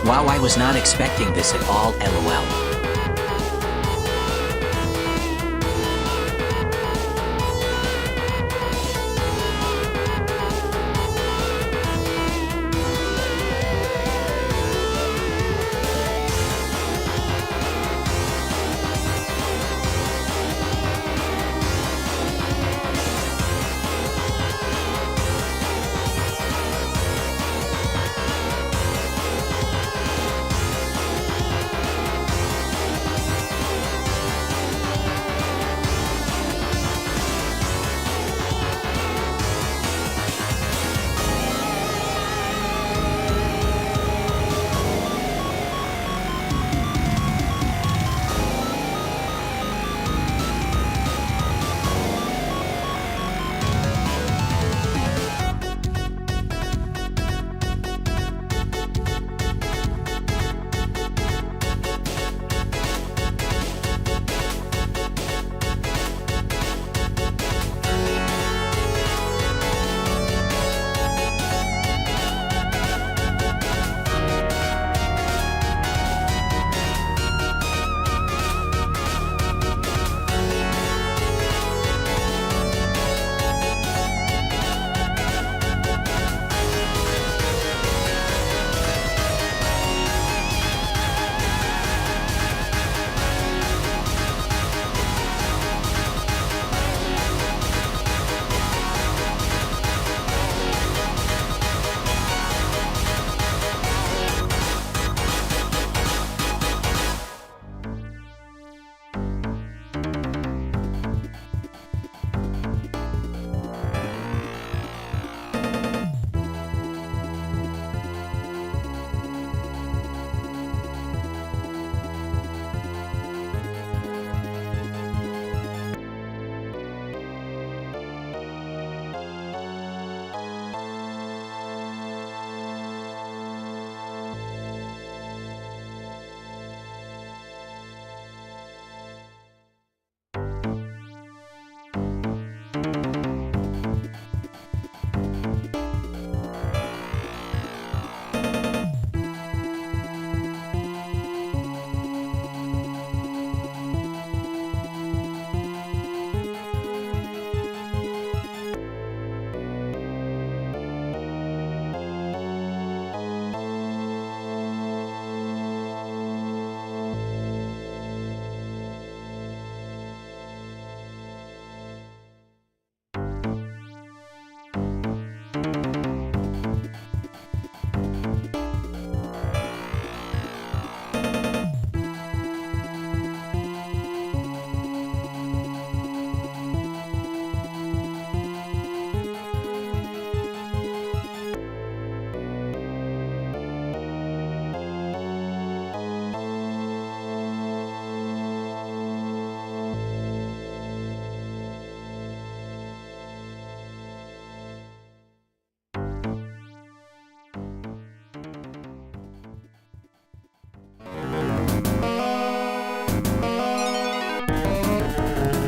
Wow, I was not expecting this at all, lol.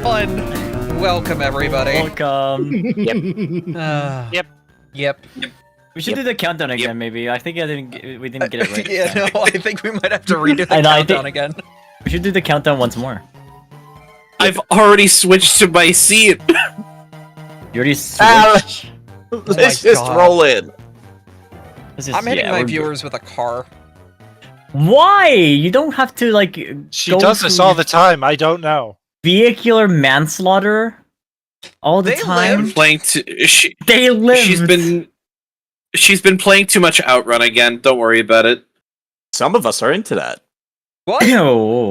Welcome, everybody. Welcome. Yep. Yep. We should do the countdown again, maybe. I think we didn't get it right. Yeah, no, I think we might have to redo the I know, I countdown think- again. We should do the countdown once more. I've already switched to my seat. You already switched? Let's my just God. roll in. This is- I'm hitting yeah, my we're- viewers with a car. Why? You don't have to, like, She go does this through all the time. I don't know. vehicular manslaughter all the They time. live. Playing They live. she's been playing too much Outrun again. Don't worry about it. Some of us are into that. What?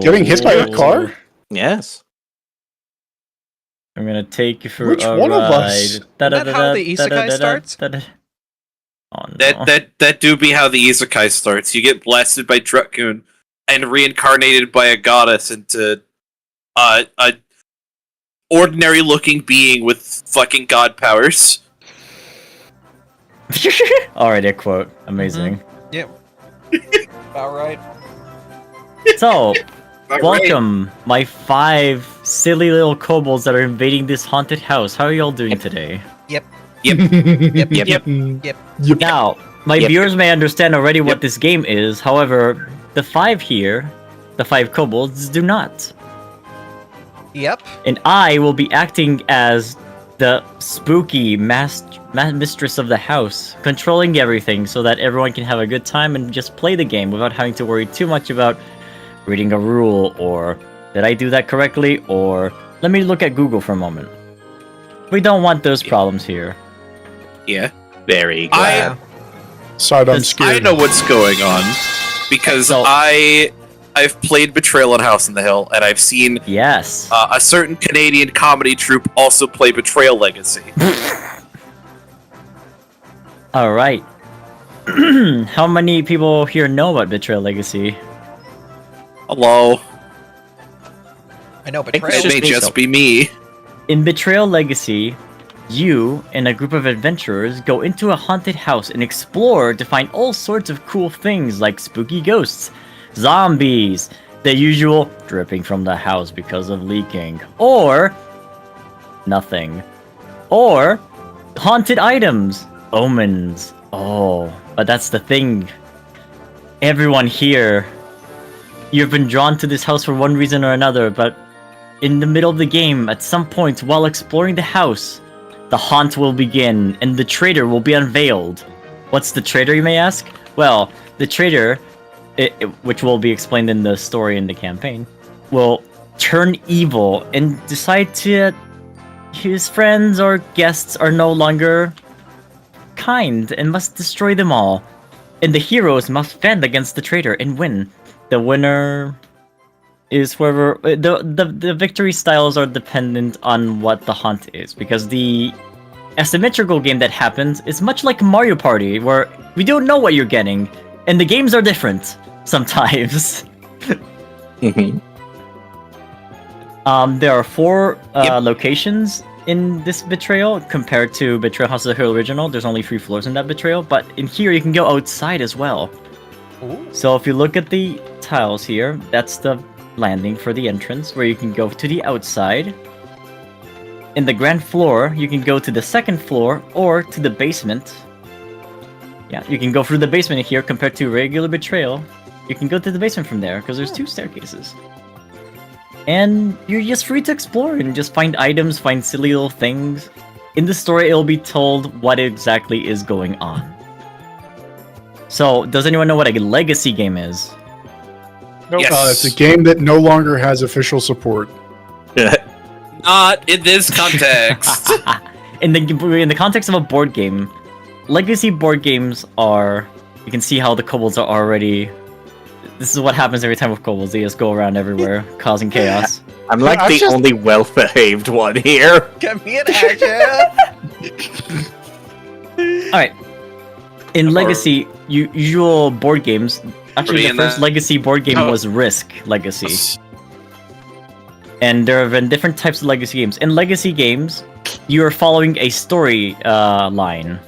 Getting hit by a car? Yes. I'm gonna take you for Which a one of ride. us? Isn't that how the isekai starts? Oh, no. That do be how the isekai starts. You get blasted by Drukun and reincarnated by a goddess into a ordinary looking being with fucking god powers. Alright, a quote. Amazing. Yep. About right. So, Alright. welcome, my 5 silly little kobolds that are invading this haunted house. How are y'all doing today? Yep. Yep. Yep. Yep. Yep. Yep. Now, My Yep. viewers may understand already what Yep. this game is. However, the 5 here, the 5 kobolds, do not. Yep. And I will be acting as the spooky mistress of the house, controlling everything so that everyone can have a good time and just play the game without having to worry too much about reading a rule or did I do that correctly or let me look at Google for a moment. We don't want those problems here. Yeah. Very I- glad. Side, I'm Does- scared. I know what's going on because So- I've played Betrayal on House on the Hill, and I've seen Yes. a certain Canadian comedy troupe also play Betrayal Legacy. All right. How many people here know about Betrayal Legacy? Hello, I know, think Betrayal. it may me, just so. be me. In Betrayal Legacy, you and a group of adventurers go into a haunted house and explore to find all sorts of cool things like spooky ghosts, zombies, the usual dripping from the house because of leaking, or nothing, or haunted items, omens. Oh, but that's the thing. Everyone here, you've been drawn to this house for one reason or another, but in the middle of the game, at some point while exploring the house, the haunt will begin and the traitor will be unveiled. What's the traitor, you may ask? Well, the traitor, which will be explained in the story in the campaign, will turn evil and decide to his friends or guests are no longer kind and must destroy them all. And the heroes must fend against the traitor and win. The winner is whoever the victory styles are dependent on what the haunt is, because the asymmetrical game that happens is much like Mario Party, where we don't know what you're getting, and the games are different sometimes. Mhm. There are 4 Yep. locations in this Betrayal compared to Betrayal House of the Hill original. There's only 3 floors in that Betrayal, but in here you can go outside as well. Ooh. So if you look at the tiles here, that's the landing for the entrance where you can go to the outside. In the grand floor, you can go to the second floor or to the basement. Yeah, you can go through the basement here compared to regular Betrayal. You can go to the basement from there because there's 2 staircases. And you're just free to explore and just find items, find silly little things. In the story, it'll be told what exactly is going on. So, does anyone know what a legacy game is? Yes. It's a game that no longer has official support. Not in this context. in the context of a board game, legacy board games are. You can see how the kobolds are already. This is what happens every time with kobolds. They just go around everywhere, causing chaos. I'm like I'm the just- only well-behaved one here. Get me an action! All right. In Legacy, usual board games. Actually, the in first that? Legacy board game Oh. was Risk Legacy. And there have been different types of Legacy games. In Legacy games, you're following a story line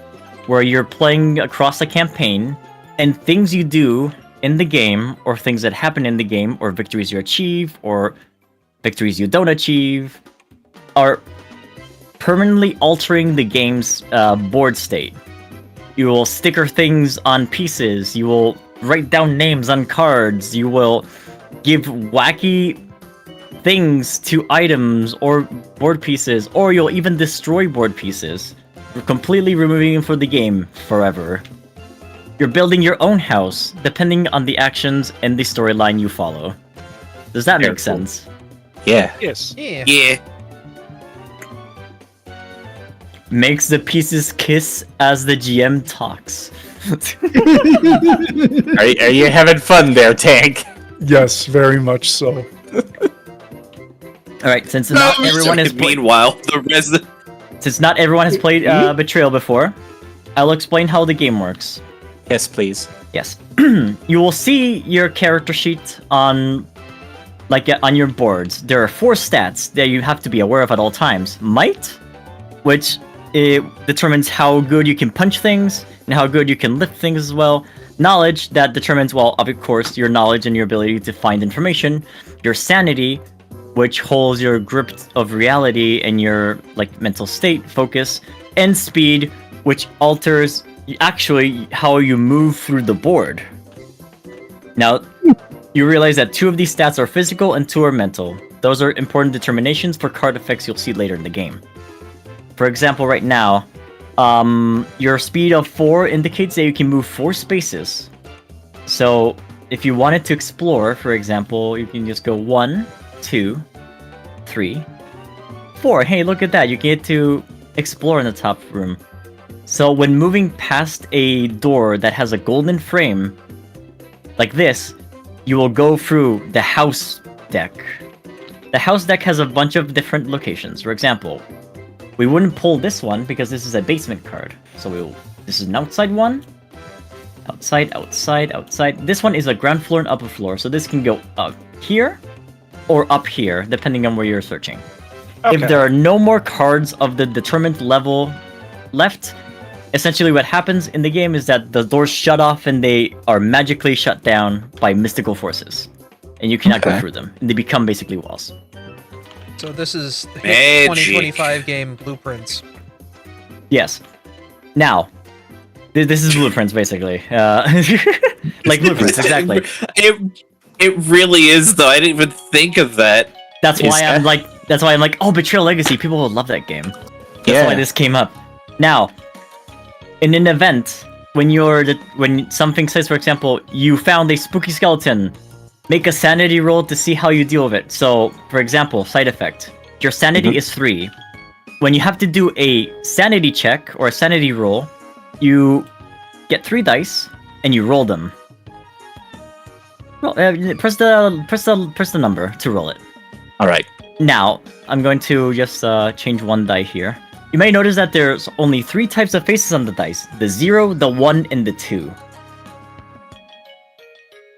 where you're playing across a campaign, and things you do in the game, or things that happen in the game, or victories you achieve, or victories you don't achieve, are permanently altering the game's board state. You will sticker things on pieces, you will write down names on cards, you will give wacky things to items or board pieces, or you'll even destroy board pieces, completely removing them from the game forever. You're building your own house, depending on the actions and the storyline you follow. Does that Very make cool. sense? Yeah. Yes. Yeah. Yeah. Makes the pieces kiss as the GM talks. Are you having fun there, Tank? Yes, very much so. Alright, since not everyone has played Meanwhile, the resident. since not everyone has played Betrayal before, I'll explain how the game works. Yes, please. Yes. You will see your character sheet on on your boards. There are 4 stats that you have to be aware of at all times. Might, which determines how good you can punch things and how good you can lift things as well. Knowledge, that determines, well, of course, your knowledge and your ability to find information. Your sanity, which holds your grip of reality and your mental state, focus. And speed, which alters actually how you move through the board. Now, you realize that 2 of these stats are physical and 2 are mental. Those are important determinations for card effects you'll see later in the game. For example, right now, your speed of 4 indicates that you can move 4 spaces. So, if you wanted to explore, for example, you can just go 1, 2, 3, 4. Hey, look at that, you get to explore in the top room. So when moving past a door that has a golden frame, like this, you will go through the house deck. The house deck has a bunch of different locations. For example, we wouldn't pull this one because this is a basement card. So this is an outside one. Outside, outside, outside. This one is a ground floor and upper floor, so this can go up here or up here, depending on where you're searching. Okay. If there are no more cards of the determined level left, essentially what happens in the game is that the doors shut off and they are magically shut down by mystical forces. And you cannot go through them. And they become basically walls. So this is Magic. Hit 2025 game blueprints. Yes. Now, this is blueprints, basically. Like blueprints, exactly. It really is, though. I didn't even think of that. That's why I'm like, oh, Betrayal Legacy, people will love that game. That's why this came up. Now, in an event, when something says, for example, you found a spooky skeleton, make a sanity roll to see how you deal with it. So, for example, side effect. Your sanity is 3. When you have to do a sanity check or a sanity roll, you get 3 dice and you roll them. Press the number to roll it. All right. Now, I'm going to just change 1 die here. You may notice that there's only 3 types of faces on the dice. The 0, the 1, and the 2.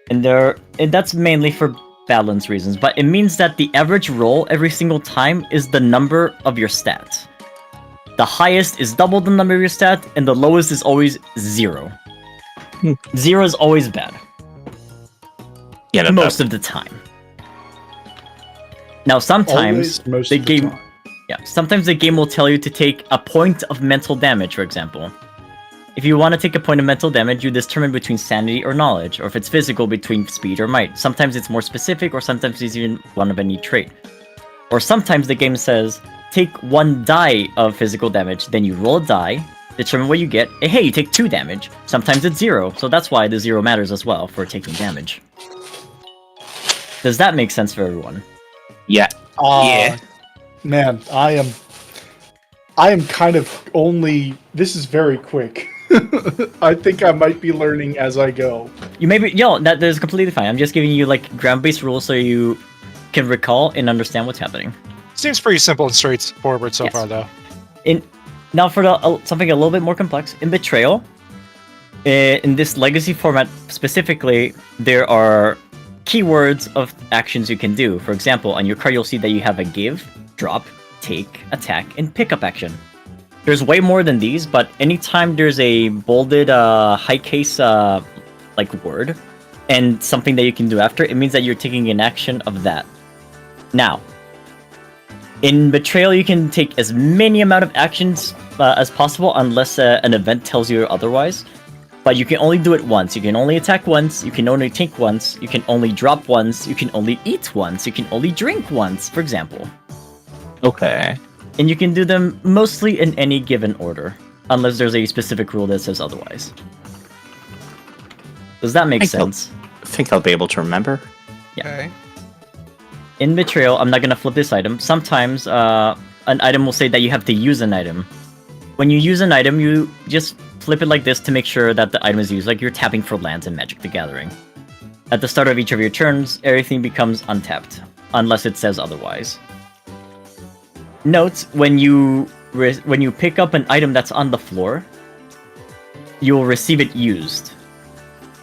And that's mainly for balance reasons, but it means that the average roll every single time is the number of your stat. The highest is double the number of your stat, and the lowest is always 0. 0 is always bad. Yeah, Most of the time. Now, sometimes Always, most the of the game... time. Yeah, sometimes the game will tell you to take a point of mental damage, for example. If you want to take a point of mental damage, you determine between sanity or knowledge, or if it's physical, between speed or might. Sometimes it's more specific, or sometimes it's even one of any trait. Or sometimes the game says, take 1 die of physical damage, then you roll a die, determine what you get, and hey, you take 2 damage. Sometimes it's 0, so that's why the 0 matters as well for taking damage. Does that make sense for everyone? Yeah. Yeah. Man, I am kind of only. This is very quick. I think I might be learning as I go. You may be, that is completely fine. I'm just giving you like ground-based rules so you can recall and understand what's happening. Seems pretty simple and straightforward so Yes. far, though. Now for something a little bit more complex, in Betrayal, in this legacy format specifically, there are keywords of actions you can do. For example, on your card you'll see that you have a give, drop, take, attack, and pickup action. There's way more than these, but anytime there's a bolded high case like word and something that you can do after, it means that you're taking an action of that. Now, in Betrayal, you can take as many amount of actions as possible unless an event tells you otherwise. But you can only do it once. You can only attack once. You can only take once. You can only drop once. You can only eat once. You can only drink once, for example. Okay. And you can do them mostly in any given order, unless there's a specific rule that says otherwise. Does that make sense? I think I'll be able to remember. Yeah. Okay. In Betrayal, I'm not going to flip this item. Sometimes an item will say that you have to use an item. When you use an item, you just flip it like this to make sure that the item is used, like you're tapping for lands in Magic the Gathering. At the start of each of your turns, everything becomes untapped, unless it says otherwise. Note, when you pick up an item that's on the floor, you'll receive it used.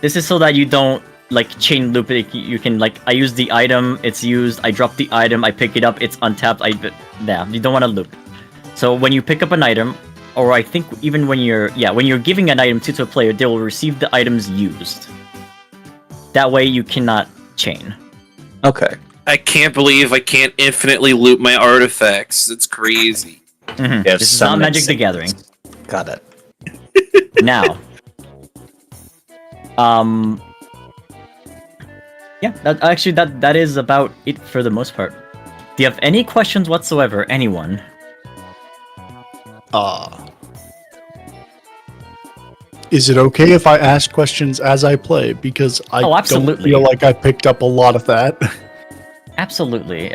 This is so that you don't like chain loop it. You can like, I use the item, it's used, I drop the item, I pick it up, it's untapped, you don't want to loop. So when you pick up an item, or I think even when you're giving an item to a player, they will receive the items used. That way you cannot chain. Okay. I can't believe I can't infinitely loot my artifacts. It's crazy. Mm-hmm. Yes, This is not Magic the Gathering. Got it. Now, yeah, that is about it for the most part. Do you have any questions whatsoever, anyone? Is it okay if I ask questions as I play? Because I Oh, don't absolutely. feel like I picked up a lot of that. Absolutely.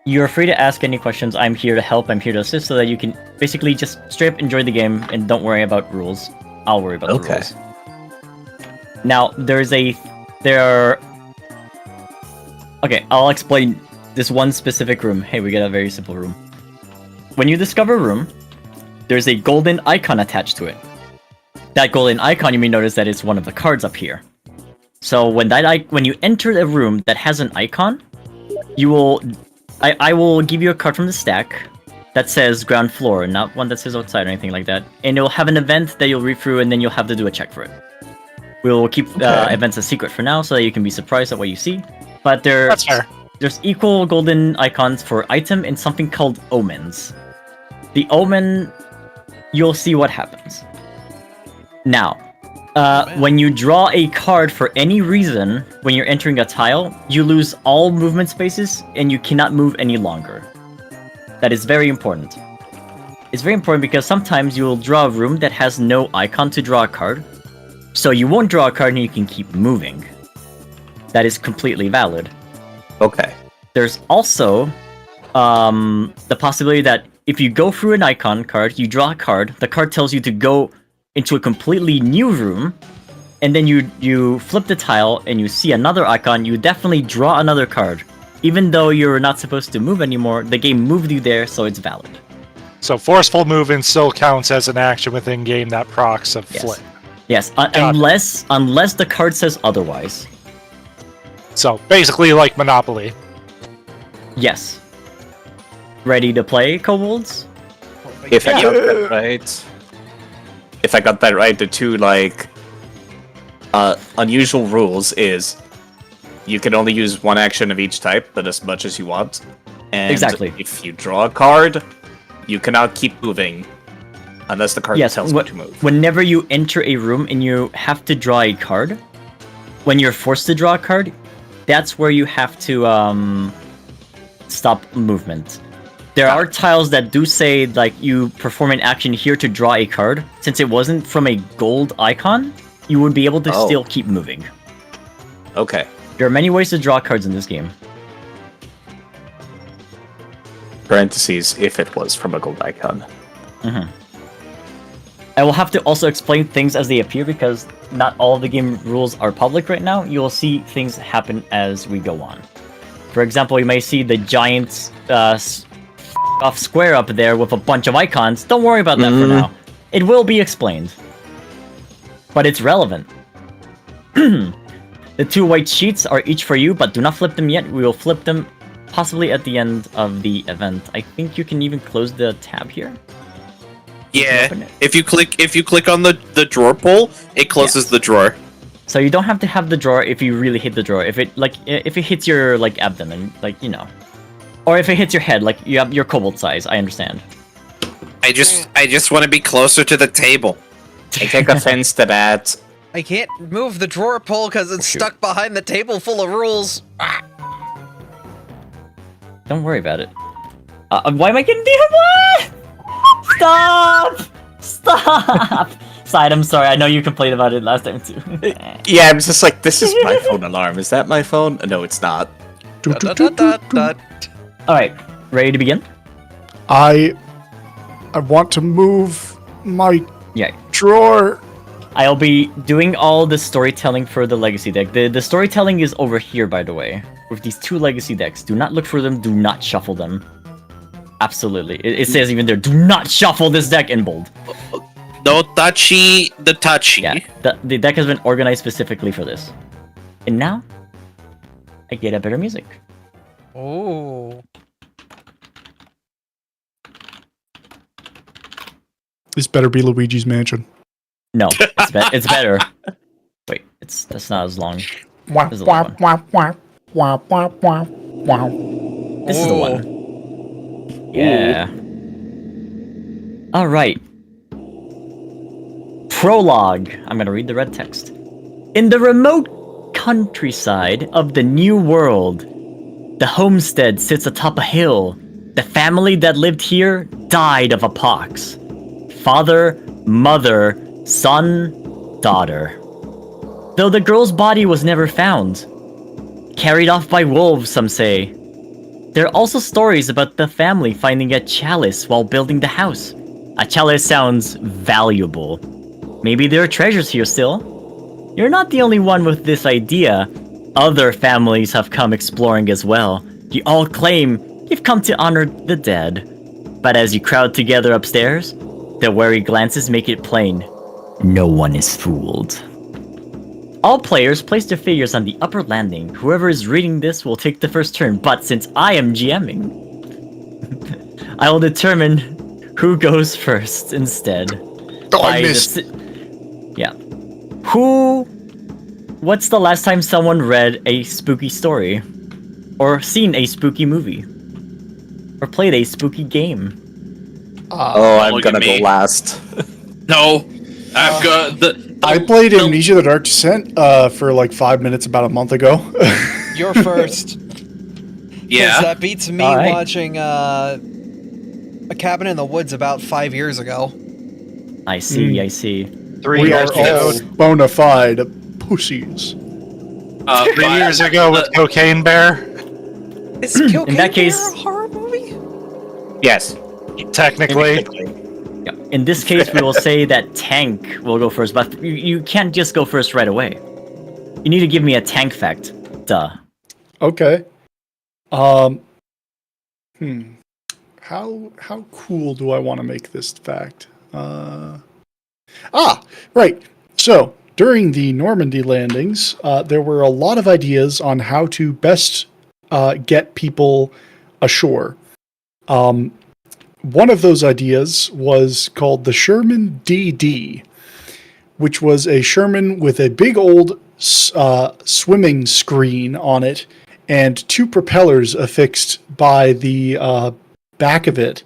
You're free to ask any questions. I'm here to help. I'm here to assist, so that you can basically just straight up enjoy the game and don't worry about rules. I'll worry about the Okay. rules. Now, Okay, I'll explain this one specific room. Hey, we get a very simple room. When you discover a room, there's a golden icon attached to it. That golden icon, you may notice that it's one of the cards up here. So when you enter a room that has an icon, I will give you a card from the stack that says ground floor, not one that says outside or anything like that. And it'll have an event that you'll read through, and then you'll have to do a check for it. We'll keep events a secret for now, so that you can be surprised at what you see. But That's fair. there's equal golden icons for item and something called omens. The omen, you'll see what happens. Now, when you draw a card for any reason, when you're entering a tile, you lose all movement spaces and you cannot move any longer. That is very important. It's very important because sometimes you'll draw a room that has no icon to draw a card, so you won't draw a card and you can keep moving. That is completely valid. Okay. There's also the possibility that if you go through an icon card, you draw a card, the card tells you to go into a completely new room, and then you flip the tile and you see another icon, you definitely draw another card. Even though you're not supposed to move anymore, the game moved you there, so it's valid. So forceful movement still counts as an action within game that procs a Yes. flip. Yes, it. unless the card says otherwise. So basically like Monopoly. Yes. Ready to play, kobolds? If I got that right, the two unusual rules is you can only use one action of each type, but as much as you want. And Exactly. if you draw a card, you cannot keep moving unless the card tells you to move. Whenever you enter a room and you have to draw a card, when you're forced to draw a card, that's where you have to stop movement. There are tiles that do say like you perform an action here to draw a card. Since it wasn't from a gold icon, you would be able to still keep moving. Okay. There are many ways to draw cards in this game. Parentheses, if it was from a gold icon. I will have to also explain things as they appear because not all of the game rules are public right now. You will see things happen as we go on. For example, you may see the giant off square up there with a bunch of icons. Don't worry about that for now. It will be explained. But it's relevant. The two white sheets are each for you, but do not flip them yet. We will flip them possibly at the end of the event. I think you can even close the tab here. Yeah, if you click on the drawer pull, it closes the drawer. So you don't have to have the drawer if you really hit the drawer. If it hits your abdomen, or if it hits your head, you have your kobold size. I understand. I just want to be closer to the table. I take offense to that. I can't move the drawer pull because it's stuck behind the table full of rules. Don't worry about it. Why am I getting DM'd? Stop! Stop! Side, I'm sorry. I know you complained about it last time too. Yeah, I'm just like, this is my phone alarm. Is that my phone? No, it's not. Alright, ready to begin? I want to move my Yeah. drawer. I'll be doing all the storytelling for the legacy deck. The storytelling is over here, by the way, with these two legacy decks. Do not look for them. Do not shuffle them. Absolutely. It says even there, do not shuffle this deck in bold. No touchy, the touchy. Yeah, the deck has been organized specifically for this. And now, I get a better music. Oh. This better be Luigi's Mansion. No, it's better. Wait, that's not as long. Wah, This is the wah, one. wah, wah, wah, wah, wah, wah. This is the one. Yeah. Alright. Prologue. I'm gonna read the red text. In the remote countryside of the New World, the homestead sits atop a hill. The family that lived here died of a pox. Father, mother, son, daughter. Though the girl's body was never found. Carried off by wolves, some say. There are also stories about the family finding a chalice while building the house. A chalice sounds valuable. Maybe there are treasures here still? You're not the only one with this idea. Other families have come exploring as well. You all claim you've come to honor the dead. But as you crowd together upstairs, the wary glances make it plain. No one is fooled. All players place their figures on the upper landing. Whoever is reading this will take the first turn, but since I am GMing, I will determine who goes first instead. Oh, I missed. Yeah. What's the last time someone read a spooky story? Or seen a spooky movie? Or played a spooky game? I'm look gonna at go me. last. No, I've got I played Amnesia: The Dark Descent for like 5 minutes about a month ago. You're first. 'Cause Yeah. that beats me Alright. watching A Cabin in the Woods about 5 years ago. I see, I see. 3 We years are all ago. bona fide pussies. 3 years ago with Cocaine Bear. Is Cocaine that Bear case- a horror movie? Yes. Technically. Yeah. In this case, we will say that Tank will go first, but you can't just go first right away. You need to give me a Tank fact. Duh. Okay. How cool do I want to make this fact? Right. So during the Normandy landings, there were a lot of ideas on how to best get people ashore. One of those ideas was called the Sherman DD, which was a Sherman with a big old swimming screen on it and two propellers affixed by the back of it.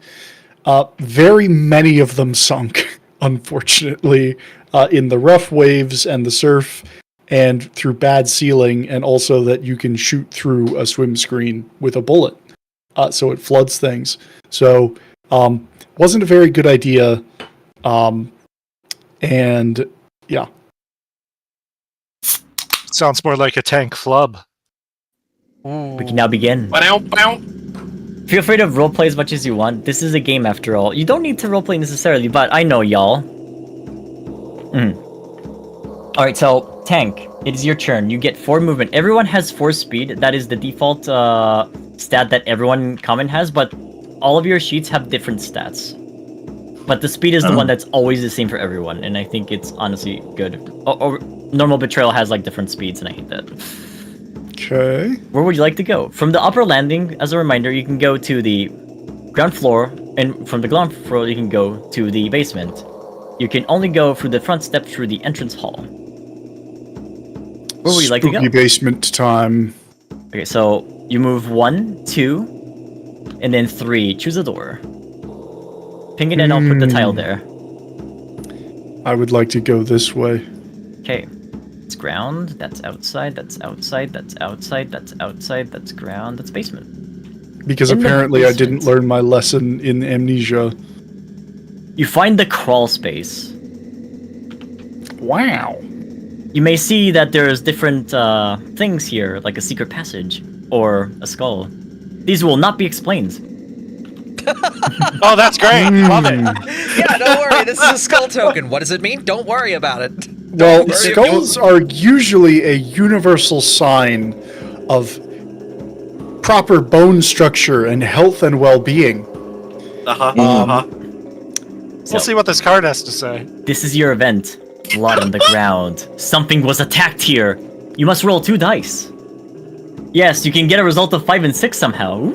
Very many of them sunk, unfortunately, in the rough waves and the surf and through bad sealing, and also that you can shoot through a swim screen with a bullet. So it floods things. So wasn't a very good idea. And yeah. Sounds more like a tank flub. We can now begin. Bow. Feel free to roleplay as much as you want. This is a game after all. You don't need to roleplay necessarily, but I know y'all. Alright, so Tank, it is your turn. You get 4 movement. Everyone has 4 speed. That is the default stat that everyone in common has, but all of your sheets have different stats. But the speed is the one that's always the same for everyone, and I think it's honestly good. Or normal Betrayal has like different speeds, and I hate that. Okay. Where would you like to go? From the upper landing, as a reminder, you can go to the ground floor, and from the ground floor, you can go to the basement. You can only go through the front step through the entrance hall. Where would you like to go? Spooky basement time. Okay, so you move 1, 2, and then 3. Choose a door. Ping it and I'll put the tile there. I would like to go this way. Okay. It's ground, that's outside, that's outside, that's outside, that's outside, that's ground, that's basement. Because In the apparently I basement. didn't learn my lesson in Amnesia. You find the crawl space. Wow. You may see that there's different things here, like a secret passage or a skull. These will not be explained. Oh, that's great. Love it. Yeah, don't worry. This is a skull token. What does it mean? Don't worry about it. Well, worry. skulls are usually a universal sign of proper bone structure and health and well-being. We'll see what this card has to say. This is your event. Blood on the ground. Something was attacked here. You must roll 2 dice. Yes, you can get a result of 5 and 6 somehow.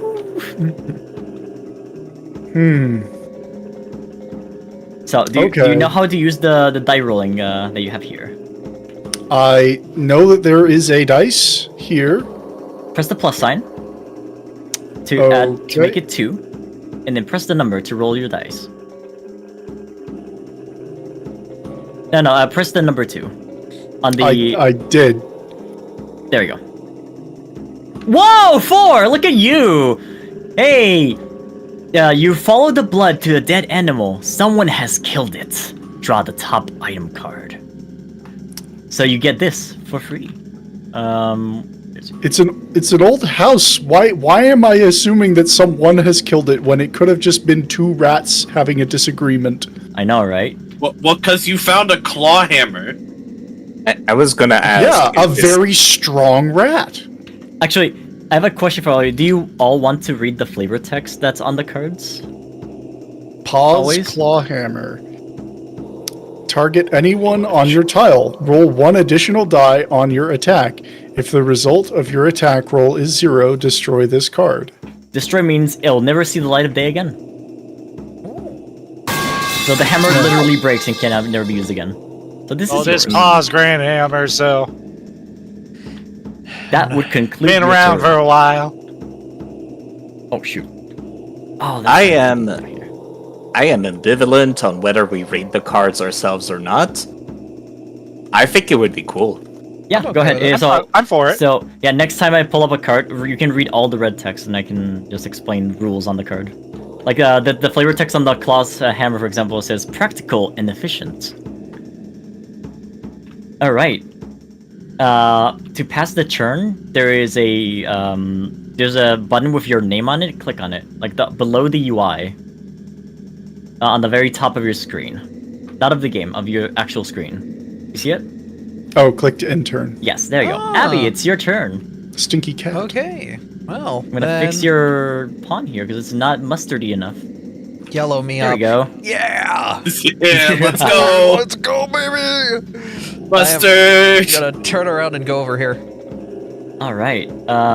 So, do you Okay. know how to use the die rolling that you have here? I know that there is a dice here. Press the plus sign to add to Okay. make it 2, and then press the number to roll your dice. No, press the number 2. On the... I did. There we go. Whoa, 4! Look at you! Hey! You follow the blood to a dead animal. Someone has killed it. Draw the top item card. So you get this for free. It's an old house. Why am I assuming that someone has killed it when it could have just been 2 rats having a disagreement? I know, right? Well, because you found a claw hammer. I was gonna ask. Yeah, a very strong rat. Actually, I have a question for all of you. Do you all want to read the flavor text that's on the cards? Pause, Always? claw hammer. Target anyone on your tile. Roll 1 additional die on your attack. If the result of your attack roll is 0, destroy this card. Destroy means it'll never see the light of day again. So the hammer literally breaks and can never be used again. So this Oh, is this yours. Claw's Grand Hammer, so That would conclude been your around turn. for a while. Oh shoot. Oh, that's I am ambivalent on whether we read the cards ourselves or not. I think it would be cool. Yeah, go ahead. with So, I'm for it. so yeah, next time I pull up a card, you can read all the red text, and I can just explain rules on the card. Like the flavor text on the claw's hammer, for example, says practical and efficient. All right. To pass the turn, there is a there's a button with your name on it. Click on it, like below the UI, on the very top of your screen, not of the game, of your actual screen. You see it? Oh, click to end turn. Yes, there you go. Ah. Abby, it's your turn. Stinky cat. Okay. Well, I'm gonna fix your pawn here because it's not mustardy enough. yellow me There up. we go. Yeah. Yeah, let's go, Let's go, baby. Mustard. Gotta turn around and go over here. All right.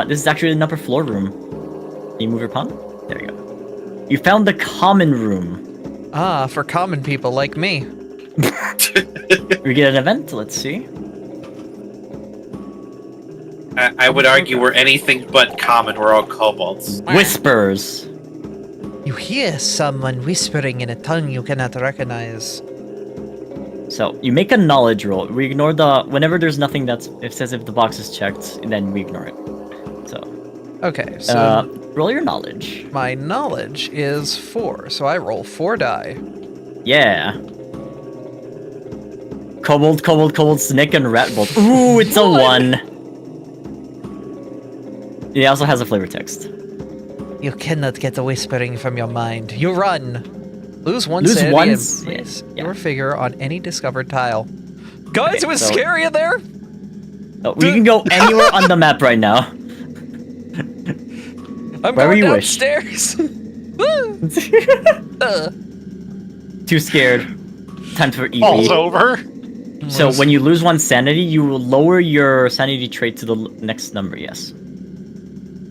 This is actually an upper floor room. Can you move your pawn? There you go. You found the common room. Ah, for common people like me. We get an event. Let's see. I would argue we're anything but common. We're all kobolds. Whispers. You hear someone whispering in a tongue you cannot recognize. So you make a knowledge roll. We ignore the whenever there's nothing that's it says if the box is checked, and then we ignore it. So Okay, so roll your knowledge. my knowledge is 4, so I roll 4 die. Yeah. Kobold, snake, and rat bolt. Ooh, it's a 1. It also has a flavor text. You cannot get the whispering from your mind. You run. Lose one Lose sanity one and s- place yeah. your figure on any discovered tile. Guys, Okay, it was so- scary in there. Oh, we can go anywhere on the map right now. I'm Wherever going you wish. downstairs. Too scared. Time for EV. Falls over. So when you lose 1 sanity, you will lower your sanity trait to the next number. Yes.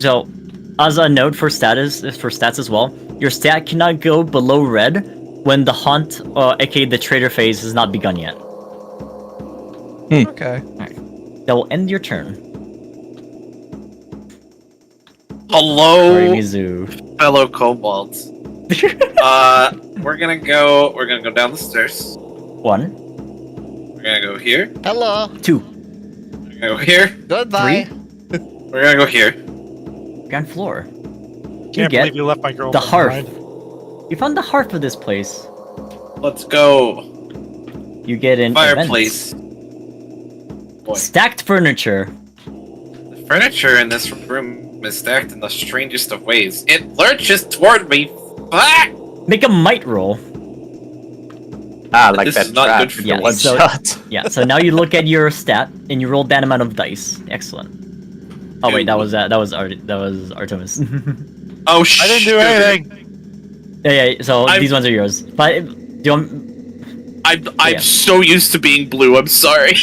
So, as a note for stats as well, your stat cannot go below red when the haunt, aka the traitor phase, has not begun yet. Okay. That will end your turn. Hello, Sorry, Mizu. fellow kobolds. We're gonna go down the stairs. 1, We're gonna go here. Hello. 2, We're gonna go here. Goodbye. 3, We're gonna go here. ground floor. Can't get believe you left my girl. The hearth. You found the hearth of this place. Let's go. You get an event. Fireplace. Boy, Stacked furniture. the furniture in this room is stacked in the strangest of ways. It lurches toward me. Ah! Make a might roll. Ah, like This that is not trap good for for Yeah, one so- shot. Yeah, so now you look at your stat and you roll that amount of dice. Excellent. Oh wait, that was Artemis. Oh shit! I didn't do anything. yeah, so I'm- these ones are yours. But do you want I'm Yeah. so used to being blue. I'm sorry.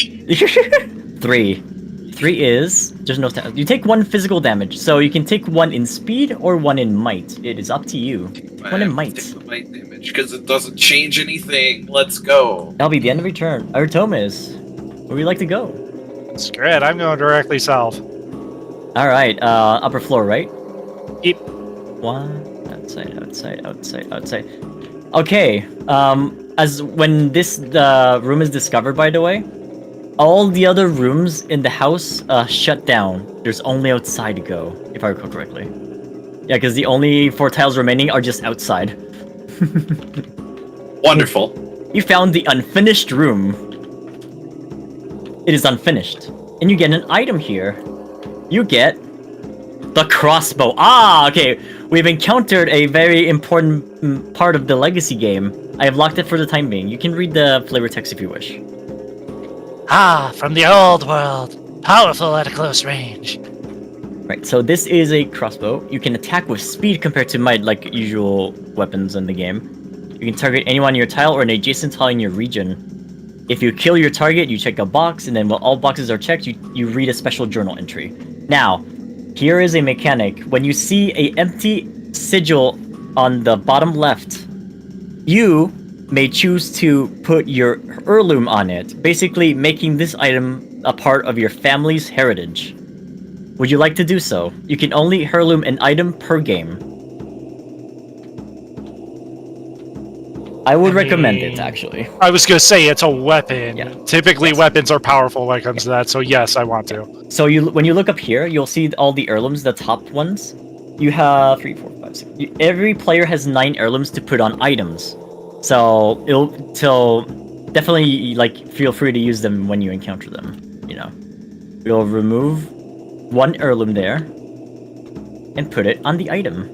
3? 3 is there's no you take 1 physical damage, so you can take 1 in speed or 1 in might. It is up to you. 1 in might. Take the might damage because it doesn't change anything. Let's go. That'll be the end of your turn. Artemis, where would you like to go? Screw it, I'm going directly south. All right, upper floor, right? Yep. 1 outside. Okay. as when this room is discovered, by the way, all the other rooms in the house shut down. There's only outside to go, if I recall correctly. Yeah, because the only 4 tiles remaining are just outside. Wonderful. You found the unfinished room. It is unfinished. And you get an item here. You get the crossbow. Ah, okay. We've encountered a very important part of the legacy game. I have locked it for the time being. You can read the flavor text if you wish. Ah, from the old world. Powerful at a close range. Right, so this is a crossbow. You can attack with speed compared to my usual weapons in the game. You can target anyone on your tile or an adjacent tile in your region. If you kill your target, you check a box, and then when all boxes are checked, you read a special journal entry. Now, here is a mechanic. When you see a empty sigil on the bottom left, you may choose to put your heirloom on it, basically making this item a part of your family's heritage. Would you like to do so? You can only heirloom an item per game. I would recommend it, actually. I was gonna say it's a weapon. Yeah. Typically, weapons are powerful when it comes to that. So yes, I want to. So when you look up here, you'll see all the heirlooms, the top ones. You have 3, 4, 5, 6. Every player has 9 heirlooms to put on items. So definitely feel free to use them when you encounter them. We'll remove 1 heirloom there and put it on the item.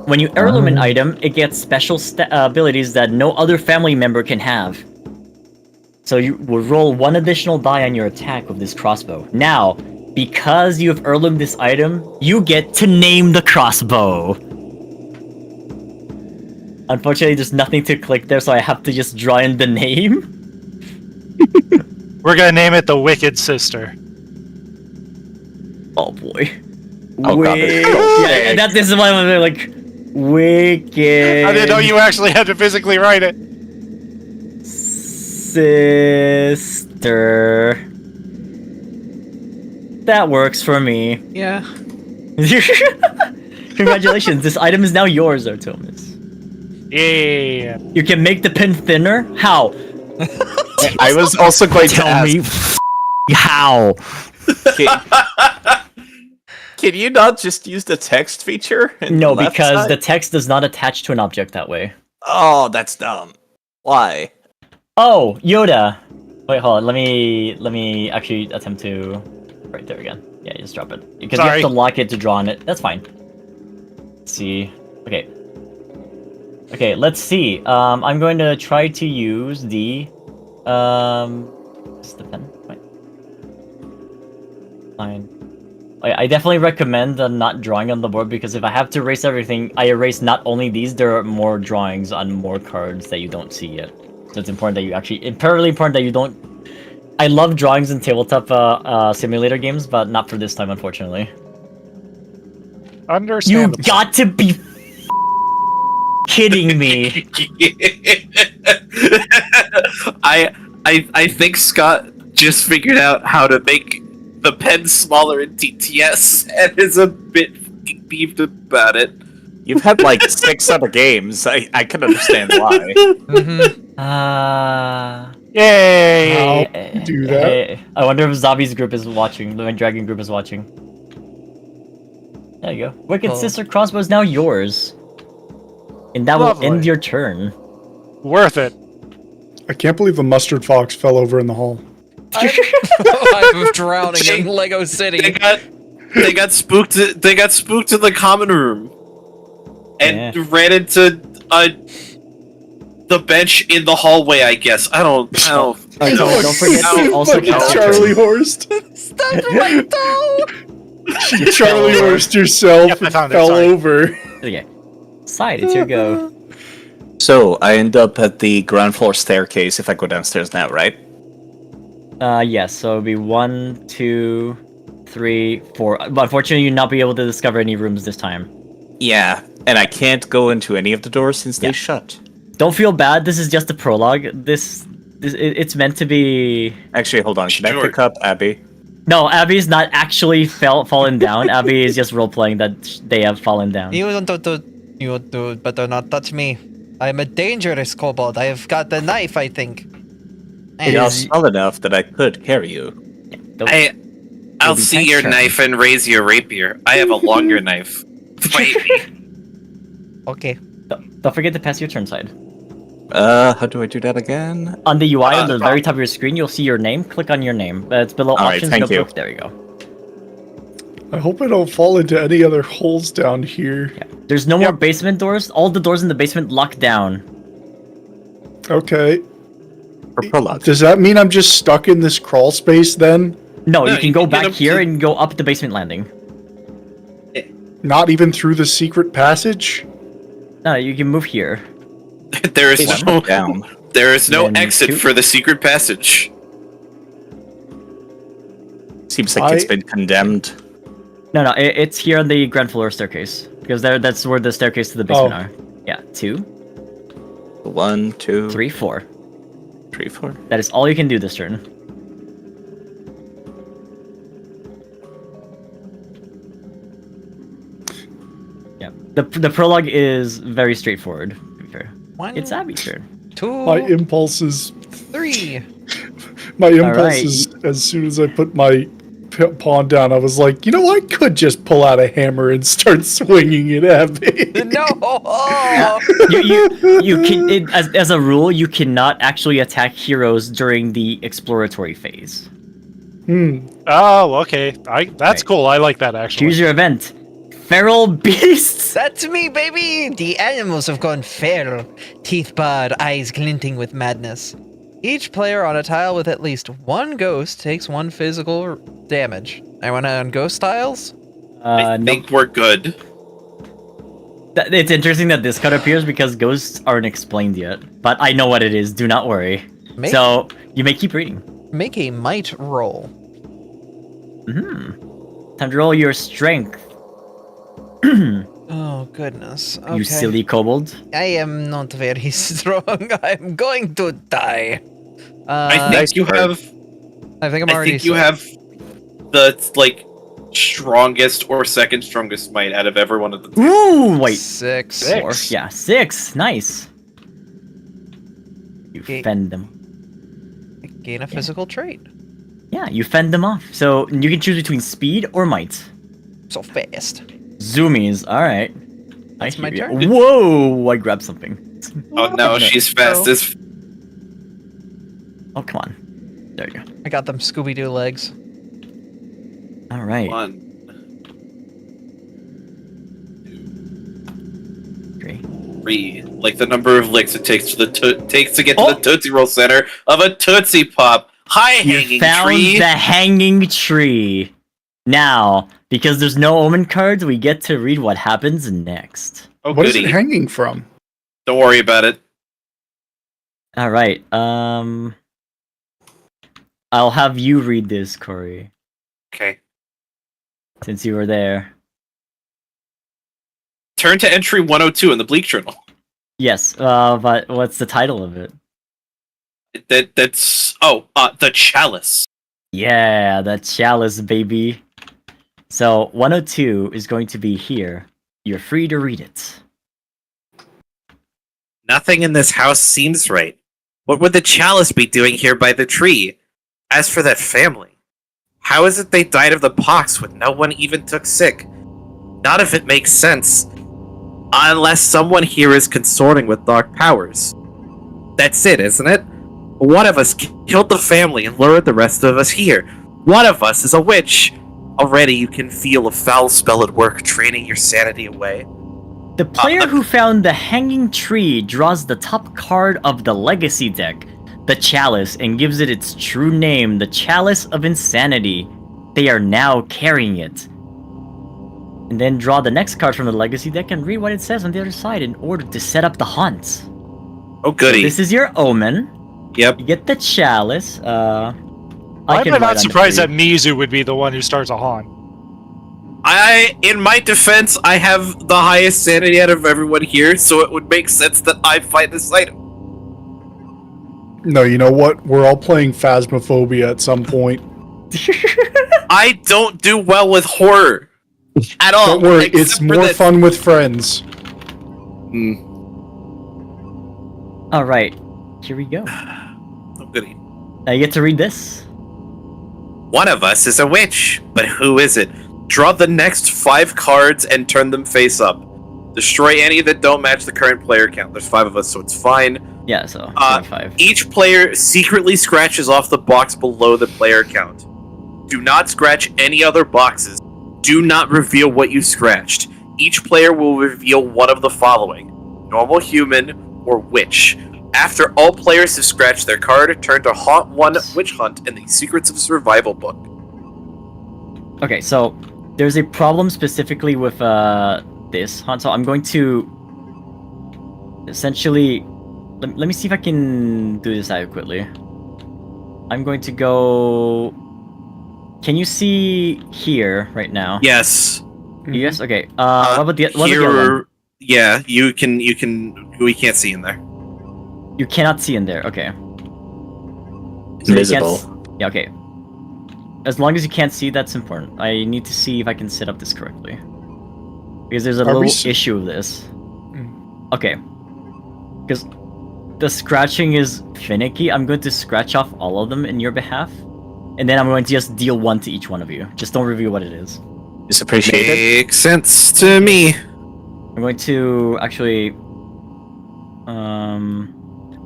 When you heirloom an item, it gets special abilities that no other family member can have. So you will roll 1 additional die on your attack with this crossbow. Now, because you have heirloomed this item, you get to name the crossbow. Unfortunately, there's nothing to click there, so I have to just draw in the name. We're gonna name it the Wicked Sister. Oh boy. Oh, God. Yeah, this is why I'm like, Wicked. I didn't know you actually had to physically write it. Sister. That works for me. Yeah. Congratulations, this item is now yours, Artemis. Yeah. You can make the pin thinner? How? I was also going to Tell ask, me how. can you not just use the text feature? in No, the left because side? the text does not attach to an object that way. Oh, that's dumb. Why? Oh, Yoda. Wait, hold on. Let me actually attempt to. Right there again. Yeah, just drop it because you have Sorry. to lock it to draw on it. That's fine. Let's see. Okay. Okay, let's see. I'm going to try to use the what's the pen? Wait. Fine. I definitely recommend not drawing on the board because if I have to erase everything, I erase not only these, there are more drawings on more cards that you don't see yet. So it's important that you actually, imperatively important that you don't. I love drawings in tabletop simulator games, but not for this time, unfortunately. You Understandable. got to be kidding me. I think Scott just figured out how to make the pen smaller in TTS and is a bit peeved about it. You've had like 6 other games. I can understand why. Yay! How do that? I wonder if Zabi's group is watching. The Dragon group is watching. There you go. Wicked Sister crossbow is now yours. And that Lovely. will end your turn. Worth it. I can't believe a mustard fox fell over in the hall. I'm drowning in Lego They City. got spooked. They got spooked in the common room, and Yeah. ran into the bench in the hallway. I guess I don't. Don't forget to also Fucking count. Charlie Horst. Stop my toe! You Charlie Horst yourself Yep, I and found it, fell sorry. over. Okay. Side, it's your go. So, I end up at the ground floor staircase if I go downstairs now, right? Yes, so it'll be 1, 2, 3, 4. But unfortunately, you'll not be able to discover any rooms this time. Yeah, and I can't go into any of the doors since they shut. Don't feel bad. This is just a prologue. It's meant to be. Actually, hold on. Can I Sure. pick up Abby? No, Abby's not actually fallen down. Abby is just role playing that they have fallen down. You You better not touch me. I'm a dangerous kobold. I have got the knife, I think. You're small enough that I could carry you. I'll be see Tank's your turn. knife and raise your rapier. I have a longer knife. Fight me. Okay. Don't forget to pass your turn side. How do I do that again? On the UI, on the very top of your screen, you'll see your name. Click on your name. It's below All right, options. thank you. Notebook. There you go. I hope I don't fall into any other holes down here. Yeah. There's no more basement doors. All the doors in the basement lock down. Okay. For prologue. Does that mean I'm just stuck in this crawl space then? No, No, you can you go can get back up here to- and go up the basement landing. Not even through the secret passage? No, you can move here. There is One no down. there is no Then exit two. for the secret passage. Seems like it's been condemned. No, it's here on the ground floor staircase because that's where the staircase to the basement are. Yeah, 2, 1, 2, 3, 4. 3, 4. That is all you can do this turn. Yeah, the prologue is very straightforward. To be fair, One, it's Abby's turn. 2, My impulses 3. My impulse right. is, as soon as I put my pawn down, I was like, you know, I could just pull out a hammer and start swinging it at me. No! You can as a rule you cannot actually attack heroes during the exploratory phase. Oh, okay. That's Right. cool. I like that actually. Choose your event. Feral beasts. That's me, baby! The animals have gone feral. Teeth barred, eyes glinting with madness. Each player on a tile with at least one ghost takes 1 physical damage. Anyone on ghost tiles? I No. think we're good. It's interesting that this card appears because ghosts aren't explained yet. But I know what it is. Do not worry. Make, So you may keep reading. make a might roll. Time to roll your strength. Oh, goodness. Okay. You silly kobold. I am not very strong. I'm going to die. I think Nice you card. have I think I'm I already. think you have the strongest or second strongest might out of every one of the Ooh, wait. 6. 4. Yeah, 6. Nice. You Okay. fend them. Gain a physical trait. Yeah, you fend them off. So you can choose between speed or might. So fast. Zoomies. All right. That's my hear turn. ya. Whoa! I grabbed something. Oh no, she's fast as Oh, come on. There you go. I got them Scooby-Doo legs. All right. 1. 3. 3. Like the number of licks it takes to get to Oh! the Tootsie Roll center of a Tootsie Pop. High You hanging found tree. the hanging tree. Now, because there's no omen cards, we get to read what happens next. Oh What is goody. it hanging from? Don't worry about it. All right. I'll have you read this, Corey, Okay. since you were there. Turn to entry 102 in the Bleak Journal. Yes. But what's the title of it? That's the Chalice. Yeah, the chalice, baby. So 102 is going to be here. You're free to read it. Nothing in this house seems right. What would the Chalice be doing here by the tree? As for that family, how is it they died of the pox when no one even took sick? Not if it makes sense. Unless someone here is consorting with dark powers. That's it, isn't it? One of us killed the family and lured the rest of us here. One of us is a witch. Already you can feel a foul spell at work, draining your sanity away. The player who found the hanging tree draws the top card of the legacy deck, the Chalice, and gives it its true name, the Chalice of Insanity. They are now carrying it. And then draw the next card from the legacy deck and read what it says on the other side in order to set up the hunt. Oh goody. This is your omen. Yep. You get the Chalice. I I'm can write on not the surprised tree. that Mizu would be the one who starts a haunt. In my defense, I have the highest sanity out of everyone here, so it would make sense that I fight this item. No, you know what? We're all playing Phasmophobia at some point. I don't do well with horror at all. Don't worry, except it's for more that- fun with friends. All right, here we go. Oh, goody. Now you get to read this. One of us is a witch, but who is it? Draw the next 5 cards and turn them face up. Destroy any that don't match the current player count. There's 5 of us, so it's fine. Yeah, so 5. Each player secretly scratches off the box below the player count. Do not scratch any other boxes. Do not reveal what you scratched. Each player will reveal one of the following: normal human or witch. After all players have scratched their card, turn to Haunt 1 Witch Hunt in the Secrets of Survival book. Okay, so there's a problem specifically with this hunt, so I'm going to essentially let me see if I can do this adequately. I'm going to go. Can you see here right now? Yes. Yes. Okay. What about the what about the other one? Yeah, you can. We can't see in there. You cannot see in there. Okay. Invisible. Yeah. Okay. As long as you can't see, that's important. I need to see if I can set up this correctly, because there's a little issue with this. Okay. Because the scratching is finicky. I'm going to scratch off all of them in your behalf, and then I'm going to just deal 1 to each one of you. Just don't reveal what it is. It's appreciated. Makes sense to me. I'm going to actually.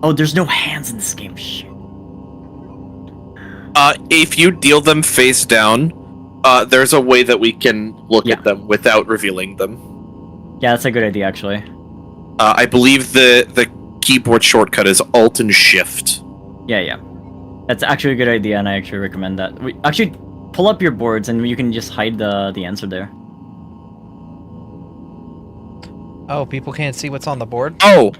Oh, there's no hands in this game. Shit. If you deal them face down, there's a way that we can look at them without revealing them. Yeah, that's a good idea, actually. I believe the keyboard shortcut is Alt and Shift. Yeah. That's actually a good idea, and I actually recommend that. Actually, pull up your boards, and you can just hide the answer there. Oh, people can't see what's on the board? Oh,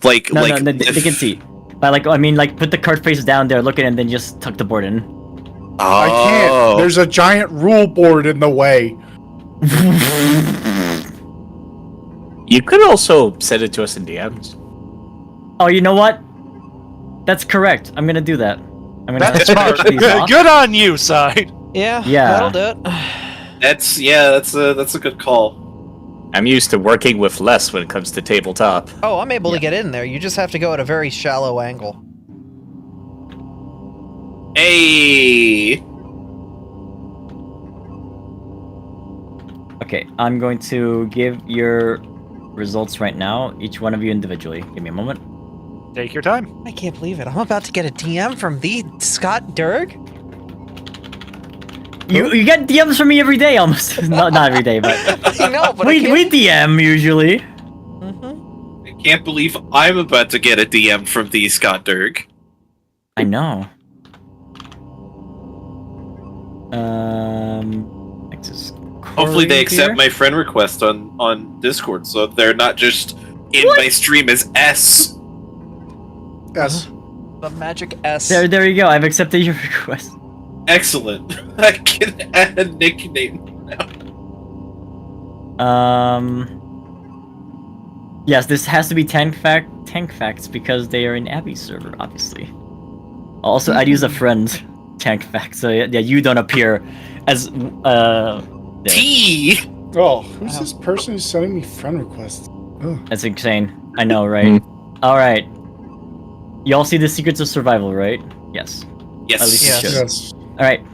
like No, they can see. But like, put the card face down there, look at it, and then just tuck the board in. I can't. There's a giant rule board in the way. You could also send it to us in DMs. Oh, you know what? That's correct. I'm gonna do that. I'm gonna That's smart. switch these off. Good on you, Side. Yeah, Yeah. that'll do it. That's a good call. I'm used to working with less when it comes to tabletop. Oh, I'm able to get in there. You just have to go at a very shallow angle. Hey. Okay, I'm going to give your results right now, each one of you individually. Give me a moment. Take your time. I can't believe it. I'm about to get a DM from the Scott Durg. You get DMs from me every day, almost. not every day, but I know, but we DM usually. Mm-hmm. I can't believe I'm about to get a DM from the Scott Durg. I know. Hopefully they accept my friend request on Discord, so they're not just in my stream as S. Yes. The magic S. There you go. I've accepted your request. Excellent. I can add a nickname now. Yes, this has to be TankFacts because they are in Abby's server, obviously. Also, I'd use a friend, TankFacts, so yeah, you don't appear as there. T. Oh, who's this person who's sending me friend requests? Oh. That's insane. I know, right? All right. Y'all see the Secrets of Survival, right? Yes. Yes. At least you should. Yes. All right.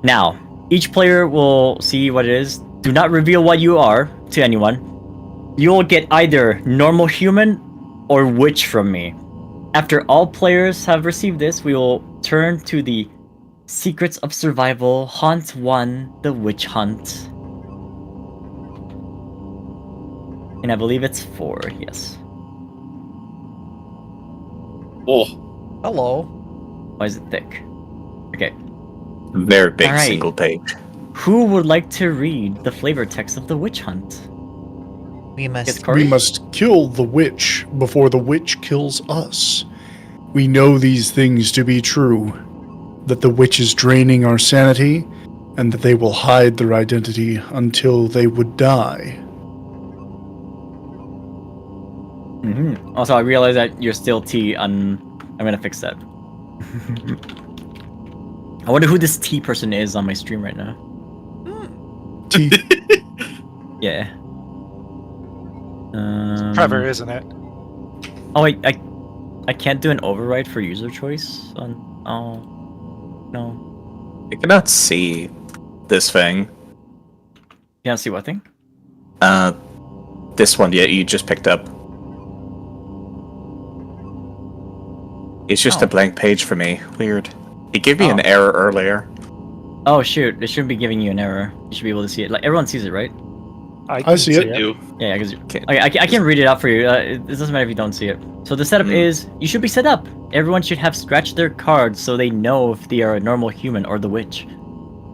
Now, each player will see what it is. Do not reveal what you are to anyone. You will get either normal human or witch from me. After all players have received this, we will turn to the Secrets of Survival Haunt 1, the Witch Hunt. And I believe it's 4, yes. Oh. Hello. Why is it thick? Okay. Very big Alright. single page. Who would like to read the flavor text of the Witch Hunt? We must. Yes, Corey? We must kill the witch before the witch kills us. We know these things to be true, that the witch is draining our sanity, and that they will hide their identity until they would die. Mm-hmm. Also, I realize that you're still T on... I'm gonna fix that. I wonder who this T person is on my stream right now. T- Yeah. Trevor, isn't it? Oh wait, I can't do an override for user choice on. Oh no. I cannot see this thing. You can't see what thing? This one you just picked up. It's just a blank page for me. Weird. It gave me an error earlier. Oh shoot! It shouldn't be giving you an error. You should be able to see it. Like everyone sees it, right? I see it. Do. Yeah, because I can read it out for you. It doesn't matter if you don't see it. So the setup is you should be set up. Everyone should have scratched their cards so they know if they are a normal human or the witch.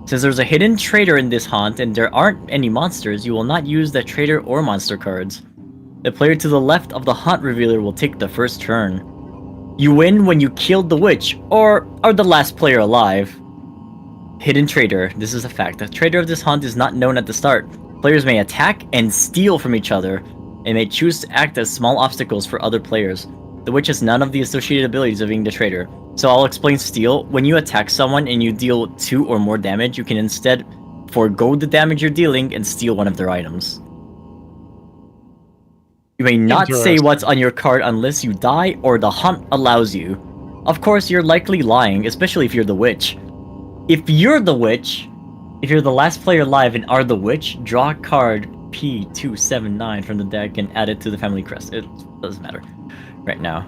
Since there's a hidden traitor in this haunt and there aren't any monsters, you will not use the traitor or monster cards. The player to the left of the haunt revealer will take the first turn. You win when you killed the witch or are the last player alive. Hidden traitor. This is a fact. The traitor of this haunt is not known at the start. Players may attack and steal from each other, and may choose to act as small obstacles for other players. The witch has none of the associated abilities of being the traitor. So I'll explain steal. When you attack someone and you deal 2 or more damage, you can instead forego the damage you're dealing and steal one of their items. You may not say what's on your card unless you die or the hunt allows you. Of course, you're likely lying, especially if you're the witch. If you're the witch, if you're the last player alive and are the witch, draw a card P279 from the deck and add it to the family crest. It doesn't matter right now.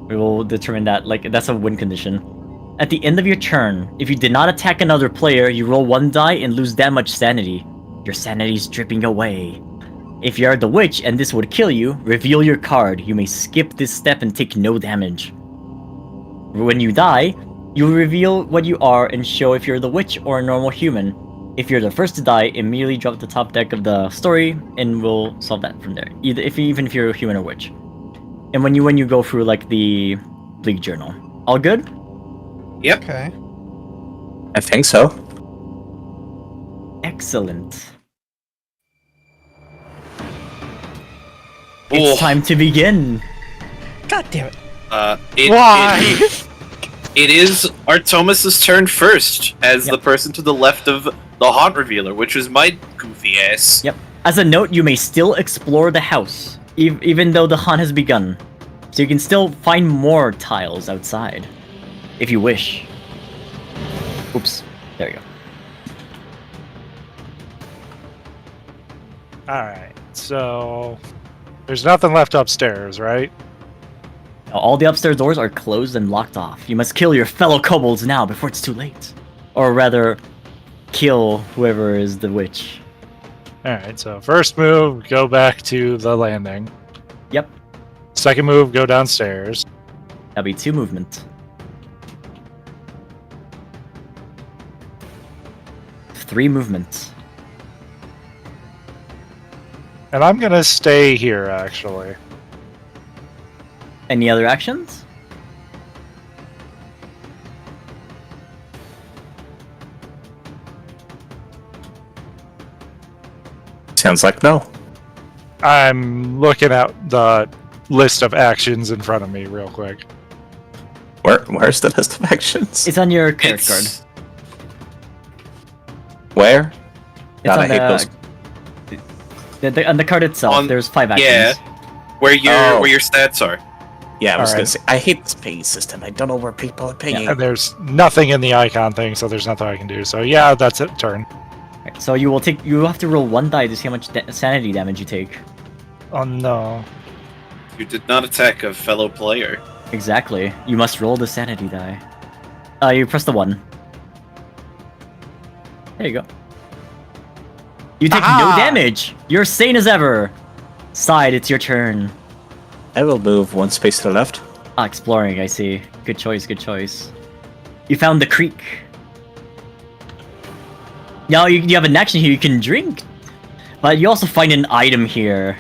We will determine that, like, that's a win condition. At the end of your turn, if you did not attack another player, you roll 1 die and lose that much sanity. Your sanity is dripping away. If you are the witch and this would kill you, reveal your card. You may skip this step and take no damage. When you die, you reveal what you are and show if you're the witch or a normal human. If you're the first to die, immediately drop the top deck of the story, and we'll solve that from there. Even if you're a human or witch. And when you go through like the Bleak Journal, all good? Yep. Okay. I think so. Excellent. It's time to begin. God damn it. Why? It is Artomis's turn first, as the person to the left of the Haunt Revealer, which was my goofy ass. Yep. As a note, you may still explore the house, even though the hunt has begun. So you can still find more tiles outside, if you wish. Oops. There you go. Alright, so... There's nothing left upstairs, right? Now, all the upstairs doors are closed and locked off. You must kill your fellow kobolds now before it's too late. Or rather, kill whoever is the witch. Alright, so first move, go back to the landing. Yep. Second move, go downstairs. That'll be 2 movement. 3 movements. And I'm gonna stay here, actually. Any other actions? Sounds like no. I'm looking at the list of actions in front of me real quick. Where's the list of actions? It's on your character card. Where? It's God, on I hate those. on the card itself. There's 5 actions. Yeah, where your stats are. Yeah, I was gonna Alright. say, I hate this pinging system. I don't know where people are pinging. And there's nothing in the icon thing, so there's nothing I can do. So yeah, that's it. Turn. Right, so you have to roll 1 die to see how much sanity damage you take. Oh no. You did not attack a fellow player. Exactly. You must roll the sanity die. You press the 1. There you go. You take no damage! You're sane as ever! Side, it's your turn. I will move 1 space to the left. Ah, exploring, I see. Good choice, good choice. You found the creek. Now you have an action here, you can drink. But you also find an item here.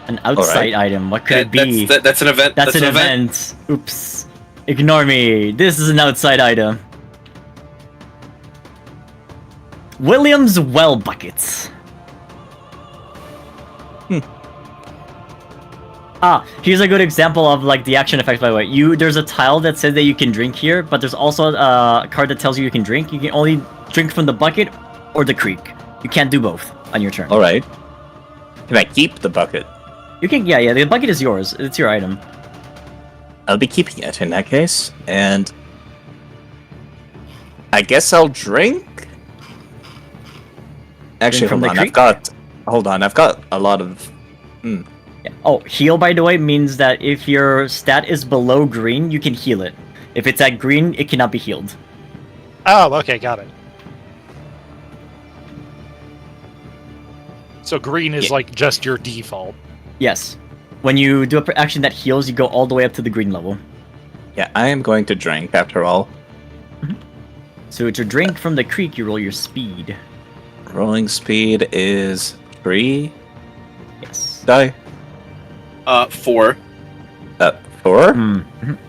An outside item, what could it be? That's an event. That's an event. Oops. Ignore me. This is an outside item. William's well buckets. Here's a good example of like the action effect. By the way, there's a tile that says that you can drink here, but there's also a card that tells you can drink. You can only drink from the bucket or the creek. You can't do both on your turn. Alright. Can I keep the bucket? You can, yeah, the bucket is yours. It's your item. I'll be keeping it in that case, and I guess I'll drink. Actually, from hold the on. creek? I've got a lot of. Yeah. Oh, heal, by the way, means that if your stat is below green, you can heal it. If it's at green, it cannot be healed. Oh, okay, got it. So green is Yeah. like just your default. Yes. When you do a action that heals, you go all the way up to the green level. Yeah, I am going to drink after all. So to drink from the creek, you roll your speed. Rolling speed is 3 Yes. die. 4. 4.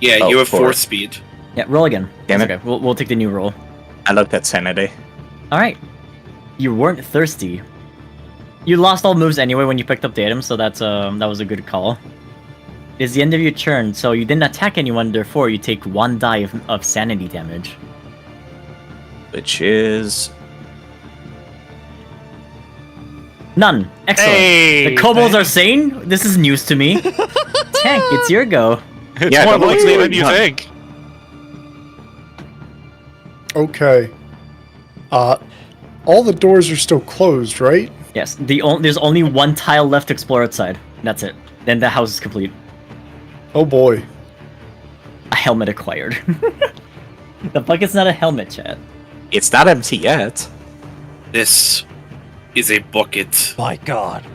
Yeah, Oh, you have 4 4. speed. Yeah, roll again. Damn It's it. okay. We'll take the new roll. I looked at sanity. All right. You weren't thirsty. You lost all moves anyway when you picked up the item, so that was a good call. It's the end of your turn, so you didn't attack anyone. Therefore, you take 1 die of sanity damage. Which is None. Excellent. Hey, The kobolds are sane. This is news to me. Tank, it's your go. It's Yeah, more but what's likely going than you on? think. Okay. All the doors are still closed, right? Yes. There's only 1 tile left to explore outside. That's it. Then the house is complete. Oh boy. A helmet acquired. The bucket's not a helmet, chat. it's not empty yet. This is a bucket. My God.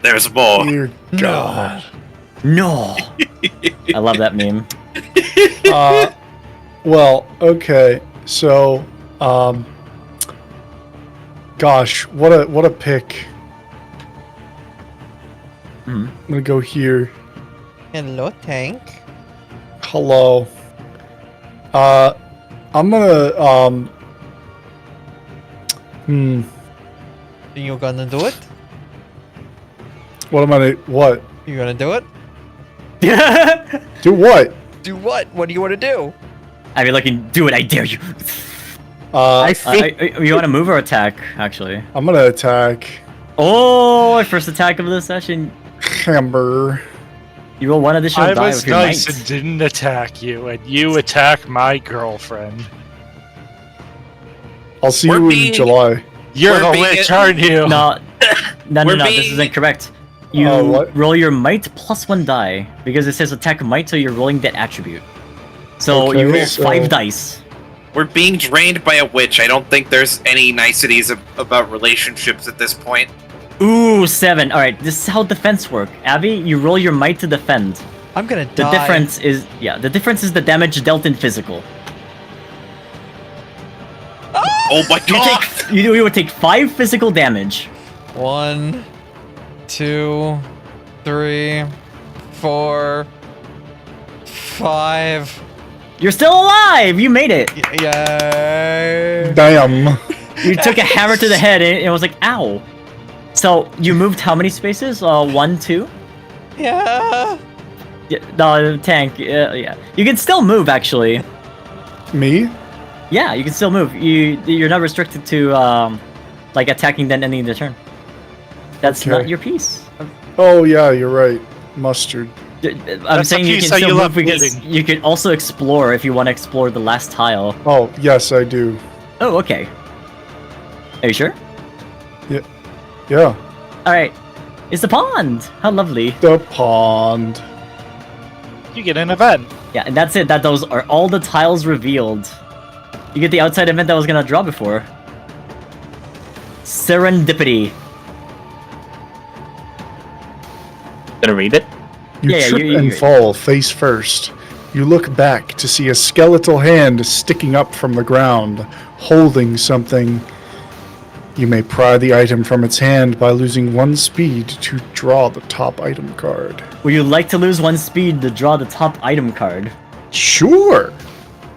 There's more. Dear God. No. I love that meme. Well, okay. So, gosh, what a pick. I'm gonna go here. Hello, Tank. Hello. I'm gonna You gonna do it? what You gonna do it? do what? Do what? What do you want to do? I mean, looking, do it, I dare you. You want to move or attack, actually? I'm gonna attack Oh, first attack of the session. Hammer. You roll 1 additional I die was with your nice might. and didn't attack you, and you attack my girlfriend. I'll see We're you being- in July. You're We're the being- witch, aren't you? No, no, We're this being- is incorrect. You what? roll your might plus 1 die, because it says attack might, so you're rolling that attribute. So Okay, you roll so- 5 dice. We're being drained by a witch. I don't think there's any niceties about relationships at this point. Ooh, 7. Alright, this is how defense work. Abby, you roll your might to defend. I'm gonna The die. difference is, the difference is the damage dealt in physical. Oh my god! You would take 5 physical damage. 1, 2, 3, 4, 5. You're still alive! You made it! Yay! Damn. You took a hammer to the head and it was like, ow. So, you moved how many spaces? 1, 2? Yeah. Yeah, no, tank, yeah. You can still move, actually. Me? Yeah, you can still move. You're not restricted to, like, attacking then ending the turn. That's Okay. not your piece. Oh yeah, you're right. Mustard. I'm That's saying the you piece can that still you move love because bleeding. you can also explore if you want to explore the last tile. Oh yes, I do. Oh, okay. Are you sure? Yeah. Alright. It's the pond! How lovely. The pond. You get an event. Yeah, and that's it. Those are all the tiles revealed. You get the outside event that was gonna draw before. Serendipity. Gonna read it? You Yeah, trip you- and fall face first. You look back to see a skeletal hand sticking up from the ground, holding something. You may pry the item from its hand by losing 1 speed to draw the top item card. Would you like to lose 1 speed to draw the top item card? Sure.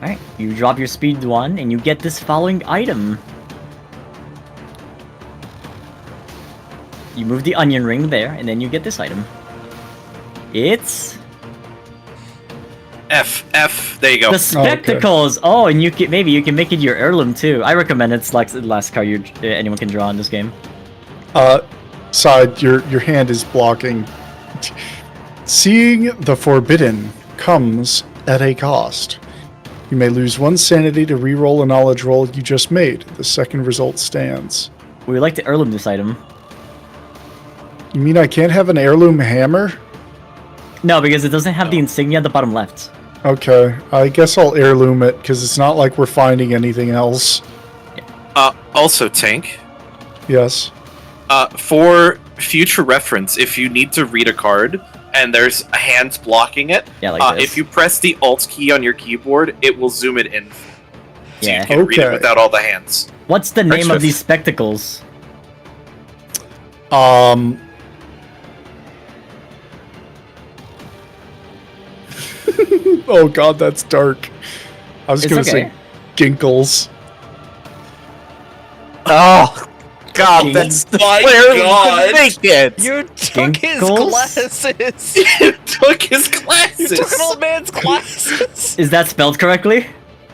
Alright, you drop your speed 1 and you get this following item. You move the onion ring there and then you get this item. It's F. There you go. the spectacles. Oh, and maybe you can make it your heirloom too. I recommend it's like the last card anyone can draw in this game. side, your hand is blocking. Seeing the forbidden comes at a cost. You may lose 1 sanity to re-roll a knowledge roll you just made. The second result stands. We would like to heirloom this item. You mean I can't have an heirloom hammer? No, because it doesn't have the insignia at the bottom left. Okay, I guess I'll heirloom it, because it's not like we're finding anything else. Also, Tank, Yes. for future reference, if you need to read a card and there's hands blocking it, Yeah, like this. if you press the Alt key on your keyboard, it will zoom it in. So Yeah. you can read it Okay. without all the hands. What's the name of Extra- these spectacles? Oh god, that's dark. I was It's gonna okay. say ginkles. Oh, God, that's My clearly God. naked. You took his Ginkles? glasses. You took his You glasses. took an old man's glasses. Is that spelled correctly?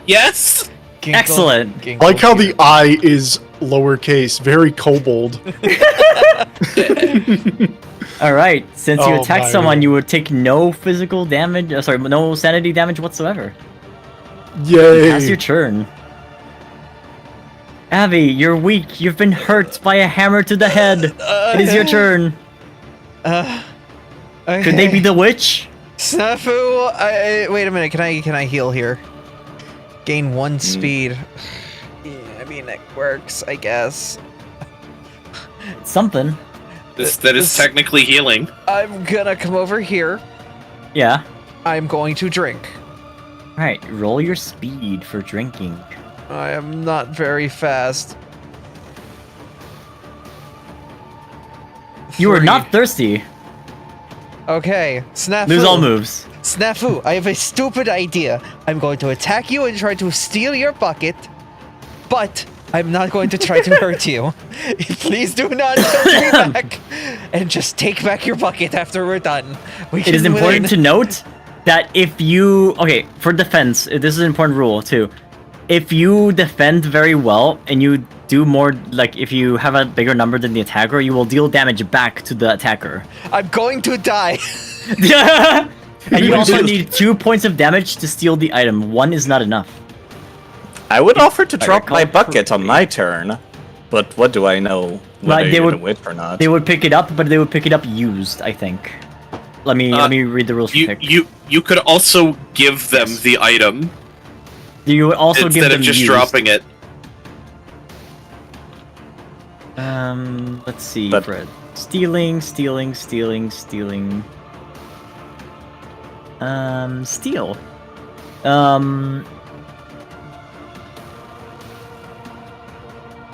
Yes. Ginkle, Excellent. ginkle, I like how the I is lowercase, very kobold. Alright, since you Oh attack my someone, God. you would take no physical damage, no sanity damage whatsoever. Yay. Pass your turn. Abby, you're weak. You've been hurt by a hammer to the head. It is your turn. Could they be the witch? Snafu, wait a minute. Can I heal here? Gain 1 speed. Yeah, I mean it works, I guess. Something. That is technically healing. I'm gonna come over here. Yeah. I'm going to drink. Alright, roll your speed for drinking. I am not very fast. You are 3. not thirsty. Okay, Snafu. Lose all moves. Snafu, I have a stupid idea. I'm going to attack you and try to steal your bucket, but I'm not going to try to hurt you. Please do not kill me back, and just take back your bucket after we're done. It is important to note that if you... Okay, for defense, this is an important rule too. If you defend very well and you do more, like if you have a bigger number than the attacker, you will deal damage back to the attacker. I'm going to die. And you also need 2 points of damage to steal the item. 1 is not enough. I would offer to I drop my recall bucket on my turn, but what do I know? Whether they you're would- the witch or not? They would pick it up, but they would pick it up used, I think. Let me read the rules for pick. You could also give them the item You would also give instead them of just used. dropping it. Let's see, But- Fred. Stealing. Steal.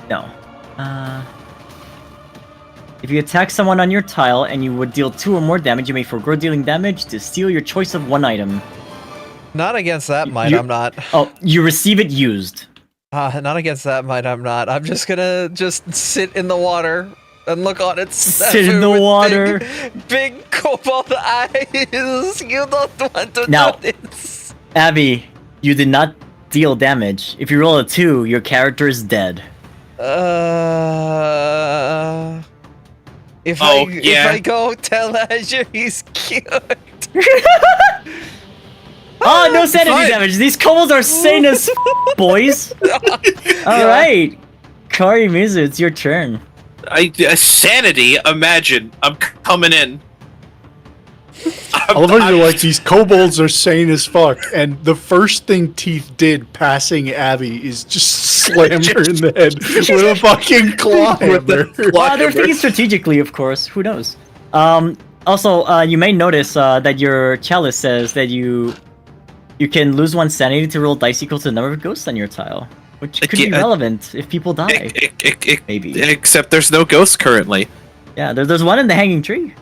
No. If you attack someone on your tile and you would deal 2 or more damage, you may forgo dealing damage to steal your choice of 1 item. Not against that might, You- I'm not. Oh, you receive it used. Not against that might, I'm not. I'm just gonna sit in the water and look on it. Sit in the water. Big cobalt eyes. You don't want to Now- do this. Abby, you did not deal damage. If you roll a 2, your character is dead. If Oh, if yeah. I go tell Azure he's cute. Oh, no sanity fine. damage. These kobolds are sane as boys. All right, Kari Mizu, it's your turn. Sanity. Imagine I'm coming in. I love how you're like, these kobolds are sane as fuck, and the first thing Teeth did passing Abby is just slam her in the head with a fucking claw hammer. They're thinking strategically, of course. Who knows? Also, you may notice that your chalice says that you can lose 1 sanity to roll dice equal to the number of ghosts on your tile, which could be Yeah. relevant if people die. Maybe. Except there's no ghosts currently. Yeah, there's one in the hanging tree.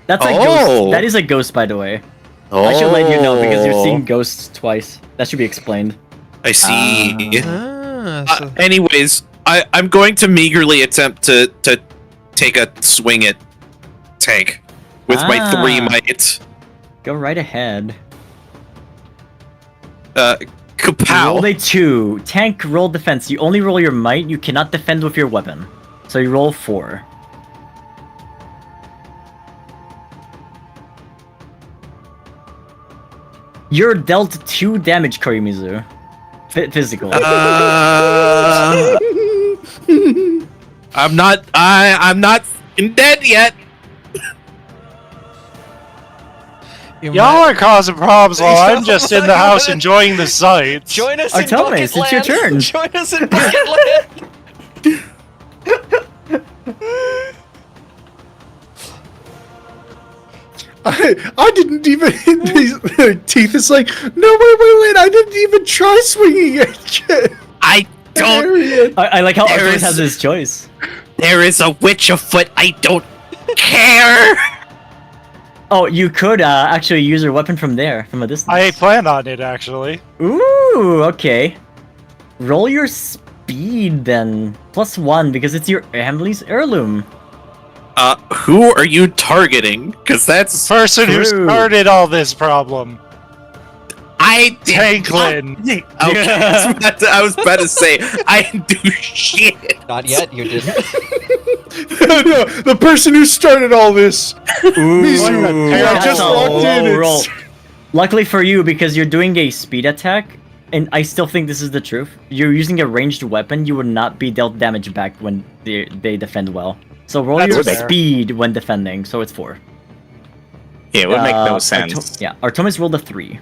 That's a Oh. ghost. That is a ghost, by the way. I should let you know because you're seeing ghosts twice. That should be explained. I see. So Anyways, I'm going to meagerly attempt to take a swing at Tank with my 3 might. Go right ahead. Kapow. Roll a 2. Tank, roll defense. You only roll your might. You cannot defend with your weapon. So you roll 4. You're dealt 2 damage, Korimizu. Physical. I'm not f***ing dead yet. Y'all are causing problems while I'm just in the house enjoying the sights. Join us in Artemis, Bucket it's your Land. turn. Join us in Bucket Land. I didn't even hit these teeth. It's like, no, wait. I didn't even try swinging it yet. I don't. Arian. I like how There Artemis is- has his choice. There is a witch afoot. I don't care. Oh, you could actually use your weapon from there, from a distance. I plan on it, actually. Ooh, okay. Roll your speed then. +1 because it's your family's heirloom. Who are you targeting? Because that's Person who True. started all this problem. I did Tanklin. not- Okay, I was about to say I didn't do shit. Not yet. You didn't. No, the person who started all this. Ooh, I just walked in. roll. It's... Luckily for you, because you're doing a speed attack, and I still think this is the truth. You're using a ranged weapon. You would not be dealt damage back when they defend well. So roll That's your fair. speed when defending. So it's 4. Yeah, it would make no Arto- sense. yeah, Artemis rolled a 3.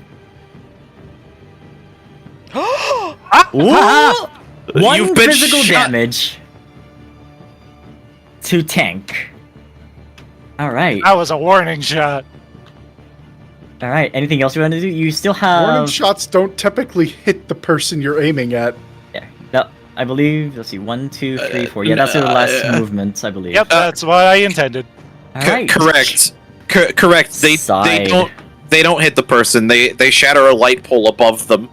Ooh! One You've been physical shot. damage to tank. All right, That was a warning shot. all right. Anything else you want to do? You still Warning have. shots don't typically hit the person you're aiming at. Yeah, no, I believe. Let's see. 1, 2, 3, 4. Yeah, that's your last movement, I believe. Yep, that's what I intended. All right. Correct. Correct. They Side. don't hit the person. They shatter a light pole above them.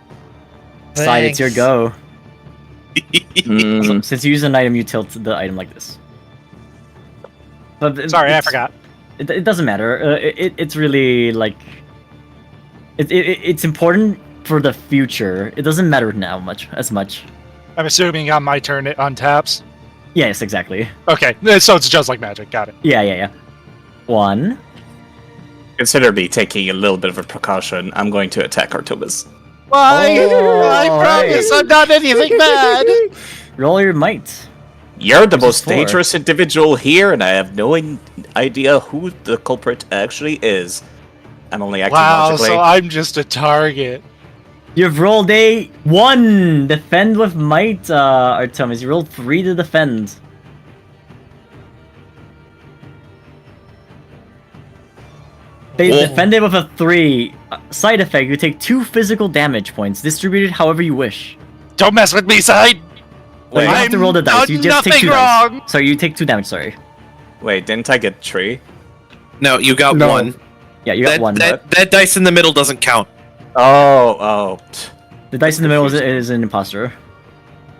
Side, it's your Thanks. go. Mm, Since you use an item, you tilt the item like this. But Sorry, I it's- forgot. It doesn't matter. It's really like it's important for the future. It doesn't matter now as much. I'm assuming on my turn it untaps. Yes, exactly. Okay, so it's just like magic. Got it. Yeah. 1. consider me taking a little bit of a precaution. I'm going to attack Artemis. Why? Oh, I promise I'm not anything bad. Roll your might. You're the This is most 4. dangerous individual here, and I have no idea who the culprit actually is. I'm only acting Wow, logically. so I'm just a target. You've rolled a 1. Defend with might, Artemis. You rolled 3 to defend. They Whoa. defended with a 3. Side effect, you take 2 physical damage points, distributed however you wish. Don't mess with me, side. Well, you don't have to roll the dice, done you just take nothing 2 wrong. dice. Sorry, you take 2 damage, sorry. Wait, didn't I get 3? No, you got No. one. Yeah, you got 1. That dice in the middle doesn't count. Oh. The dice in the middle is an imposter.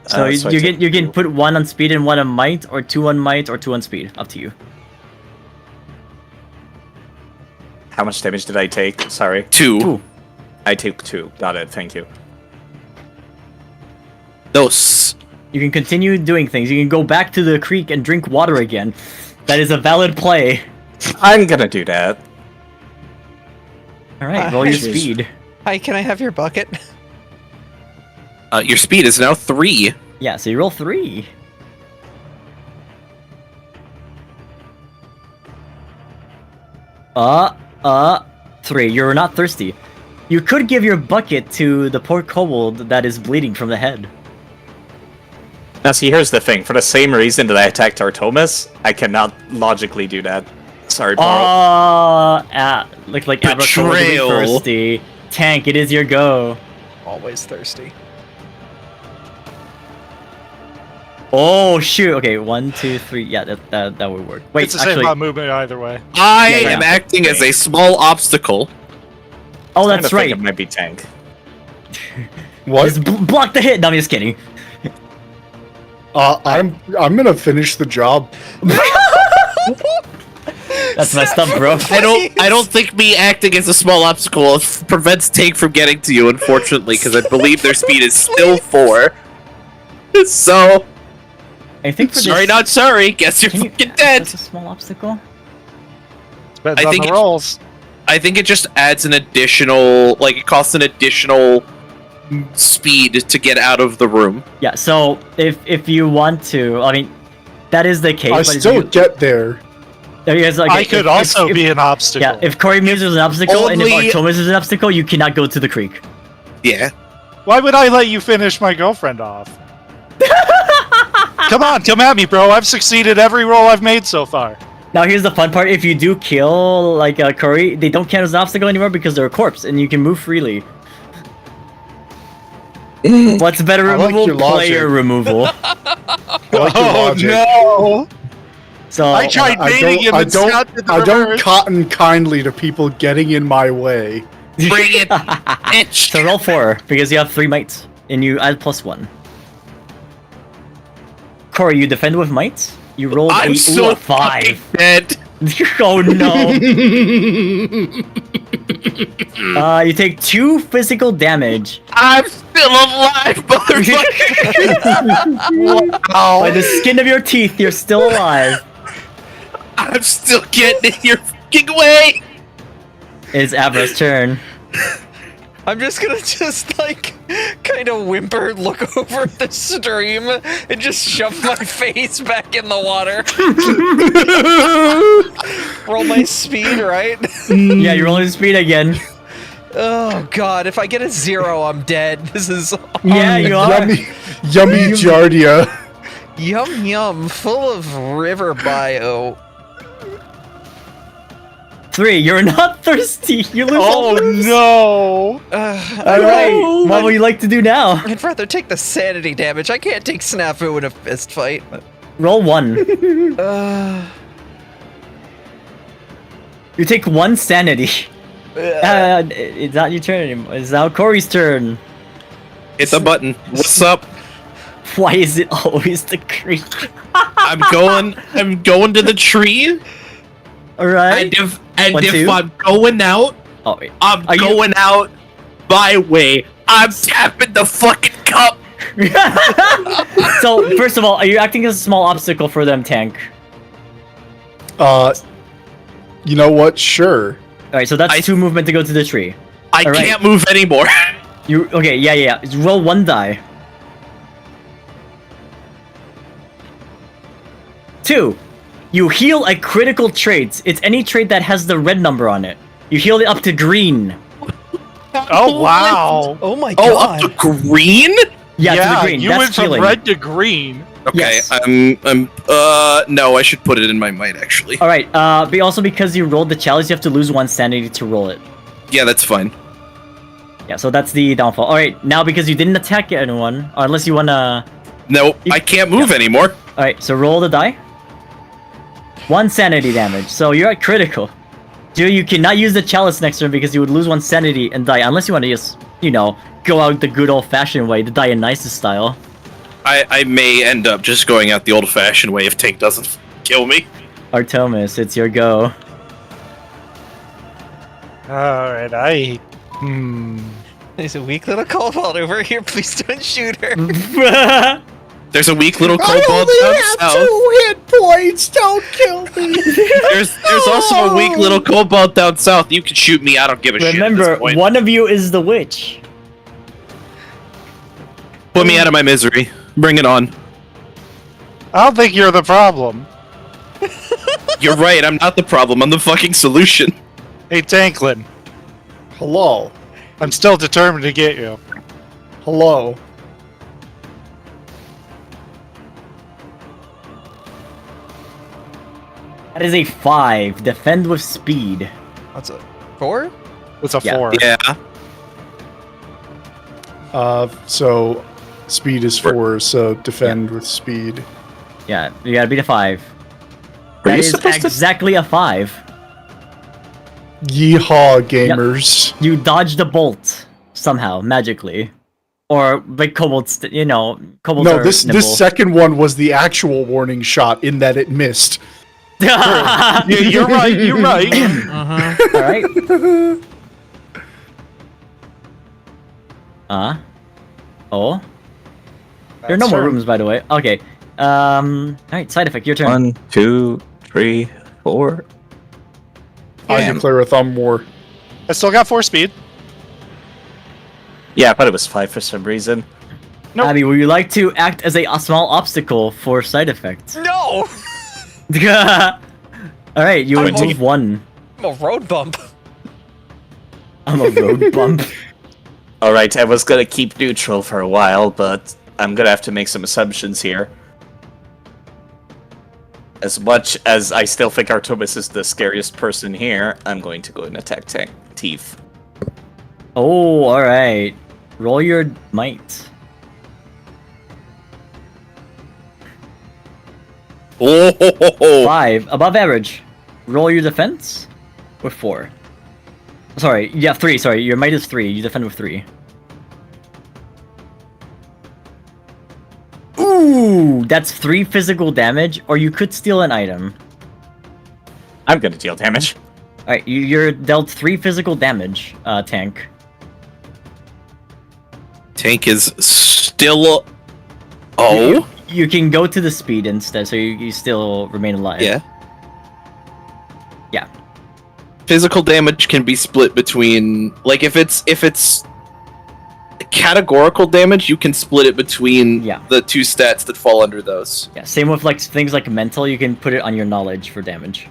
So, So I you take can 2. put 1 on speed and 1 on might, or 2 on might, or 2 on speed. Up to you. How much damage did I take? Sorry. 2. 2. I took 2. Got it, thank you. Those. You can continue doing things. You can go back to the creek and drink water again. That is a valid play. I'm gonna do that. Alright, roll your Jeez. speed. Hi, can I have your bucket? Your speed is now 3. Yeah, so you roll 3. Three. You're not thirsty. You could give your bucket to the poor kobold that is bleeding from the head. Now see, here's the thing. For the same reason that I attacked Artemis, I cannot logically do that. Sorry, Paul. Look like Abra told you to be Betrayal. thirsty. Tank, it is your go. Always thirsty. Oh shoot! Okay, 1, 2, 3. Yeah, that would work. Wait, It's the same actually, amount of movement either way. I Yeah, am yeah. acting as a small obstacle. oh, I that's think right. it might be Tank. What? Just block the hit. No, I'm just kidding. I'm gonna finish the job. That's messed up, bro. I don't think me acting as a small obstacle prevents Tank from getting to you, unfortunately, because I believe their speed is still 4. So, I think for sorry, this, not sorry. Guess you're can you- fucking dead. That's a small obstacle. Depends I on think the it- rolls. I think it just adds an additional, like it costs an additional speed to get out of the room. Yeah, so if you want to, I mean, that is the case. I but if still you- get there. Because, okay, I could also be an obstacle. Yeah, if Corey moves is an obstacle, and if Only- Artomis is an obstacle, you cannot go to the creek. Yeah. Why would I let you finish my girlfriend off? Come on, come at me, bro. I've succeeded every roll I've made so far. Now here's the fun part: if you do kill like Curry, they don't count as an obstacle anymore because they're a corpse and you can move freely. What's better I like removal? your logic. Player removal. I like your Oh logic. no! So I tried baiting him and Scott did the I don't reverse. cotton kindly to people getting in my way. Bring it, bitch. so roll 4 because you have 3 mites and you add +1. Corey, you defend with mites. You rolled I'm a so a 5. fucking dead. Oh no! You take 2 physical damage I'm still alive, motherfucker. by the skin of your teeth. You're still alive. I'm still getting in your fucking way. It's Abra's turn. I'm just gonna like kind of whimper, look over at the stream, and just shove my face back in the water. Roll my speed, right? Yeah, you're rolling speed again. Oh god, if I get a 0, I'm dead. This is Yeah, you are. Yummy Giardia. yum yum, full of river bio. 3, you're not thirsty. You lose all Oh those. no! Alright, what would you like to do now? I'd rather take the sanity damage. I can't take Snafu in a fist fight. Roll 1. You take 1 sanity. It's not your turn anymore. It's now Corey's turn. Hit the button. What's up? Why is it always the creek? I'm going to the tree. Alright. And 1, if 2. I'm going out, Oh, wait. I'm Are you- going out my way. I'm tapping the fucking cup. So, first of all, are you acting as a small obstacle for them, Tank? You know what? Sure. Alright, so that's 2 movement to go to the tree. I All right. can't move anymore. You okay? Yeah. Just roll 1 die. 2. You heal a critical trait. It's any trait that has the red number on it. You heal it up to green. Oh wow! Oh my Oh, god. up to green? Yeah, to the green. you That's went from healing. red to green. Okay, Yes. no, I should put it in my might actually. All right. But also because you rolled the chalice, you have to lose 1 sanity to roll it. Yeah, that's fine. Yeah. So that's the downfall. All right. Now because you didn't attack anyone, or unless you wanna. No, I can't move anymore. All right. So roll the die. 1 sanity damage. So you're at critical. Dude, you cannot use the chalice next turn because you would lose 1 sanity and die, unless you want to just, go out the good old-fashioned way, the Dionysus style. I may end up just going out the old-fashioned way if Tank doesn't kill me. Artemis, it's your go. Alright, There's a weak little cobalt over here. Please don't shoot her. There's a weak little kobold down south. hit points. Don't kill me. There's also a weak little kobold down south. You can shoot me. I don't give a shit. At Remember, this point. one of you is the witch. Put me out of my misery. Bring it on. I don't think you're the problem. You're right. I'm not the problem. I'm the fucking solution. Hey, Tanklin, Hello. I'm still determined to get you. Hello. That is a 5. Defend with speed. What's a 4? It's a Yeah. 4. Yeah. So speed is 4, so defend with speed. Yeah, you gotta beat a 5. Are That you is supposed to- exactly a 5. Yeehaw, gamers. You dodged a bolt somehow, magically. Or like kobolds, kobolds No, are this nimble. second one was the actual warning shot in that it missed. Yeah, you're right. You're right. All right. Oh. There are no more rooms, by the way. Okay. All right. Side effect. Your turn. 1, 2, 3, 4. I Damn. declare a thumb war. I still got 4 speed. Yeah, but it was 5 for some reason. Nope. Abby, would you like to act as a small obstacle for side effects? No! Alright, you would I'm move 1. I'm a road bump. I'm a road bump. Alright, I was gonna keep neutral for a while, but I'm gonna have to make some assumptions here. As much as I still think Artomis is the scariest person here, I'm going to go and attack Teeth. Oh, alright. Roll your might. Oh, 5. Above average. Roll your defense with 4. Sorry, yeah, 3. Sorry, your might is 3. You defend with 3. Ooh, that's 3 physical damage, or you could steal an item. I'm gonna deal damage. Alright, you're dealt 3 physical damage, Tank. Tank is still. Oh, You can go to the speed instead, so you still remain alive. yeah. Yeah. Physical damage can be split between, like, if it's categorical damage, you can split it between Yeah. the 2 stats that fall under those. Yeah, same with like things like mental, you can put it on your knowledge for damage.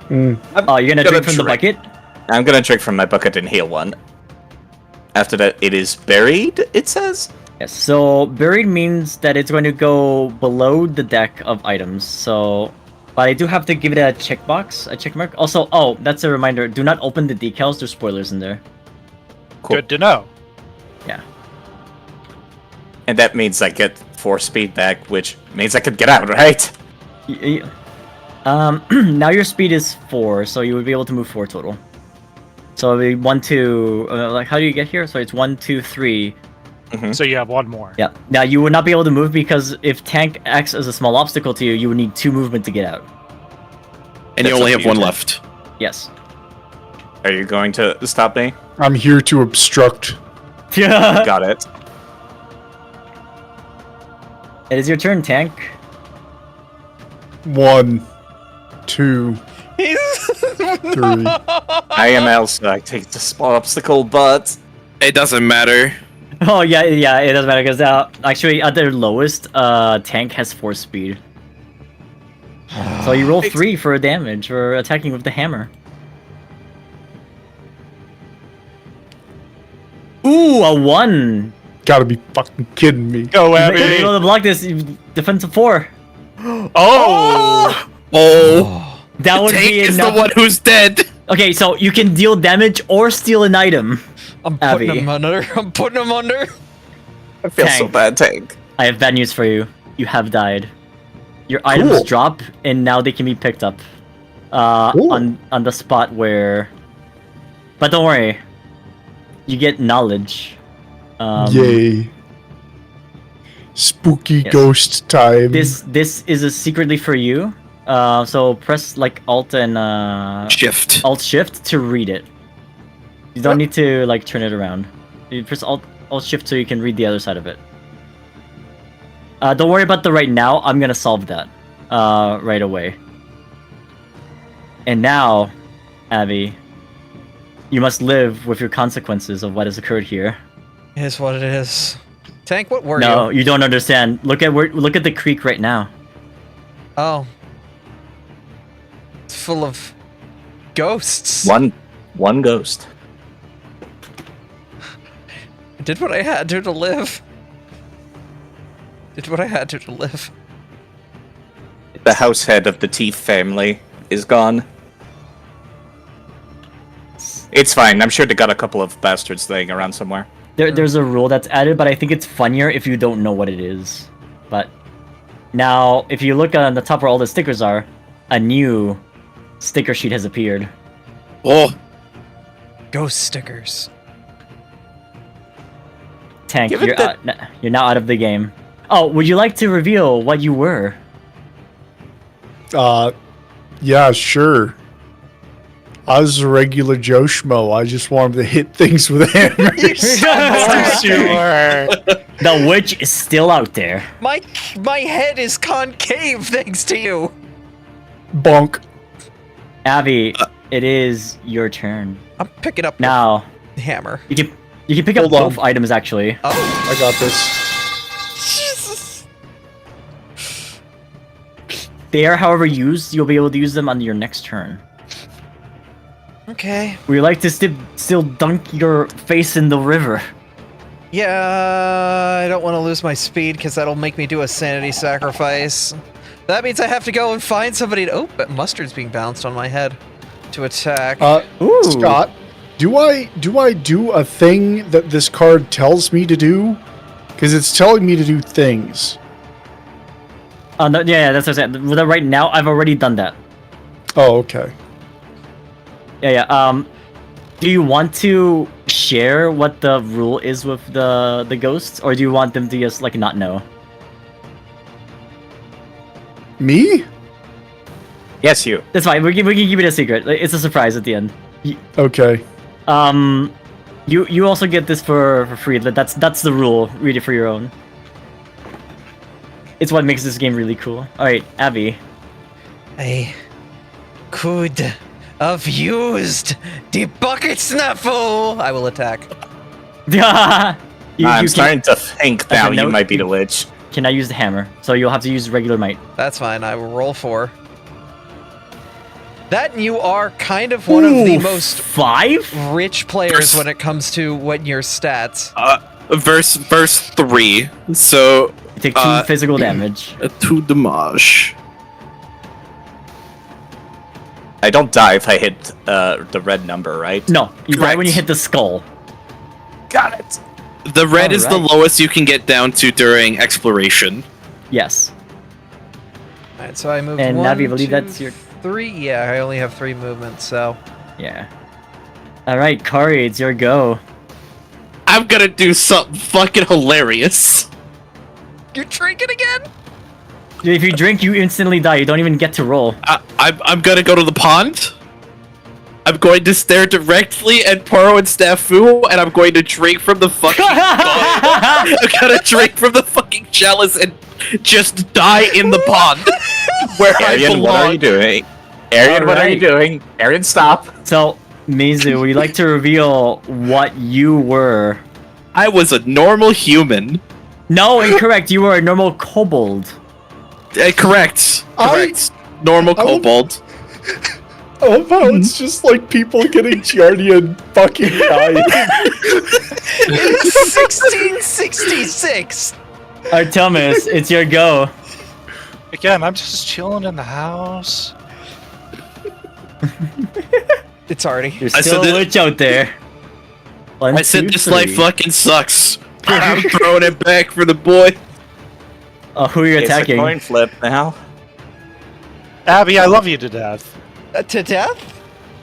Mm. Oh, you're gonna gonna drink from the drink. bucket? I'm gonna drink from my bucket and heal 1. After that, it is buried, it says? Yes, so buried means that it's going to go below the deck of items, so... But I do have to give it a checkbox, a check mark. Also, oh, that's a reminder, do not open the decals, there's spoilers in there. Cool. Good to know. Yeah. And that means I get 4 speed back, which means I could get out, right? Now your speed is 4, so you would be able to move 4 total. So it'll be 1, 2, like how do you get here? So it's 1, 2, 3. So you have 1 more. Yeah. Now you would not be able to move because if Tank acts as a small obstacle to you, you would need 2 movement to get out. And you That's only up have to you, 1 Tank. left. Yes. Are you going to stop me? I'm here to obstruct. Yeah. Got it. It is your turn, Tank. 1, 2, 3. I am Elsa, I take the small obstacle, but... It doesn't matter. Oh yeah, it doesn't matter because actually at their lowest, Tank has 4 speed. So you roll 3 for damage for attacking with the hammer. Ooh, a 1. Gotta be fucking kidding me. Go, You're Abby. able to block this. Defensive 4. Oh! Oh, That would Tank be is enough. the one who's dead. Okay, so you can deal damage or steal an item. I'm putting Abby. him under. I'm putting him under. I feel so Tank. bad, Tank. I have bad news for you. You have died. Your items Cool. drop, and now they can be picked up. Cool. On the spot where... But don't worry. You get knowledge. Yay. Spooky Yes. ghost time. This is secretly for you. So press like Alt and Shift. Alt Shift to read it. You don't need to like turn it around. You press Alt Shift so you can read the other side of it. Don't worry about the right now. I'm gonna solve that right away. And now, Abby, you must live with your consequences of what has occurred here. It is what it is. Tank, what were No, you? you don't understand. Look at the creek right now. Oh. It's full of ghosts. One ghost. I did what I had to live. Did what I had to live. The house head of the Teeth family is gone. It's fine. I'm sure they got a couple of bastards laying around somewhere. There's a rule that's added, but I think it's funnier if you don't know what it is. But now, if you look on the top where all the stickers are, a new sticker sheet has appeared. Oh, Ghost stickers. Tank, Give it you're now out of the game. Oh, would you like to reveal what you were? Yeah, sure. I was a regular Joe Schmo. I just wanted to hit things with hammers. Sure. The witch is still out there. My head is concave thanks to you. Bonk. Abby, it is your turn. I'm picking up Now, the hammer. you can pick up Hold on. both items actually. Oh, I got this. Jesus. They are, however, used. You'll be able to use them on your next turn. Okay. Would you like to still dunk your face in the river? Yeah, I don't want to lose my speed because that'll make me do a sanity sacrifice. That means I have to go and find somebody to... Oh, but mustard's being bounced on my head to attack. Ooh. Scott, do I do a thing that this card tells me to do? Because it's telling me to do things. No, yeah, that's what I said. Right now, I've already done that. Oh, okay. Yeah. Do you want to share what the rule is with the ghosts, or do you want them to just like not know? Me? Yes, you. That's fine. We can keep it a secret. It's a surprise at the end. Okay. You also get this for free. That's the rule. Read it for your own. It's what makes this game really cool. All right, Abby. I could have used the bucket snaffle. I will attack. I'm I'm starting to think now you note, might be the witch. Cannot use the hammer, so you'll have to use regular might. That's fine. I will roll 4. That and you are kind of one of the most 5? rich players when it comes to what your stats. Verse 3. So You take 2 physical damage. 2 damage. I don't die if I hit the red number, right? No, you die Correct. when you hit the skull. Got it. The red is the Alright. lowest you can get down to during exploration. Yes. All right, so I moved And 1, Navi, I believe 2, that's your 3. Yeah, I only have 3 movements, so yeah. All right, Kari, it's your go. I'm gonna do something fucking hilarious. you're drinking again. If you drink, you instantly die. You don't even get to roll. I'm gonna go to the pond. I'm going to stare directly at Poro and Snafu, and I'm going to drink from the fucking I'm gonna drink from the fucking chalice and just die in the pond. Where I Arian, what are you belong. doing? Arian, what are you doing? Arian, stop. So, Mizu, would you like to reveal what you were? I was a normal human. No, incorrect. You were a normal kobold. Correct. Normal I would- kobold. I love how it's just like people getting Giardian fucking dying. 1666. Artemis, it's your go. Again, I'm just chilling in the house. It's already. There's I still said a that- witch out there. One, I said two, this life three. fucking sucks. I'm throwing it back for the boy. Oh, who are you It's a attacking? coin flip now. Abby, I love you to death. To death?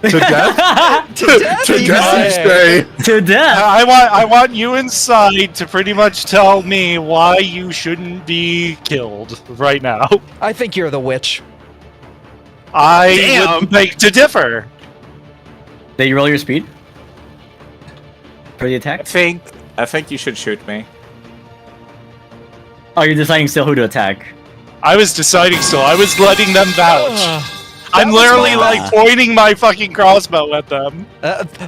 To death? To death? To you death you say? say. To death. I want you inside to pretty much tell me why you shouldn't be killed right now. I think you're the witch. I Damn. would beg to differ. Did you roll your speed? For the I attack? think you should shoot me. Oh, you're deciding still who to attack. I was deciding so. I was letting them vouch. I'm was literally my- like pointing my fucking crossbow at them.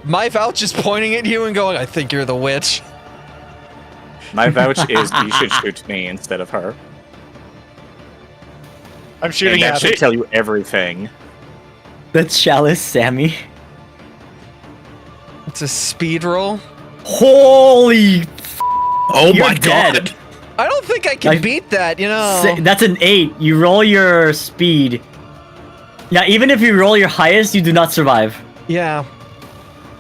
My vouch is pointing at you and going, I think you're the witch. My vouch is you should shoot me instead of her. I'm shooting And that at should it. tell you everything. That's Chalice, Sammy. It's a speed roll. Holy! Oh You're my dead. god. I don't think I can Like- beat that, you know. That's an 8. You roll your speed. Yeah, even if you roll your highest, you do not survive. Yeah.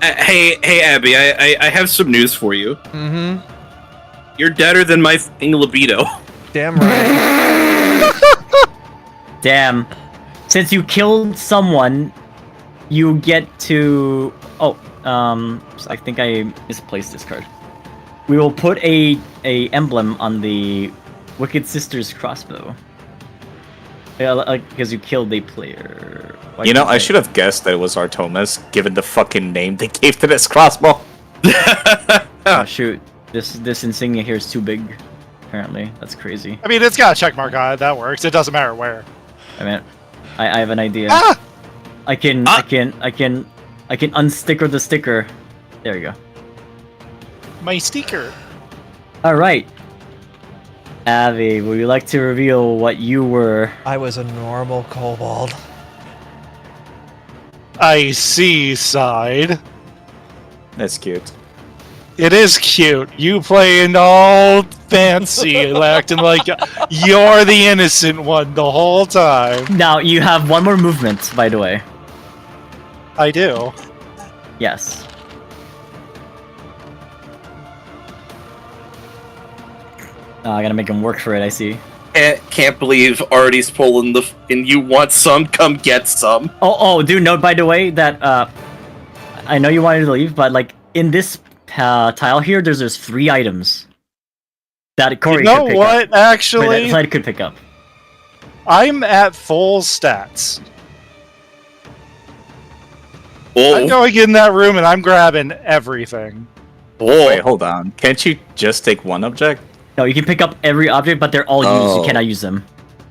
Hey, Abby, I have some news for you. Mm-hmm. You're deader than my fucking libido. Damn right. Damn. Since you killed someone, you get to... Oh, I think I misplaced this card. We will put a emblem on the Wicked Sister's crossbow. Yeah, like, because you killed a player. Why You know, can't I should have guessed that it was Artemis, given the fucking name they gave to this crossbow. Oh shoot, this insignia here is too big. Apparently, that's crazy. I mean, it's got a check mark on it. That works. It doesn't matter where. I mean, I have an idea. Ah! I can I can unsticker the sticker. There you go. My sticker. All right. Avi, would you like to reveal what you were? I was a normal kobold. I see, side. That's cute. It is cute. You playing all fancy, acting like you're the innocent one the whole time. Now you have one more movement, by the way. I do. Yes. I gotta make him work for it. I see. Can't believe Artie's pulling the. And you want some? Come get some. Oh, do note by the way that I know you wanted to leave, but like in this tile here, there's 3 items that Corey You know could pick what? up. Actually, Wait, that Slide could pick up. I'm at full stats. Oh, I'm going in that room and I'm grabbing everything. oh. Wait, hold on. Can't you just take one object? No, you can pick up every object, but they're all used. You Oh. cannot use them.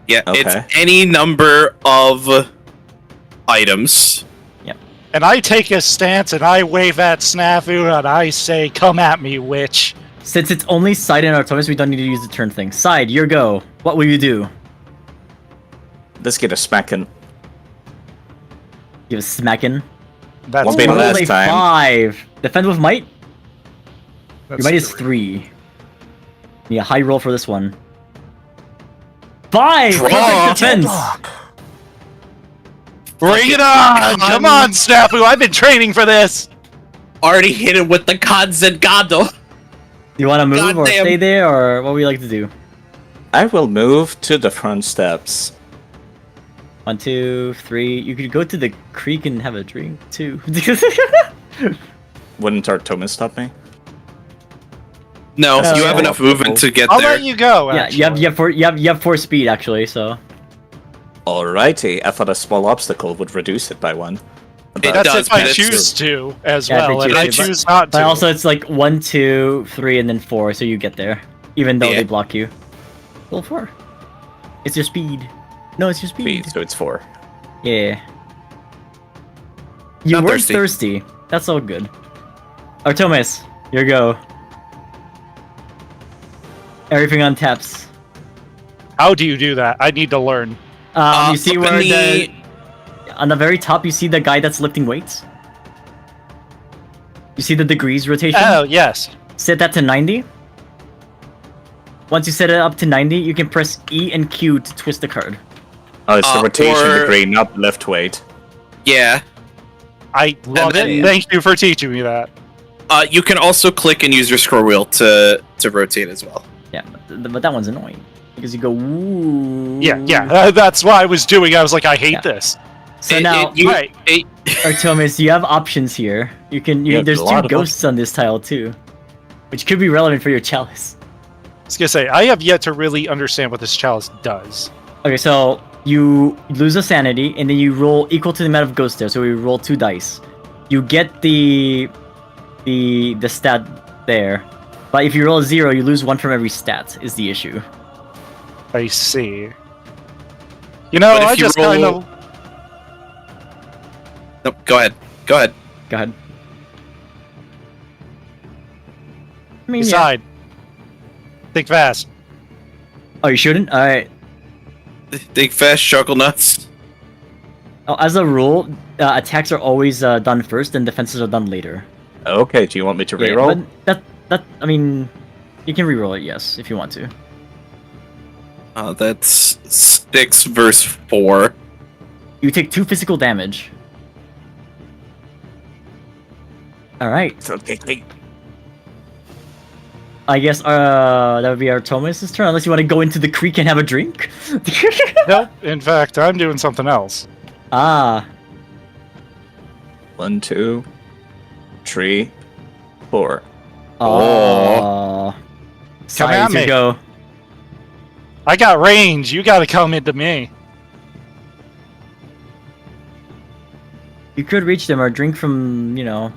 Yeah, Okay. it's any number of items. And I take a stance and I wave at Snafu and I say, "Come at me, witch." Since it's only Side and Artemis, we don't need to use the turn thing. Side, your go. What will you do? Let's get a smacking. Give a smacking. That's Won't be the Roll last a time. 5. Defend with might. Your that's might is 3. Need a high roll for this one. 5! Draw. Perfect defense! Bring it on! Come on, Snafu! I've been training for this. Already hit it with the Kanzengado. Do you want to move or Goddamn. stay there, or what would you like to do? I will move to the front steps. 1, 2, 3. You could go to the creek and have a drink, too. Wouldn't Artomis stop me? No, No. you have enough movement to get I'll there. let you go. Yeah, Actually. you have 4 speed, actually, so... Alrighty, I thought a small obstacle would reduce it by 1. It That's does, if I but it's- choose to, as Yeah, if well, they and I choose to, choose not to. But also, it's like 1, 2, 3, and then 4, so you get there. Even though Yeah. they block you. Roll 4. It's your speed. No, it's your speed. So it's 4. Yeah. You Not weren't thirsty. thirsty. That's all good. Artemis, your go. Everything on taps. How do you do that? I need to learn. You see up where in the... On the very top, you see the guy that's lifting weights? You see the degrees rotation? Oh, yes. Set that to 90. Once you set it up to 90, you can press E and Q to twist the card. Oh, it's the rotation or- degree, not left weight. Yeah. I love then- it. Thank you for teaching me that. You can also click and use your scroll wheel to rotate as well. Yeah, but that one's annoying. Because you go, ooh. Yeah. That's what I was doing. I was like, I hate Yeah. this. So now, Right. Artemis, you have options here. You can. Yeah, There's a 2 lot of ghosts on this tile too, which could be relevant for your chalice. I was gonna say, I have yet to really understand what this chalice does. Okay, so you lose a sanity, and then you roll equal to the amount of ghosts there. So we roll 2 dice. You get the stat there, but if you roll a 0, you lose 1 from every stat. Is the issue? I see. You know, But if I you just roll- kind of. Nope, go ahead. Go ahead. Go ahead. I mean, yeah. Decide. Think fast. Oh, you shouldn't. All right. Think fast, chuckle nuts. Oh, as a rule, attacks are always done first, and defenses are done later. Okay, do you want me to Yeah, reroll? but that I mean, you can reroll it, yes, if you want to. That's 6 verse 4. You take 2 physical damage. All right. Okay. I guess that would be Artemis' turn, unless you want to go into the creek and have a drink. Nope. In fact, I'm doing something else. Ah, 1, 2, 3, 4. oh. Come Size at your me. go. I got range. You got to come into me. You could reach them or drink from, you know.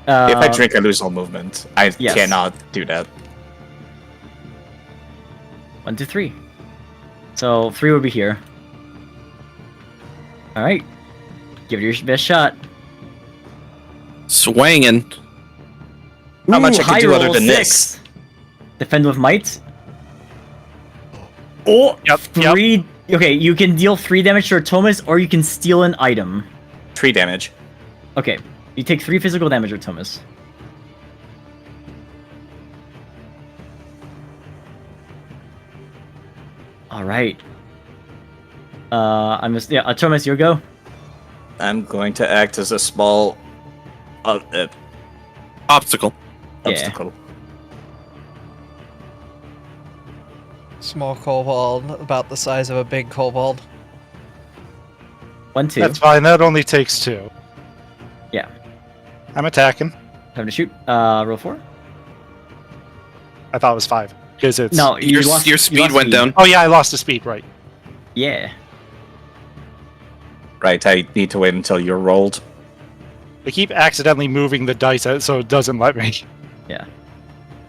If I drink, I lose all movement. I yes. cannot do that. 1, 2, 3. So 3 would be here. All right. Give it your best shot. Swangin'. How much I high can do other roll, than 6. Defend with might. Oh, Yep, 3. Okay, you can deal 3 damage to Thomas, or you can steal an item. 3 damage. Okay, you take 3 physical damage with Thomas. All right. Thomas, your go. I'm going to act as a small Obstacle. Yeah. obstacle. Small kobold, about the size of a big kobold. 1, 2. That's fine. That only takes 2. Yeah. I'm attacking. Time to shoot. Roll 4. I thought it was 5 because it's. No, Your you speed lost went down. Oh yeah, I lost the speed. Right. Yeah. Right, I need to wait until you're rolled. I keep accidentally moving the dice out so it doesn't let me. Yeah.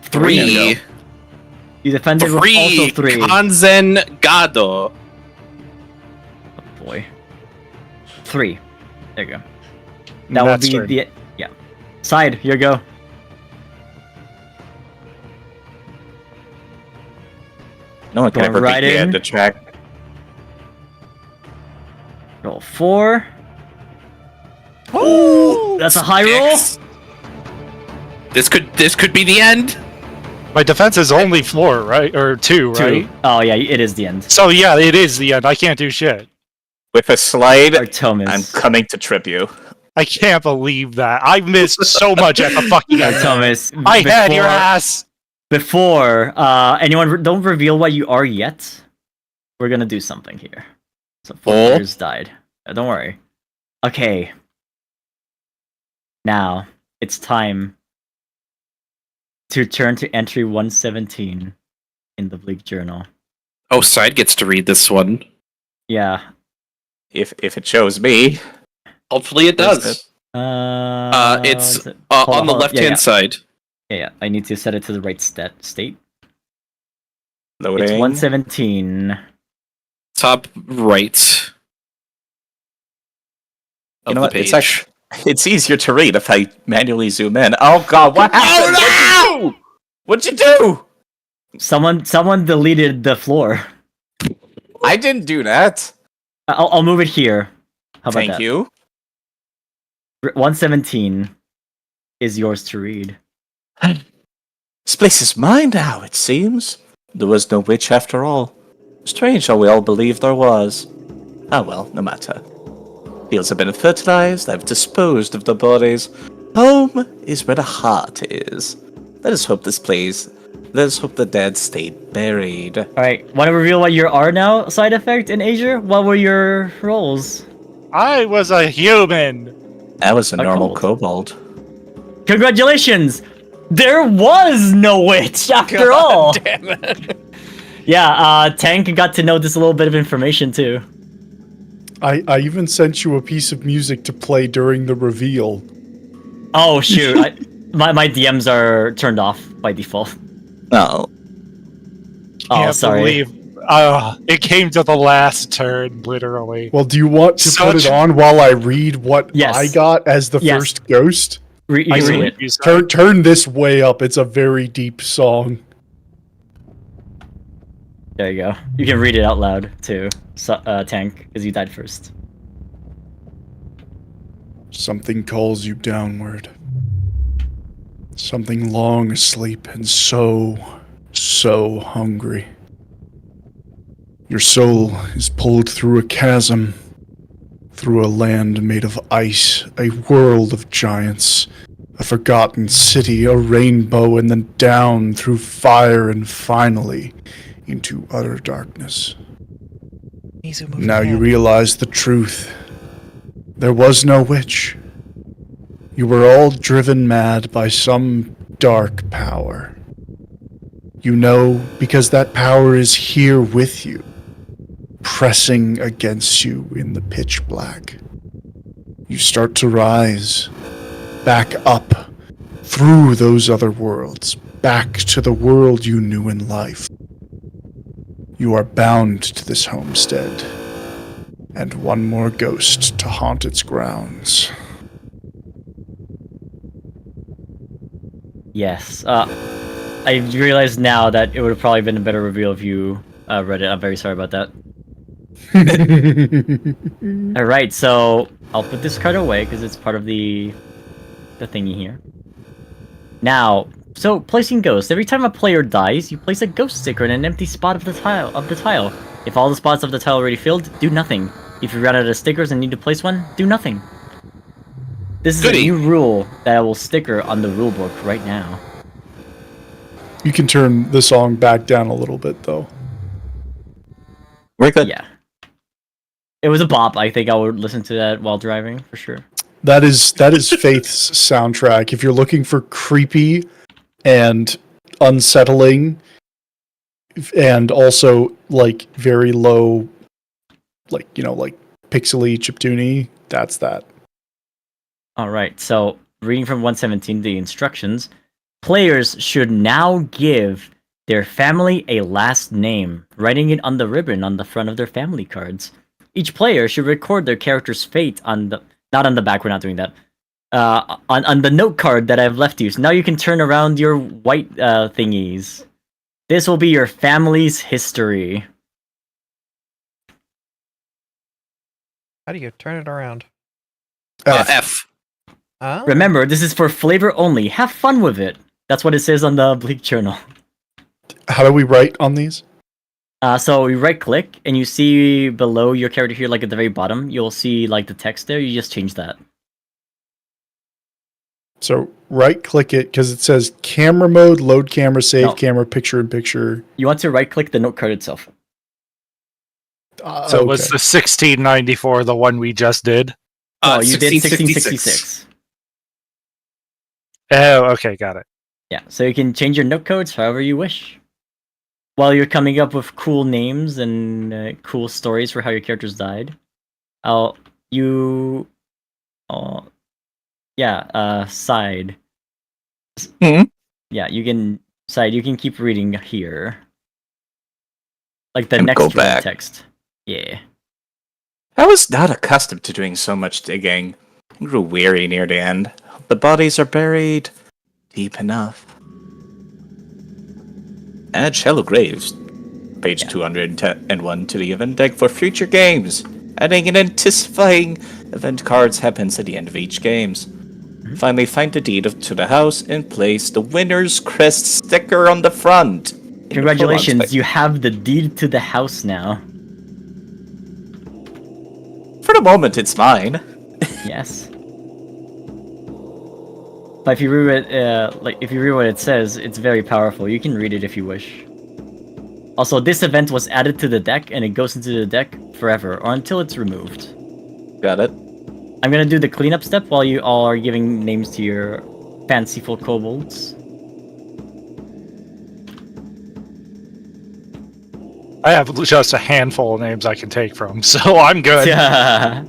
3. You defended with also 3. Kanzen Gado. Oh boy. 3. There you go. That would That's be right. the yeah. Side, your go. No one can Going ever right beat the in. end of track. Roll 4. Oh, that's a high roll. This could be the end. My defense is only 4, right? Or 2, 2. right? Oh yeah, it is the end. So yeah, it is the end. I can't do shit. With a slide, Or Thomas. I'm coming to trip you. I can't believe that. I missed so much at the fucking Or end. Thomas. I had your ass. Before anyone don't reveal what you are yet. We're gonna do something here. So 4 Oh. players died. Don't worry. Okay. Now it's time to turn to entry 117 in the Bleak Journal. Oh, Side gets to read this one. Yeah. If it shows me. Hopefully it Does does. It's It's on the left-hand side. Yeah, I need to set it to the right state. Loading. It's 117. Top right. You Of know the what? page. It's easier to read if I manually zoom in. Oh god, what happened? Oh no! What'd you do? Someone deleted the floor. I didn't do that. I'll move it here. How about Thank that? you. 117 is yours to read. This place is mine now, it seems. There was no witch after all. Strange how we all believed there was. Ah well, no matter. Fields have been fertilized, I've disposed of the bodies. Home is where the heart is. Let us hope the dead stay buried. Alright, want to reveal what you are now, side effect in Asia? What were your roles? I was a human. I was a A normal kobold. Congratulations! There was no witch after all! Damn it. Yeah, Tank got to know this little bit of information too. I even sent you a piece of music to play during the reveal. Oh shoot, my DMs are turned off by default. Oh. Oh, Can't sorry. believe it came to the last turn, literally. Well, do you want to put Such- it on while I read what Yes. I got as the Yes. first ghost? You I read see it. what you said. Turn this way up. It's a very deep song. There you go. You can read it out loud too, Tank, because you died first. Something calls you downward. Something long asleep and so hungry. Your soul is pulled through a chasm, through a land made of ice, a world of giants, a forgotten city, a rainbow, and then down through fire and finally into utter darkness. Now you realize the truth. There was no witch. You were all driven mad by some dark power. You know because that power is here with you, pressing against you in the pitch black. You start to rise, back up, through those other worlds, back to the world you knew in life. You are bound to this homestead, and one more ghost to haunt its grounds. Yes. I realize now that it would have probably been a better reveal if you read it. I'm very sorry about that. Alright, so I'll put this card away because it's part of the thingy here. Now, so placing ghosts. Every time a player dies, you place a ghost sticker in an empty spot of the tile. If all the spots of the tile are already filled, do nothing. If you run out of stickers and need to place one, do nothing. This is a new rule that I will sticker on the rulebook right now. You can turn the song back down a little bit, though. We're good. Yeah. It was a bop. I think I would listen to that while driving, for sure. That is Faith's soundtrack. If you're looking for creepy and unsettling, and also like very low, like pixely chiptune, that's that. All right. So reading from 117, the instructions: players should now give their family a last name, writing it on the ribbon on the front of their family cards. Each player should record their character's fate on the... Not on the back, we're not doing that. On the note card that I've left you. So now you can turn around your white thingies. This will be your family's history. How do you turn it around? F. Oh. Remember, this is for flavor only. Have fun with it. That's what it says on the Bleak Journal. How do we write on these? So you right click and you see below your character here, like at the very bottom, you'll see like the text there. You just change that. So right click it because it says camera mode, load camera, save No. camera, picture in picture. You want to right click the note card itself. So was the 1694 the one we just did? Oh, you did 1666. 1666. Oh, okay, got it. Yeah, so you can change your note codes however you wish. While you're coming up with cool names and cool stories for how your characters died, side. Hmm? Yeah, you can side. You can keep reading here, like the And next go row of back. text. Yeah. I was not accustomed to doing so much digging. I grew weary near the end. The bodies are buried deep enough. Add shallow graves. Page 201 to the event deck for future games. Adding an anticipating event cards happens at the end of each games. Finally, find the deed to the house and place the winner's crest sticker on the front. Congratulations, you have the deed to the house now. For the moment, it's mine. Yes. But if you read what it says, it's very powerful. You can read it if you wish. Also, this event was added to the deck, and it goes into the deck forever, or until it's removed. Got it. I'm gonna do the cleanup step while you all are giving names to your fanciful kobolds. I have just a handful of names I can take from, so I'm good. Yeah.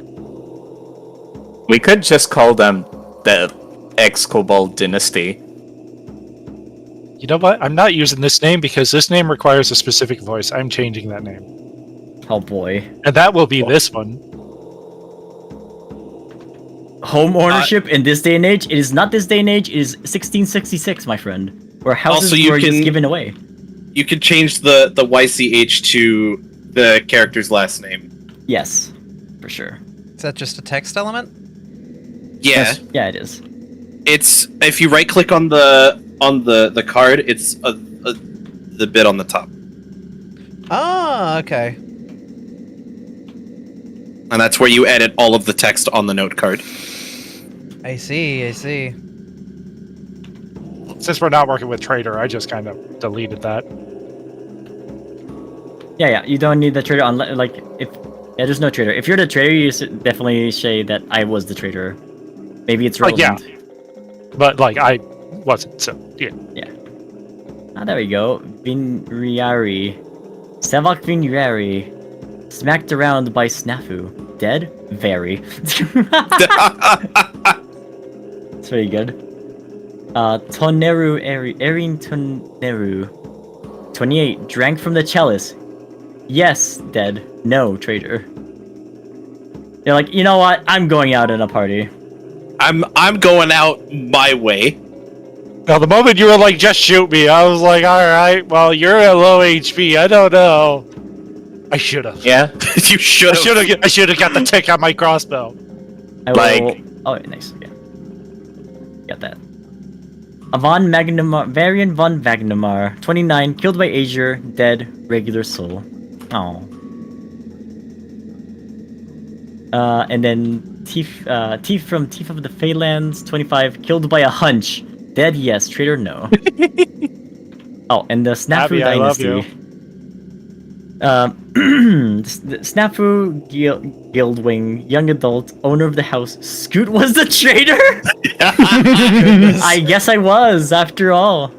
We could just call them the X-Kobold Dynasty. You know what? I'm not using this name because this name requires a specific voice. I'm changing that name. Oh boy. And that will be this one. Home ownership in this day and age, it is not this day and age, it is 1666, my friend. Where houses Also, you were just can- given away. You can change the YCH to the character's last name. Yes, for sure. Is that just a text element? Yeah, Yeah, it is. it's if you right click on the card, it's the bit on the top, Oh, okay. and that's where you edit all of the text on the note card. I see. Since we're not working with Trader, I just kind of deleted that. Yeah, you don't need the trader there's no trader. If you're the trader, you definitely say that I was the trader. Maybe it's relevant. Yeah. But, I wasn't, so, yeah. Ah, there we go. Vinriari. Sevak Vinriari. Smacked around by Snafu. Dead? Very. It's very good. Toneru Erin Toneru. 28. Drank from the chalice. Yes, dead. No, traitor. You're like, you know what? I'm going out in a party. I'm going out my way. Now, the moment you were like, just shoot me, I was like, alright, well, you're at low HP. I don't know. I should have. Yeah. You should have. I should have got the tick on my crossbow. I Like- will... Oh, nice. Yeah. Got that. Varian von Wagnamar, 29, killed by Azure, dead, regular soul. Oh. And then Tief from Tief of the Phalanx, 25, killed by a hunch. Dead, yes. Traitor, no. Oh, and the Snafu Abby, I love Dynasty. The Snafu Guildwing, young adult, owner of the house. Scoot was the traitor? I guess I was, after all.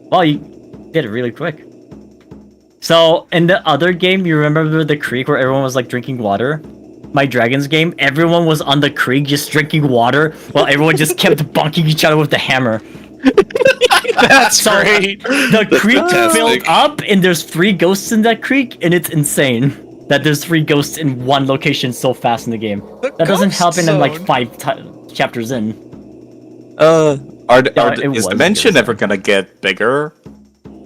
Well, you did it really quick. So, in the other game, you remember the creek where everyone was like drinking water? My Dragons game, everyone was on the creek just drinking water while everyone just kept bonking each other with the hammer. That's great. The creek fantastic. filled up, and there's 3 ghosts in that creek, and it's insane that there's 3 ghosts in one location so fast in the game. The That doesn't ghost happen in like zone. 5 chapters in. Is was the mansion good. ever gonna get bigger?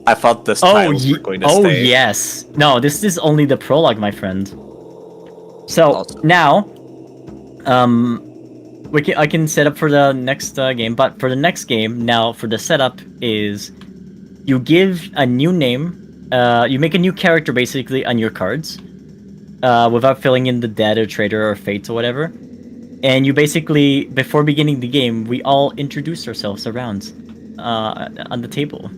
I thought this Oh, tiles were going to oh stay. yes. No, this is only the prologue, my friend. So Awesome. now, I can set up for the next game. But for the next game, now for the setup is, you give a new name. You make a new character basically on your cards, without filling in the dead or traitor or fate or whatever. And you basically, before beginning the game, we all introduce ourselves around, on the table.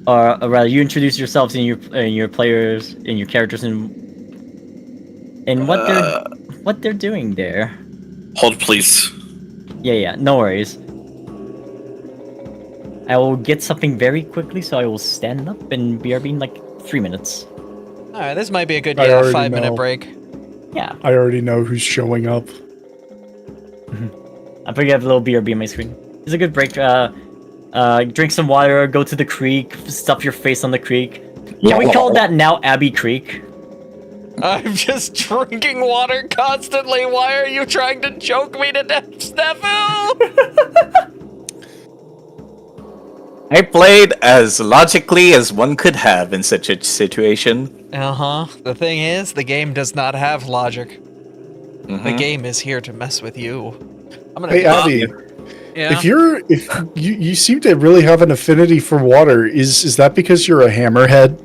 Or rather, you introduce yourselves and your players and your characters and what they're doing there. Hold, please. Yeah, no worries. I will get something very quickly, so I will stand up and BRB in like 3 minutes. All right, this might be a good I already 5-minute know. break. Yeah, I already know who's showing up. I'm putting a little BRB on my screen. It's a good break. Drink some water, go to the creek, stuff your face on the creek. Can we call that now Abbey Creek? I'm just drinking water constantly. Why are you trying to choke me to death, Snafu? I played as logically as one could have in such a situation. Uh-huh. The thing is, the game does not have logic. The Mhm. game is here to mess with you. I'm gonna Hey, Abby, yeah. if you seem to really have an affinity for water, is that because you're a hammerhead?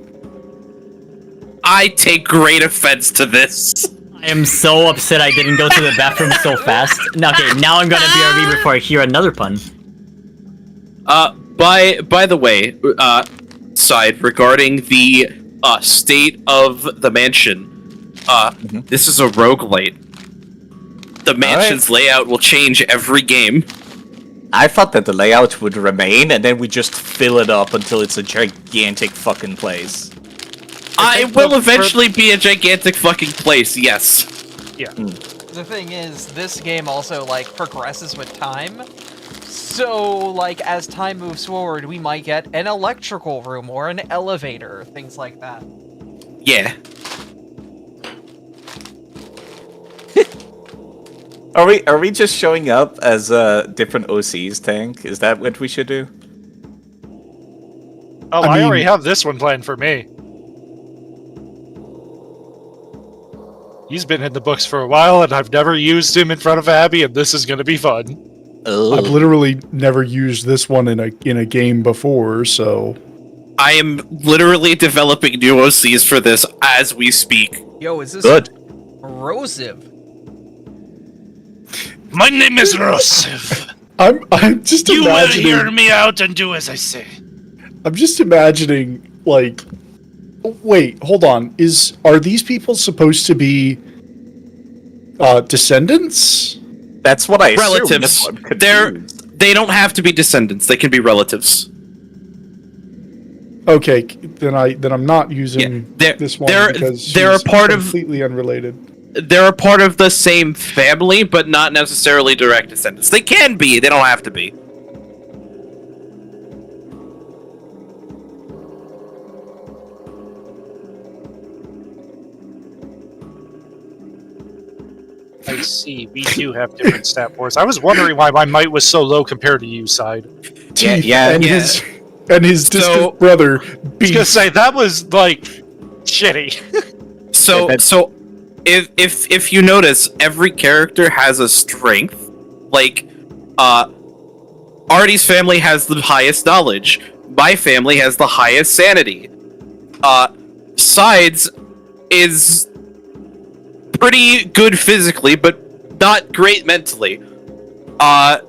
I take great offense to this. I am so upset I didn't go to the bathroom so fast. No, okay, now I'm gonna BRB before I hear another pun. By the way, side regarding the state of the mansion, this is a roguelite. The mansion's layout will change every game. I thought that the layout would remain, and then we just fill it up until it's a gigantic fucking place. It will eventually be a gigantic fucking place, yes. Yeah. The thing is, this game also, like, progresses with time. So, like, as time moves forward, we might get an electrical room or an elevator, things like that. Yeah. Are we just showing up as different OCs, Tank? Is that what we should do? Oh, I I mean- already have this one planned for me. He's been in the books for a while, and I've never used him in front of Abby, and this is going to be fun. I've literally never used this one in a game before, so I am literally developing new OCs for this as we speak. Yo, is this Good. erosive? My name is Rosif. I'm just You will imagining. hear me out and do as I say. I'm just imagining, like, wait, hold on. Are these people supposed to be descendants? That's what I assumed. Relatives. That's why I'm confused. They don't have to be descendants. They can be relatives. Okay, then I'm not using Yeah, this one because they're a she's part of completely unrelated. they're a part of the same family, but not necessarily direct descendants. They can be. They don't have to be. I see. We do have different stat boards. I was wondering why my might was so low compared to you, Side. Yeah, Teeth yeah, and yeah. his So- distant brother I was Beef. gonna say that was like shitty. So Yeah, so if you notice, every character has a strength. Like, Artie's family has the highest knowledge. My family has the highest sanity. Sides is pretty good physically, but not great mentally. Back.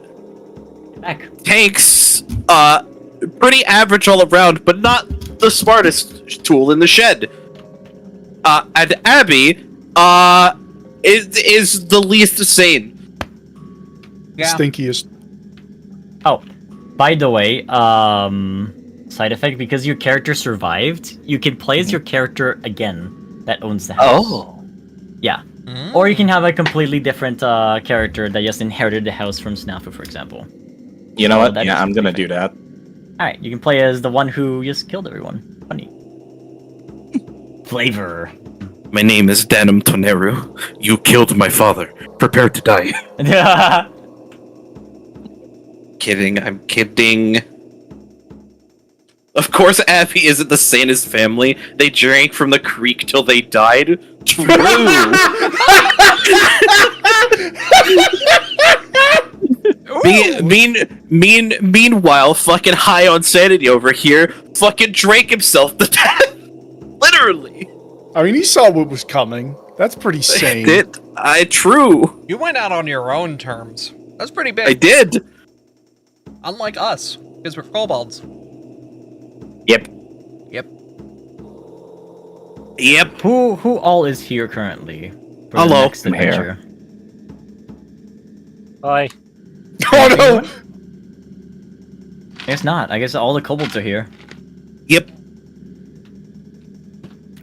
Tank's pretty average all around, but not the smartest tool in the shed. And Abby is the least sane. Stinkiest. Oh, by the way, side effect, because your character survived, you can play as your character again that owns the house. Yeah. Or you can have a completely different character that just inherited the house from Snafu, for example. You know Oh, what? that Yeah, is I'm gonna pretty do that. Alright, you can play as the one who just killed everyone. Funny. Flavor. My name is Danum Toneru. You killed my father. Prepare to die. Kidding, I'm kidding. Of course, Abby isn't the sanest family. They drank from the creek till they died. True. Meanwhile, fucking high on sanity over here, fucking drank himself to death. Literally. I mean, he saw what was coming. That's pretty sane. True. You went out on your own terms. That's pretty big. I did. Unlike us, because we're kobolds. Yep. Yep. Yep. Who all is here currently? For Hello. The next I'm here. adventure? Bye. Oh no! I guess not. I guess all the kobolds are here. Yep.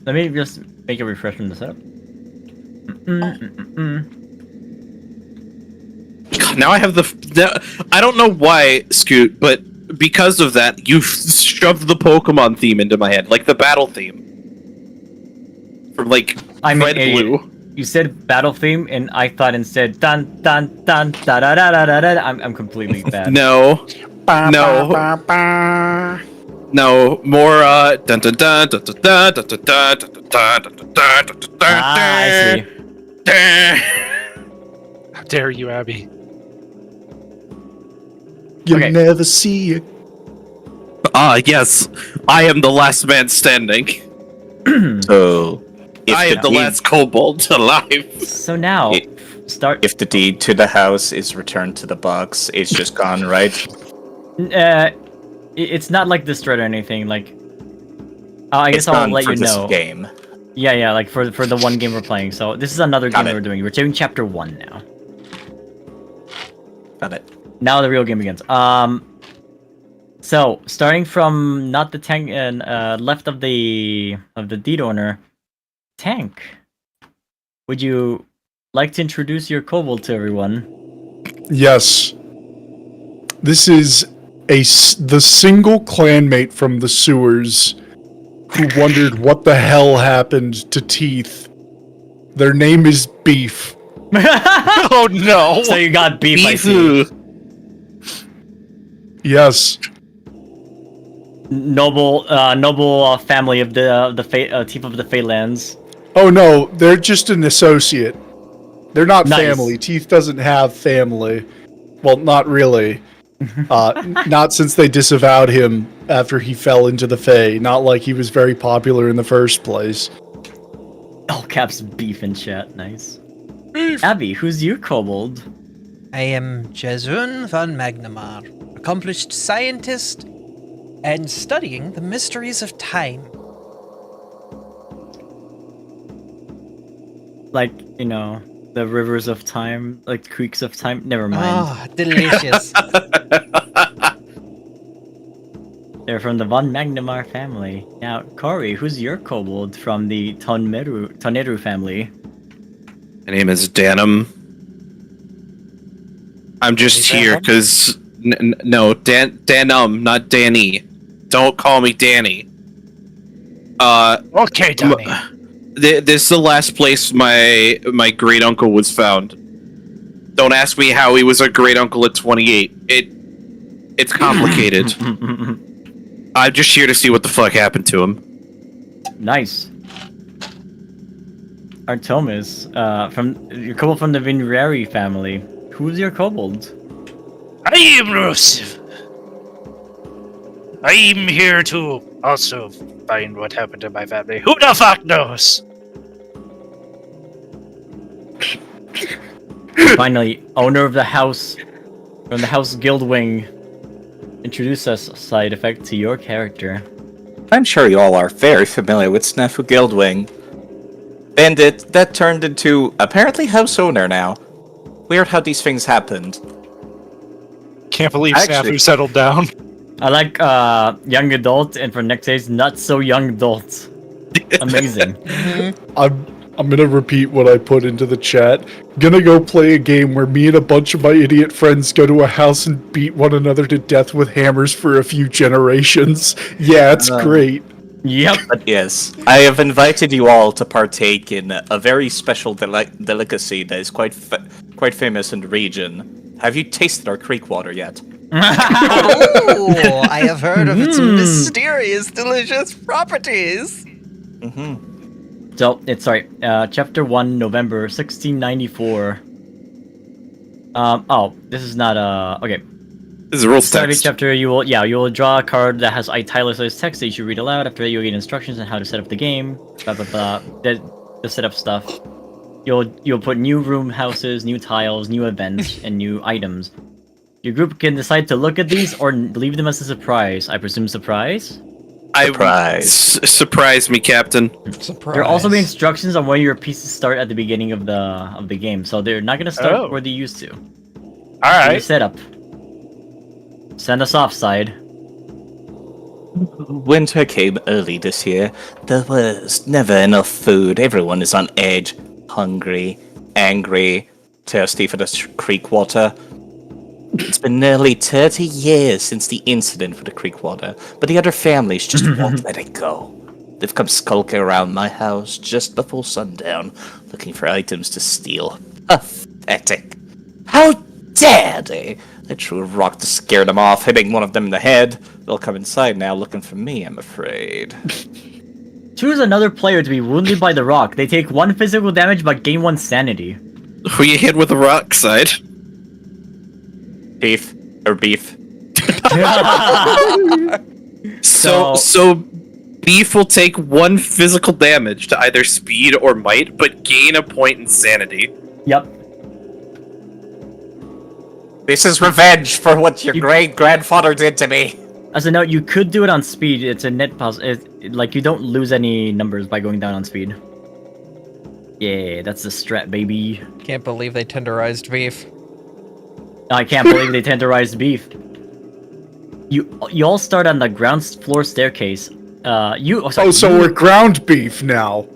Let me just make a refresh from the setup. God, now I have I don't know why, Scoot, but because of that, you shoved the Pokemon theme into my head, like the battle theme. From like I mean, Red idiot. Blue. You said battle theme, and I thought instead dun dun dun da da da da da da. I'm completely bad. No. No. No. More dun dun dun dun dun dun dun dun dun dun dun dun dun dun. I see. How dare you, Abby? You Okay. never see it. Yes. I am the last man standing. So, if I am the deed- last kobold alive. So now, It- start. If the deed to the house is returned to the box, it's just gone, right? It's not like destroyed or anything. Like, I It's guess I'll gone let for you this know. game. Yeah, like for the one game we're playing. So this is another Got game it. we're doing. We're doing chapter 1 now. Got it. Now the real game begins. So starting from not the tank and left of the deed owner, Tank. Would you like to introduce your kobold to everyone? Yes. This is the single clanmate from the sewers who wondered what the hell happened to Teeth. Their name is Beef. Oh no! So you got beef, I see. Yes. Noble family of the Teeth of the Fatelands. Oh no, they're just an associate. They're not Nice. family. Teeth doesn't have family. Well, not really. Not since they disavowed him after he fell into the Fae. Not like he was very popular in the first place. All caps beef in chat. Nice. Abby, who's your kobold? I am Jezun van Magnamar, accomplished scientist and studying the mysteries of time. Like, you know, the rivers of time, like creeks of time. Never mind. Ah, delicious. They're from the Von Magnamar family. Now, Corey, who's your kobold from the Toneru family? My name is Danum. I'm just here because no, Danum, not Danny. Don't call me Danny. Okay, Danny. This is the last place my great uncle was found. Don't ask me how he was a great uncle at 28. It's complicated. I'm just here to see what the fuck happened to him. Nice. Artemis, you're kobold from the Vinrari family. Who's your kobold? I am Rusev. I'm here to also find what happened to my family. Who the fuck knows? Finally, owner of the house, from the House Guildwing, introduce us side effect to your character. I'm sure you all are very familiar with Snafu Guildwing. Bandit that turned into apparently house owner now. Weird how these things happened. Can't believe Actually- Snafu settled down. I like young adult, and for next days, not so young adult. Amazing. I'm gonna repeat what I put into the chat. Gonna go play a game where me and a bunch of my idiot friends go to a house and beat one another to death with hammers for a few generations. Yeah, it's great. Yep. But yes, I have invited you all to partake in a very special delicacy that is quite famous in the region. Have you tasted our creek water yet? Oh, I have heard of its mysterious, delicious properties. So, it's Chapter 1, November 1694. This is not, okay. This is a rules Start of each text. chapter, you will draw a card that has italicized text that you should read aloud. After that, you'll get instructions on how to set up the game, blah, blah, blah, the setup stuff. You'll put new room houses, new tiles, new events, and new items. Your group can decide to look at these or leave them as a surprise. I presume surprise? Surprise. Surprise me, Captain. Surprise. There will also be instructions on where your pieces start at the beginning of the game, so they're not gonna start where they used to. Your Alright. setup. Send us off, side. Winter came early this year. There was never enough food. Everyone is on edge, hungry, angry, thirsty for the creek water. It's been nearly 30 years since the incident with the creek water, but the other families just won't let it go. They've come skulking around my house just before sundown, looking for items to steal. Pathetic. How dare they? I threw a rock to scare them off, hitting one of them in the head. They'll come inside now looking for me, I'm afraid. Choose another player to be wounded by the rock. They take 1 physical damage but gain 1 sanity. Who you hit with a rock side? Beef. So Beef will take 1 physical damage to either speed or might, but gain a point in sanity. Yep. This is revenge for what your great-grandfather did to me. As a note, you could do it on speed. It's a net like, you don't lose any numbers by going down on speed. Yeah, that's the strat, baby. Can't believe they tenderized beef. I can't believe they tenderized beef. You all start on the ground floor staircase. So we're ground beef now.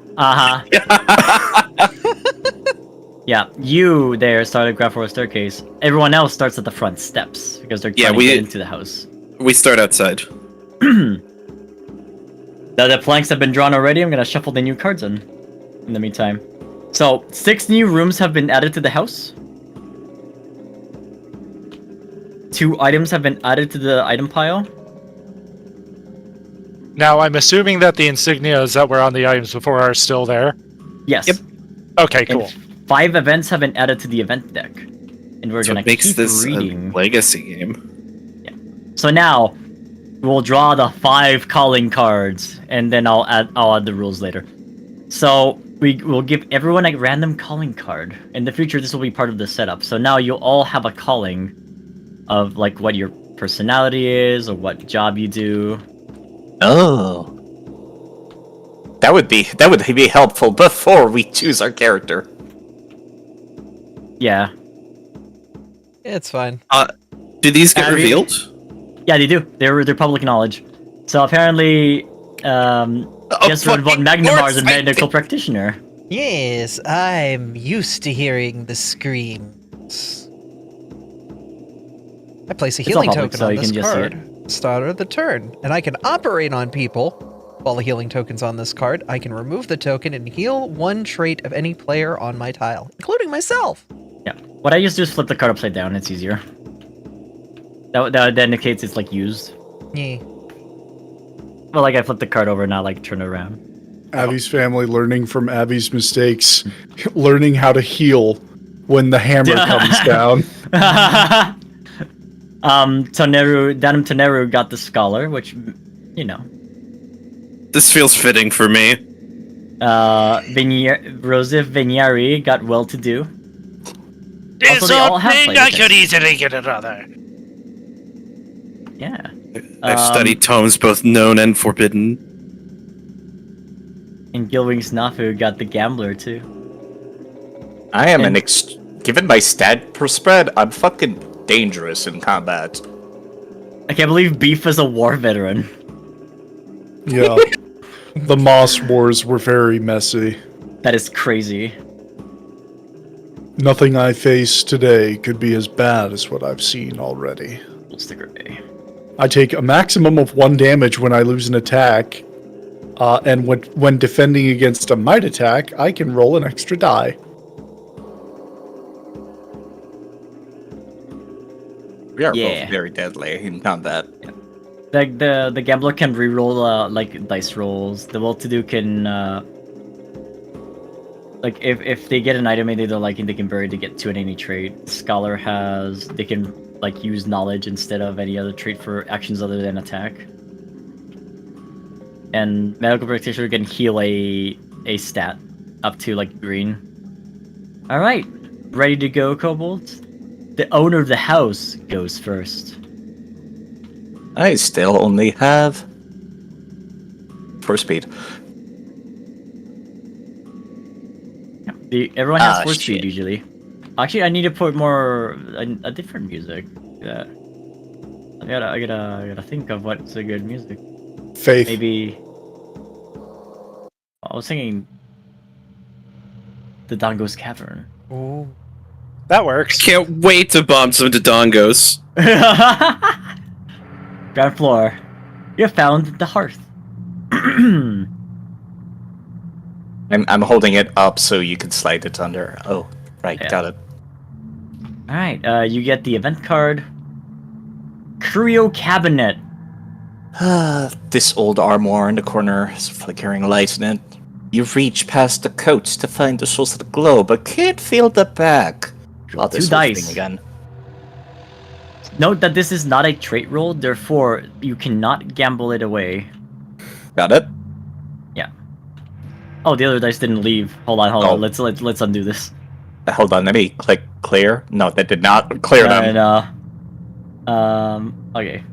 Yeah, you there started ground floor staircase. Everyone else starts at the front steps because they're trying to get into the house. We start outside. Now the planks have been drawn already. I'm gonna shuffle the new cards in the meantime. So 6 new rooms have been added to the house. 2 items have been added to the item pile. Now, I'm assuming that the insignias that were on the items before are still there. Yes. Yep. Okay, cool. And 5 events have been added to the event deck. And we're So gonna it makes keep this reading. a legacy game. So now we'll draw the 5 calling cards, and then I'll add the rules later. So we'll give everyone a random calling card. In the future, this will be part of the setup. So now you'll all have a calling of like what your personality is or what job you do. Oh. That would be helpful before we choose our character. Yeah. It's fine. Do these get Abby? revealed? Yeah, they do. They're public knowledge. So apparently, guess what? fucking Magnamar is a course I medical practitioner. Yes, I'm used to hearing the screams. I place a It's all healing public, token so on you this can just see card. Start of the turn, and I can operate on people. While the healing token's on this card, I can remove the token and heal 1 trait of any player on my tile, including myself. Yeah. What I used to do is flip the card upside down. It's easier. That indicates it's like used. Yeah. Well, like I flip the card over, not like turn it around. Abby's family learning from Abby's mistakes, learning how to heal when the hammer comes down. Danum Toneru got the scholar, which, you know. This feels fitting for me. Rosif Vignari got well-to-do. This Also, they all have opening, flavor I text. could easily get another. Yeah. I've studied tomes both known and forbidden. And Gilwing's Nafu got the gambler too. I am And- given my stat per spread, I'm fucking dangerous in combat. I can't believe Beef is a war veteran. Yeah. The Moss Wars were very messy. That is crazy. Nothing I face today could be as bad as what I've seen already. We'll stick away. I take a maximum of 1 damage when I lose an attack, and when defending against a might attack, I can roll an extra die. We are Yeah. both very deadly in combat. The gambler can reroll like dice rolls. The well-to-do can like if they get an item and they don't like it, they can bury to get 2 in any trait. Scholar they can like use knowledge instead of any other trait for actions other than attack. And medical practitioner can heal a stat up to like green. All right, ready to go, kobolds. The owner of the house goes first. I still only have 4 speed. Everyone has Ah, 4 speed shit. usually. Actually, I need to put more a different music. Yeah, I gotta think of what's a good music. Faith. Maybe I was thinking the Dongo's Cavern. Ooh. That works. Can't wait to bomb some Dodongos. Ground floor. You have found the hearth. I'm holding it up so you can slide it under. Oh, right, Yeah. got it. All right, you get the event card. Curio cabinet. This old armoire in the corner has a flickering light in it. You reach past the coats to find the source of the glow, but can't feel the back. Oh, this 2 whole dice. thing again. Note that this is not a trait roll, therefore you cannot gamble it away. Got it? Yeah. Oh, the other dice didn't leave. Hold on. Oh. Let's undo this. Hold on, let me click clear. No, that did not clear them. Okay.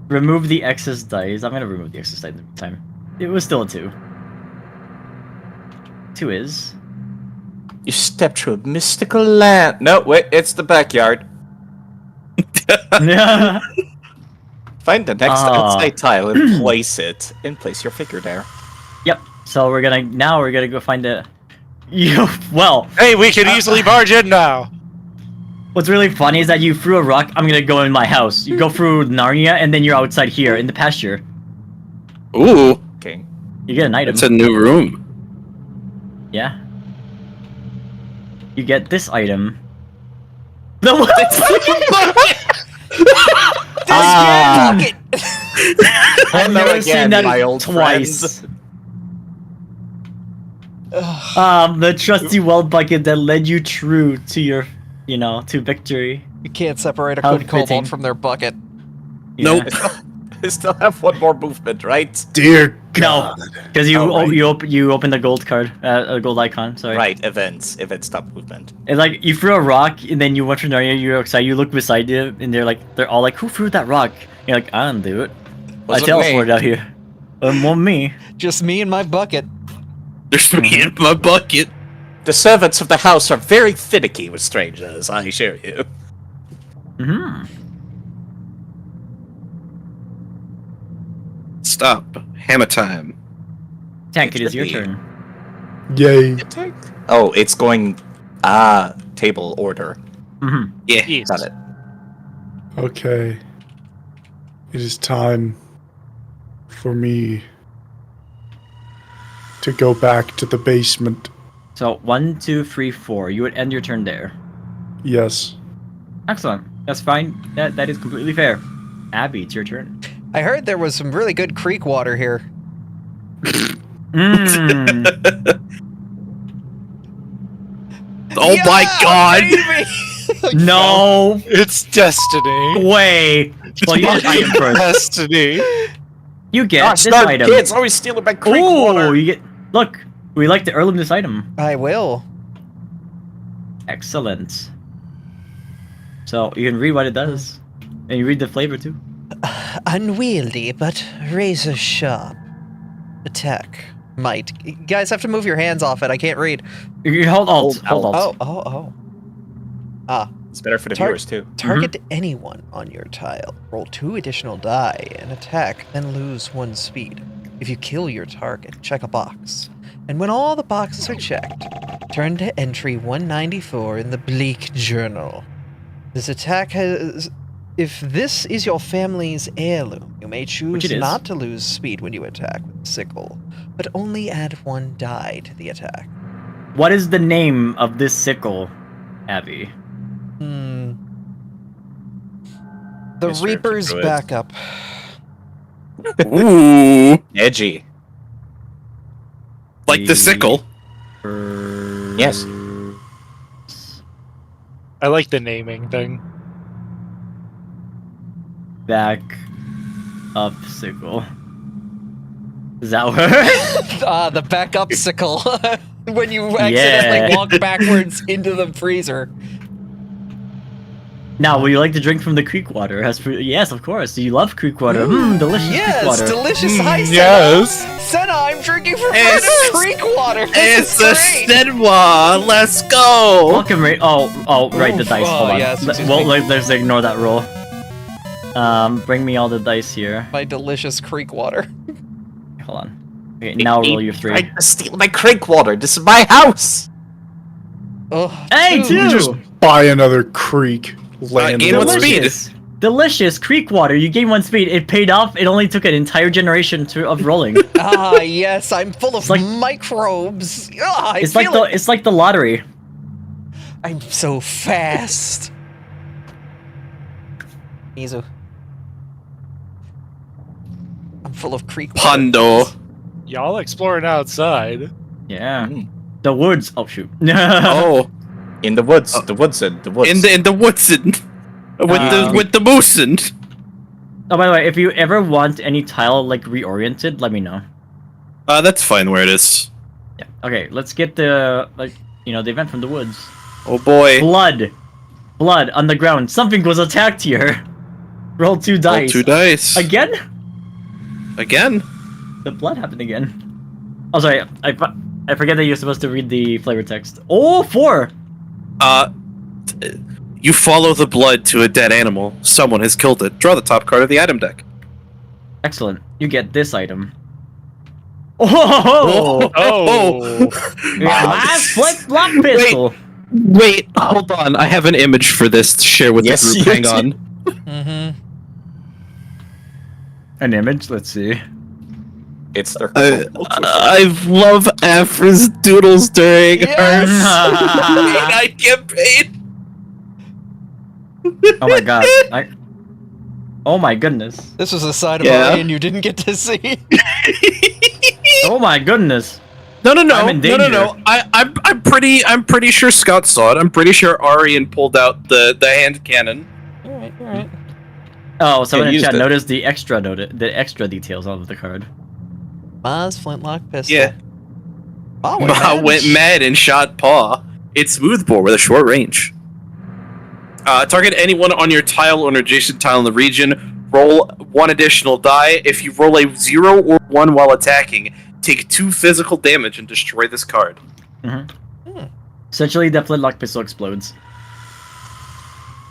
Remove the excess dice. I'm gonna remove the excess dice in the meantime. It was still a 2. 2 is. You step through a mystical land. No, wait, it's the backyard. Yeah. Find the next Ah. outside tile and place it. And place your figure there. Yep. So we're gonna go find the. Well, Hey, we can easily barge in now. what's really funny is that you threw a rock. I'm gonna go in my house. You go through Narnia, and then you're outside here in the pasture. Ooh, Okay. You get an item. it's a new room. Yeah. You get this item. No, what? Bucket! I've Hello never again, seen that my old twice. The trusty well bucket that led you true to your, to victory. You can't separate a How good fitting. kobold from their bucket. Yeah. Nope. I still have 1 more movement, right? Dear No, God. because you Oh, right. you open the gold card, a gold icon. Sorry. Right, events stop movement. It's like you threw a rock, and then you went from Narnia. You're outside. You look beside you, and they're all like, "Who threw that rock?" You're like, "I didn't do it. Wasn't I teleported out here. It wasn't me." Just me and my bucket. There's me in my bucket. The servants of the house are very finicky with strangers, I assure you. Hmm. Stop. Hammer time. Tank, it It is your should be. turn. Yay. Oh, it's going table order. Hmm. Yeah. Yes. Got it. Okay. It is time for me to go back to the basement. So 1, 2, 3, 4. You would end your turn there. Yes. Excellent. That's fine. That is completely fair. Abby, it's your turn. I heard there was some really good creek water here. Mm. Oh Yeah, my god! baby! No It's destiny. way. Well, you get an item first. Destiny. You get Gosh, this no, item. kids always stealing my creek Ooh, water. you get. Look, we like to heirloom this item. I will. Excellent. So you can read what it does, and you read the flavor too. Unwieldy, but razor sharp. Attack. Might. You guys have to move your hands off it. I can't read. You can hold Alt. Hold Alt. Alt. Oh. Ah. It's better for the Tar- viewers too. Target anyone on your tile. Roll 2 additional die and attack, then lose 1 speed. If you kill your target, check a box. And when all the boxes are checked, turn to entry 194 in the Bleak Journal. This attack has... If this is your family's heirloom, you may Which choose it is. not to lose speed when you attack with the sickle, but only add 1 die to the attack. What is the name of this sickle, Abby? The Mr. Reaper's Druid. backup. Ooh. Edgy. Like the sickle. Yes. I like the naming thing. Back up sickle. Does that work? The backup sickle. When you accidentally Yeah. walk backwards into the freezer. Now, would you like to drink from the creek water? Yes, of course. You love creek water. Delicious creek Yes, water. delicious. Hi, Senna. Yes. Senna, I'm drinking from It's- creek water. It's This a is great. Senwa! Let's go! Welcome, right, the Oof. dice. Hold Oh, on. yes, excuse Well, me. let's ignore that roll. Bring me all the dice here. My delicious creek water. Hold on. Okay, now roll your 3. I steal my creek water. This is my house. Oh, Hey, dude. two! Just buy another creek. Land. gain 1 speed. Delicious. Delicious creek water. You gained 1 speed. It paid off. It only took an entire generation of rolling. Ah, yes, I'm full of like- microbes. Ah, I It's feel like the it. it's like the lottery. I'm so fast. Mizu. I'm full of creek water. Pondo. Y'all exploring outside. Yeah. Mm. The woods. Oh shoot. Oh. In the woods. The woods. In the woods. In the woodsin. With the moosin. Oh, by the way, if you ever want any tile like reoriented, let me know. That's fine where it is. Yeah. Okay, let's get the the event from the woods. Oh boy. Blood on the ground. Something was attacked here. Roll 2 dice. Roll 2 dice. Again? Again? The blood happened again. Oh, sorry. I forget that you're supposed to read the flavor text. Oh, 4. You follow the blood to a dead animal. Someone has killed it. Draw the top card of the item deck. Excellent. You get this item. Oh! My flip-flop pistol. Wait, hold on. I have an image for this to share with Yes, the you group. Hang do. on. Mm-hmm. An image. Let's see. It's their. I love Afra's doodles during her night campaign. Oh my god. Oh my goodness. This was a side of Yeah. Orion you didn't get to see. Oh my goodness. No. I'm in danger. I'm pretty sure Scott saw it. I'm pretty sure Arian pulled out the hand cannon. Alright. Oh, someone in used chat it. noticed the extra details of the card. Maz flintlock pistol. Yeah. Oh, Ma went mad and shot Paw. It's smoothbore with a short range. Target anyone on your tile or an adjacent tile in the region. Roll 1 additional die. If you roll a 0 or 1 while attacking, take 2 physical damage and destroy this card. Essentially, the flintlock pistol explodes.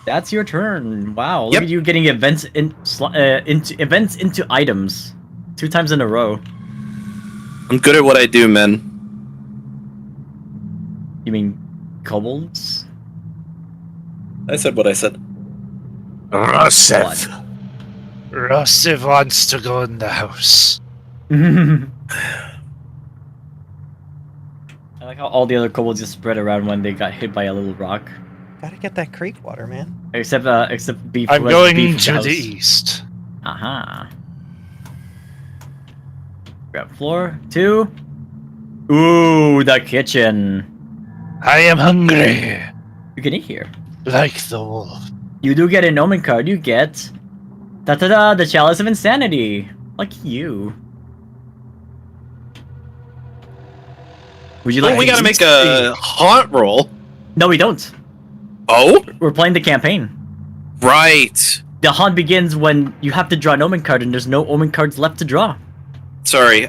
That's your turn. Wow, look Yep. at you getting events into items 2 times in a row. I'm good at what I do, man. You mean kobolds? I said what I said. Rusev. Rusev wants to go in the house. I like how all the other kobolds just spread around when they got hit by a little rock. Gotta get that creek water, man. Except beef. I'm let's going beef to house. the east. Aha. Grab floor 2. Ooh, the kitchen. I am hungry, You can eat here. like the wolf. You do get an omen card. You get da the Chalice of Insanity. Like you. Would you like? Oh, we gotta make a haunt roll. No, we don't. Oh, We're playing the campaign. right. The hunt begins when you have to draw an omen card, and there's no omen cards left to draw. Sorry,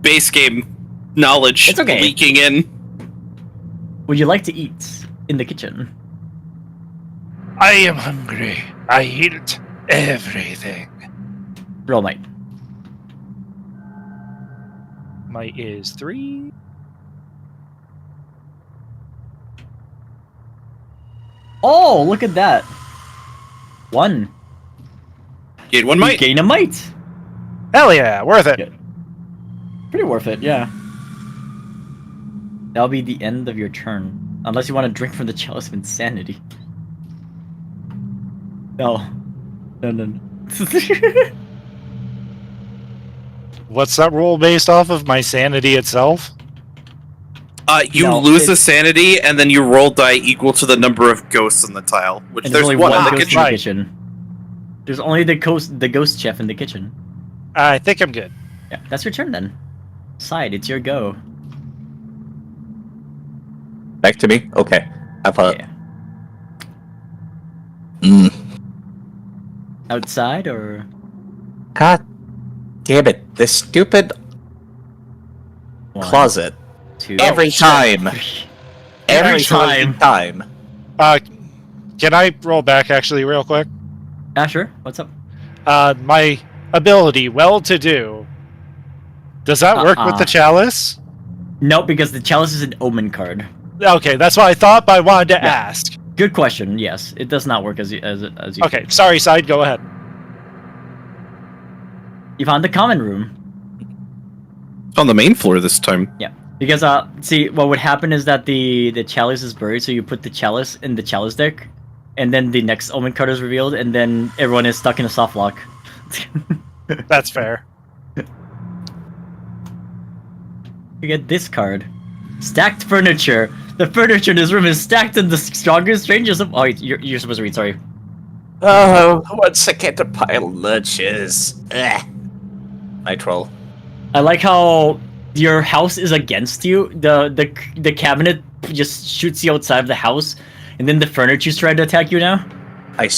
base game knowledge It's okay. leaking in. Would you like to eat in the kitchen? I am hungry. I eat everything. Roll might. Might is 3. Oh, look at that. 1. Gain one You might. gain a might. Hell yeah, worth it. Yeah. Pretty worth it, yeah. That'll be the end of your turn. Unless you want to drink from the Chalice of Insanity. No. No. What's that roll based off of? My sanity itself? You No, lose the it's- sanity, and then you roll die equal to the number of ghosts on the tile. Which And there's only one in the ghost kitchen. in the kitchen. There's only the ghost chef in the kitchen. I think I'm good. Yeah, that's your turn then. Side, it's your go. Back to me? Okay. Have a. Yeah. Mm. Outside or God damn it. This stupid 1, closet. 2, Every time. 3. Every time. time. Can I roll back actually real quick? Ah, sure. What's up? My ability, well-to-do. Does that work with the chalice? Nope, because the chalice is an omen card. Okay, that's what I thought, but I wanted to Yeah. ask. Good question. Yes, it does not work as you. Okay, sorry, side, go ahead. You found the common room. On the main floor this time. Yeah, because see, what would happen is that the chalice is buried, so you put the chalice in the chalice deck, and then the next omen card is revealed, and then everyone is stuck in a soft lock. That's fair. You get this card. Stacked furniture. The furniture in this room is stacked in the strongest, strangest of. Oh, you're supposed to read. Sorry. Oh, once again to pile lunches. Ugh. I troll. I like how your house is against you. The cabinet just shoots you outside of the house, and then the furniture's trying to attack you now. I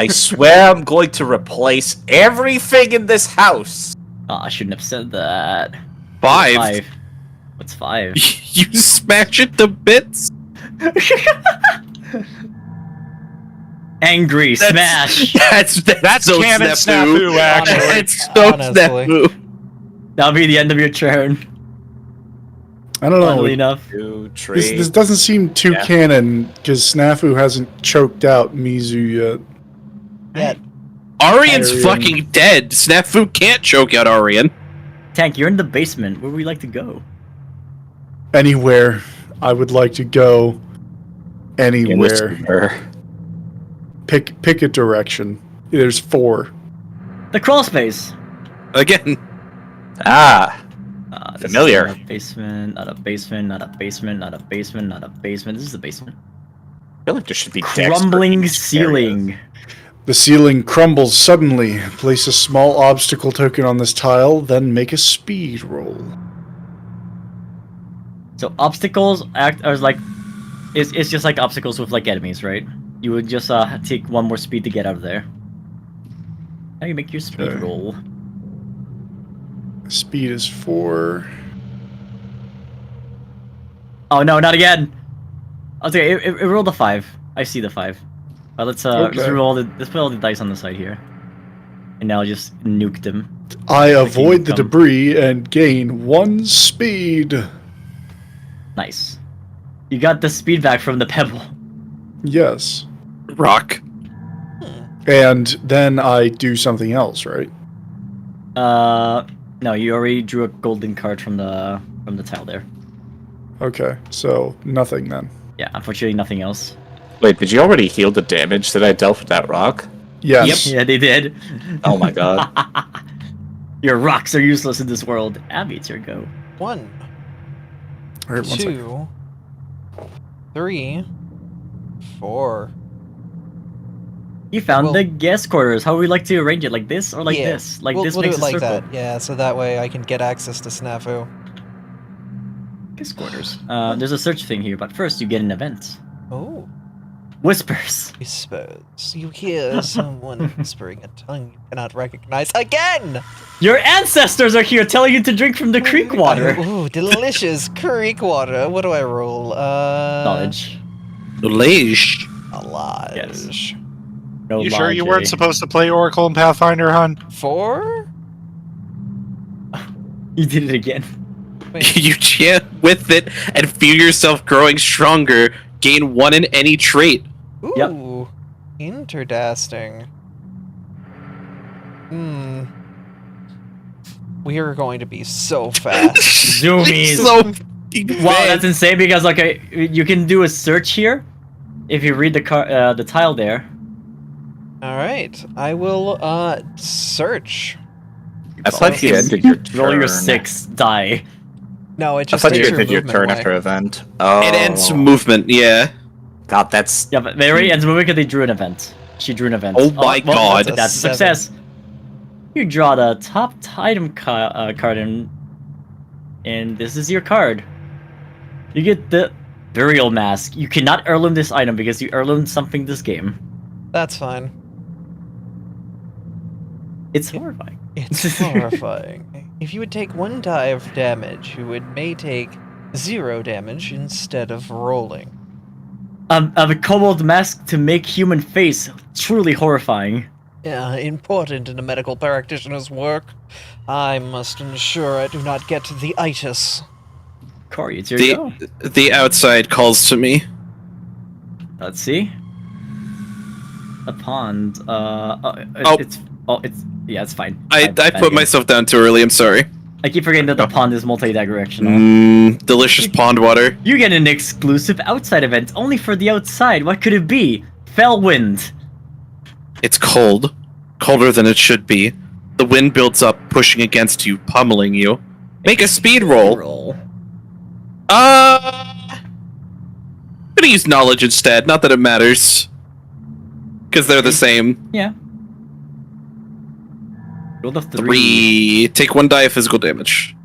swear I'm going to replace everything in this house. Oh, I shouldn't have said that. 5. What's 5? You smash it to bits. Angry smash. That's so canon snafu, actually. That's so Honestly. snafu. That'll be the end of your turn. I don't know. Funnily enough. 2, 3. This doesn't seem too Yeah. canon because Snafu hasn't choked out Mizu yet. Arian's Arian. fucking dead. Snafu can't choke out Arian. Tank, you're in the basement. Where would we like to go? Anywhere I would like to go. Anywhere. Pick a direction. There's 4. The crawl space. Again. Ah, This Familiar. is not a basement. Not a basement. Not a basement. Not a basement. Not a basement. This is the basement. I feel like there should be decks for Crumbling each ceiling. The ceiling crumbles suddenly. Place a small obstacle token on this tile, then make a speed roll. So obstacles act as like, it's just like obstacles with like enemies, right? You would just take 1 more speed to get out of there. Now you make your speed Okay. roll. Speed is 4. Oh no, not again! Okay, it rolled a 5. I see the 5. Let's Okay. let's put all the dice on the side here, and now just nuke them. I avoid the come. debris and gain 1 speed. Nice. You got the speed back from the pebble. Yes. Rock. And then I do something else, right? No, you already drew a golden card from the tile there. Okay, so nothing then. Yeah, unfortunately, nothing else. Wait, did you already heal the damage that I dealt with that rock? Yes. Yeah, they did. Oh my god. Your rocks are useless in this world. Abby, it's your go. 1, Alright, 1 second. 2, 3, 4. You found Well- the guest quarters. How would we like to arrange it? Like this or like Yeah, this? Like we'll, this we'll do makes it a like circle. that. Yeah, so that way I can get access to Snafu. Guest quarters. There's a search thing here, but first you get an event. Oh, Whispers. I suppose you hear someone whispering a tongue you cannot recognize again. Your ancestors are here telling you to drink from the creek water. Ooh, delicious creek water. What do I roll? Knowledge. Leish. A lot. Yes. No You sure you knowledge, weren't eh? supposed to play Oracle and Pathfinder, hon? 4? You did it again. Wait, You chant with it and feel yourself growing stronger. Gain 1 in any trait. ooh, Yep. interdasting. We are going to be so fast. Zoomies. So Wow, that's insane because like you can do a search here if you read the tile there. All right, I will search. I thought you ended your turn. Roll your 6 die. No, it I just thought you takes ended your movement turn away. after event. Oh. it ends movement. Yeah. God, that's... Yeah, but they already ends moving because they drew an event. She drew an event. Oh my God. That's a Seven. success. You draw the top item card in, and this is your card. You get the Burial Mask. You cannot heirloom this item because you heirloomed something this game. That's fine. It's horrifying. It's horrifying. If you would take 1 die of damage, you may take 0 damage instead of rolling. A kobold mask to make human face. Truly horrifying. Important in a medical practitioner's work. I must ensure I do not get the itis. Corey, it's your go. The outside calls to me. Let's see. A pond. It's fine. I Bad put game. myself down too early. I'm sorry. I keep forgetting that the pond is multi-directional. Delicious pond water. You get an exclusive outside event only for the outside. What could it be? Fellwind. It's cold. Colder than it should be. The wind builds up, pushing against you, pummeling you. Make a speed roll. I'm gonna use knowledge instead. Not that it matters. Because they're the same. Yeah. Roll the 3. 3. Take 1 die of physical damage.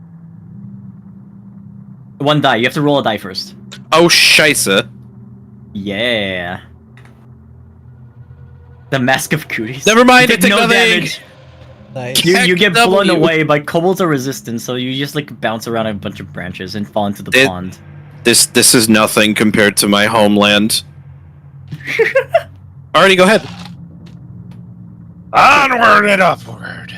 1 die. You have to roll a die first. Oh, scheisse. Yeah. The Mask of Cooties. Never mind, You I did take no nothing. damage. Nice. You get Heck blown W. away, but kobolds are resistant, so you just like bounce around a bunch of branches and fall into the pond. This is nothing compared to my homeland. Alrighty, go ahead. Onward and upward.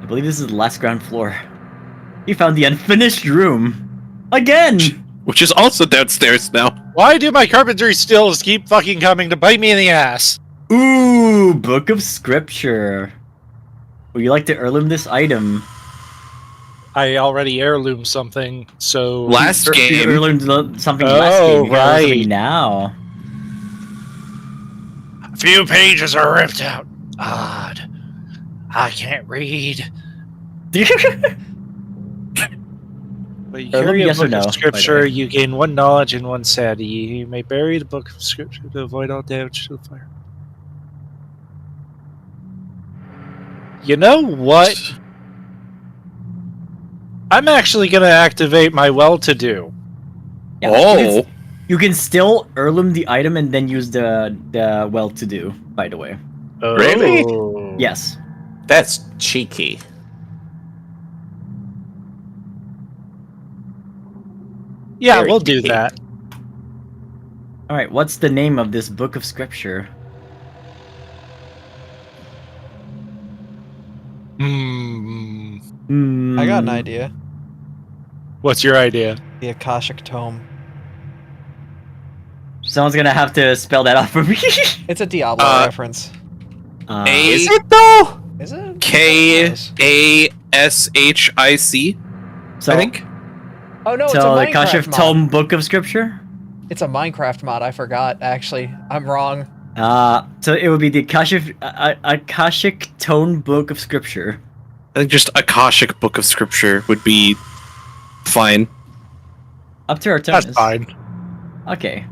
I believe this is the last ground floor. You found the unfinished room. Again! Which is also downstairs now. Why do my carpentry skills keep fucking coming to bite me in the ass? Ooh, Book of Scripture. Would you like to heirloom this item? I already heirloomed something, so... Last You game. heirloomed something last game. You can heirloom something right. now. A few pages are ripped out. Odd. I can't read. But you carry a yes or book no, by of the scripture, way. you gain 1 knowledge and 1 sanity. You may bury the book of scripture to avoid all damage to the fire. You know what? I'm actually going to activate my well-to-do. Yeah, Oh. You can still heirloom the item and then use the well-to-do, by the way. Really? Oh. Yes. That's cheeky. Yeah, Very we'll do cheeky. that. Alright, what's the name of this Book of Scripture? I got an idea. What's your idea? The Akashic Tome. Someone's gonna have to spell that out for me. It's a Diablo reference. Is it though? Is it? K-A-S-H-I-C, So, I think. Oh no, it's a Tell the Minecraft Kashif mod. Tome Book of Scripture. It's a Minecraft mod. I forgot. Actually, I'm wrong. So it would be the Akashic Tone Book of Scripture. I think just Akashic Book of Scripture would be fine. Up to our turn. That's fine. Okay.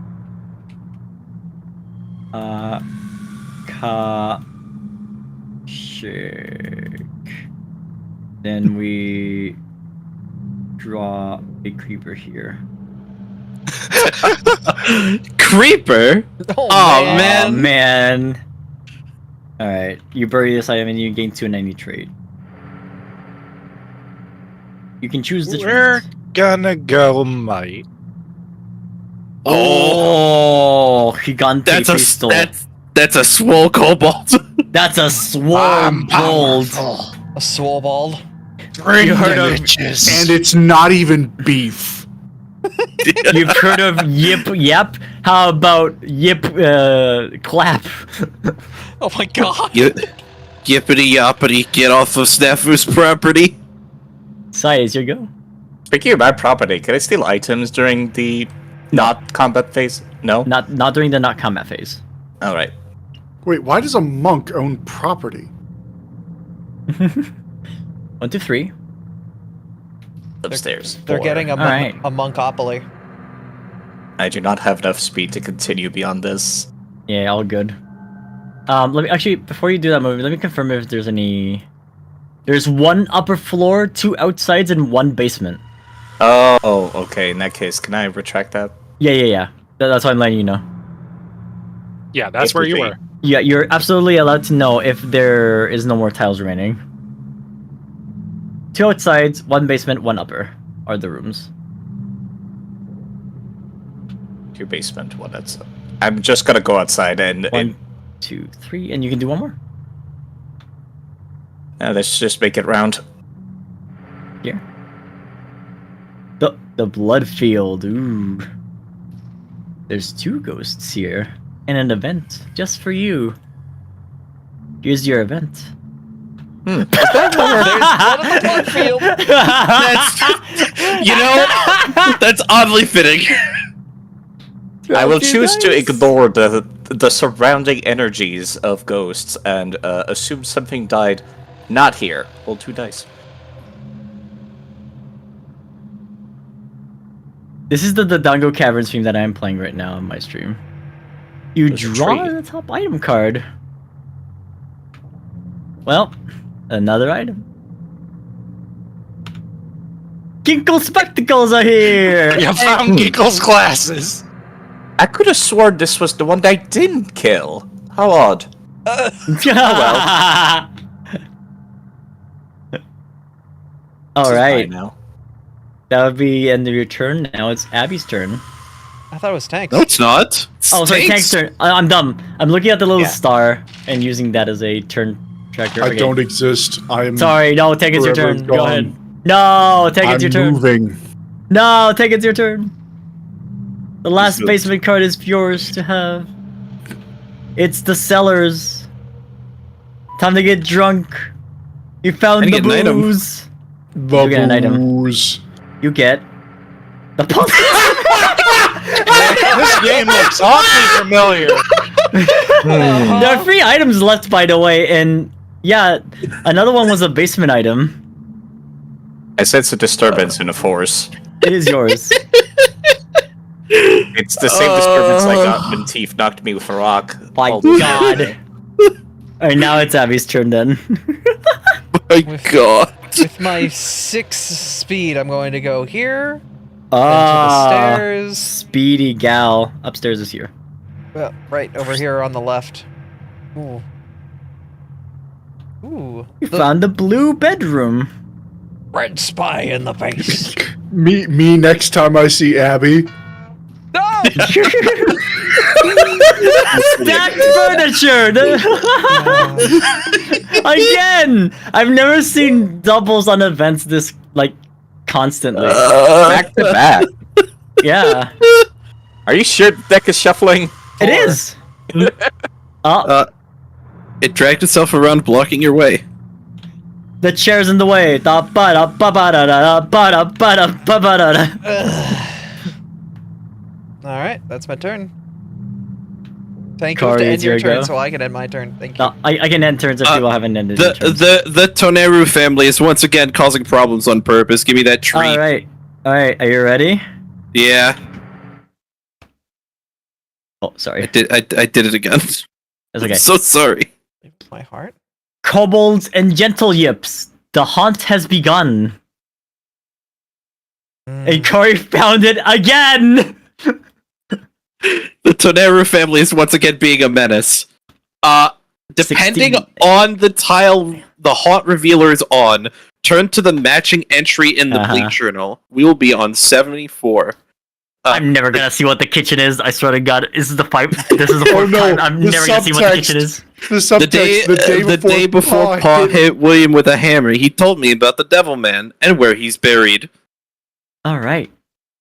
Kashik. Then we draw a creeper here. Creeper? Oh, Aw, man. Oh, man. Alright, you bury this item and you gain 290 trait. You can choose the We're traits. gonna go might. Oh, Gigante That's Pistol. that's a swole cobalt. That's a swarm bolt. A swole ball. Bring You heard the of- bitches. And it's not even beef. You've heard of Yip Yap? How about Yip Clap? Oh my god. Yippity yoppity, get off of Snafu's property. Sai, is your go? Speaking of my property, can I steal items during the not combat phase? No? Not during the not combat phase. Alright. Wait, why does a monk own property? 1, 2, 3. Upstairs. They're 4. getting a Alright. monkopoly. I do not have enough speed to continue beyond this. Yeah, all good. Let me actually before you do that movie, let me confirm if there's any. There's 1 upper floor, 2 outsides, and 1 basement. Oh, okay. In that case, can I retract that? Yeah. That's why I'm letting you know. Yeah, that's where you were. Yeah, you're absolutely allowed to know if there is no more tiles remaining. 2 outsides, 1 basement, 1 upper are the rooms. 2 basement, 1 outside. I'm just gonna go outside and... 1, 2, 3, and you can do 1 more. let's just make it round. Here. The blood field. Ooh. There's 2 ghosts here. And an event just for you. Here's your event. There's blood on the blood field. That's oddly fitting. I will choose to ignore the surrounding energies of ghosts and assume something died not here. Roll 2 dice. This is the Dango Cavern stream that I'm playing right now on my stream. You There's a draw tree. the top item card. Well, another item. Ginkle spectacles are here! You found Giggle's glasses. I could have sworn this was the one that I didn't kill. How odd. well. This is Alright, mine now. that would be end of your turn. Now it's Abby's turn. I thought it was tanks. No, it's not. It's Oh, sorry, Tank's turn. I'm dumb. I'm looking at the little Yeah. star and using that as a turn tracker. I Okay. don't exist. I am. Sorry, no, Tank, it's your Forever turn. Go gone. ahead. No, Tank, I'm it's your turn. moving. No, Tank, it's your turn. The last This is- basement card is yours to have. It's the cellars. Time to get drunk. You found I the get an item. booze. The You get an item. booze. You get the puzzle. This game looks awfully familiar. There are 3 items left, by the way, and yeah, another one was a basement item. I sense a disturbance in the force. It is yours. It's the same disturbance I got when Teef knocked me with a rock. My all the God. time. Alright, now it's Abby's turn then. My God. With my 6 speed, I'm going to go here. Then to the Ah, stairs. speedy gal. Upstairs is here. Well, right over here on the left. Ooh. Ooh. You found the blue bedroom. red spy in the face. Me next time I see Abby. No! Stacked furniture! Again! I've never seen doubles on events this, like, constantly. Back to back. Yeah. Are you sure the deck is shuffling? It is! Oh, It dragged itself around, blocking your way. The chair's in the way. All right, that's my turn. Thank you Corey, to end it's your your turn go. so I can end my turn. Thank you. No, I can end turns if people haven't ended their turns. The Toneru family is once again causing problems on purpose. Give me that treat. Alright, are you ready? Yeah. Oh, sorry. I did it again. That's okay. I'm so sorry. My heart. Kobolds and gentle yips. The hunt has begun. And Corey found it again! The Toneru family is once again being a menace. Depending 16. on the tile the haunt revealer is on, turn to the matching entry in the Bleak Journal. We will be on 74. I'm never gonna see what the kitchen is. I swear to God, this is the fight. This is the fourth time. I'm the never gonna see what the kitchen subtext. is. The subtext, The day before Pa hit William with a hammer, he told me about the Devil Man and where he's buried. All right,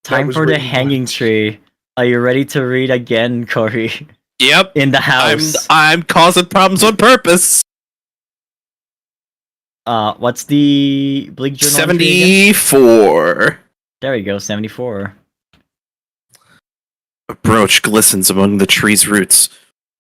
time was for the written hanging tree. Are you ready to read again, Corey? Yep. In the house. I'm causing problems on purpose. What's the Bleak Journal? entry again? 74. There we go, 74. A brooch glistens among the tree's roots.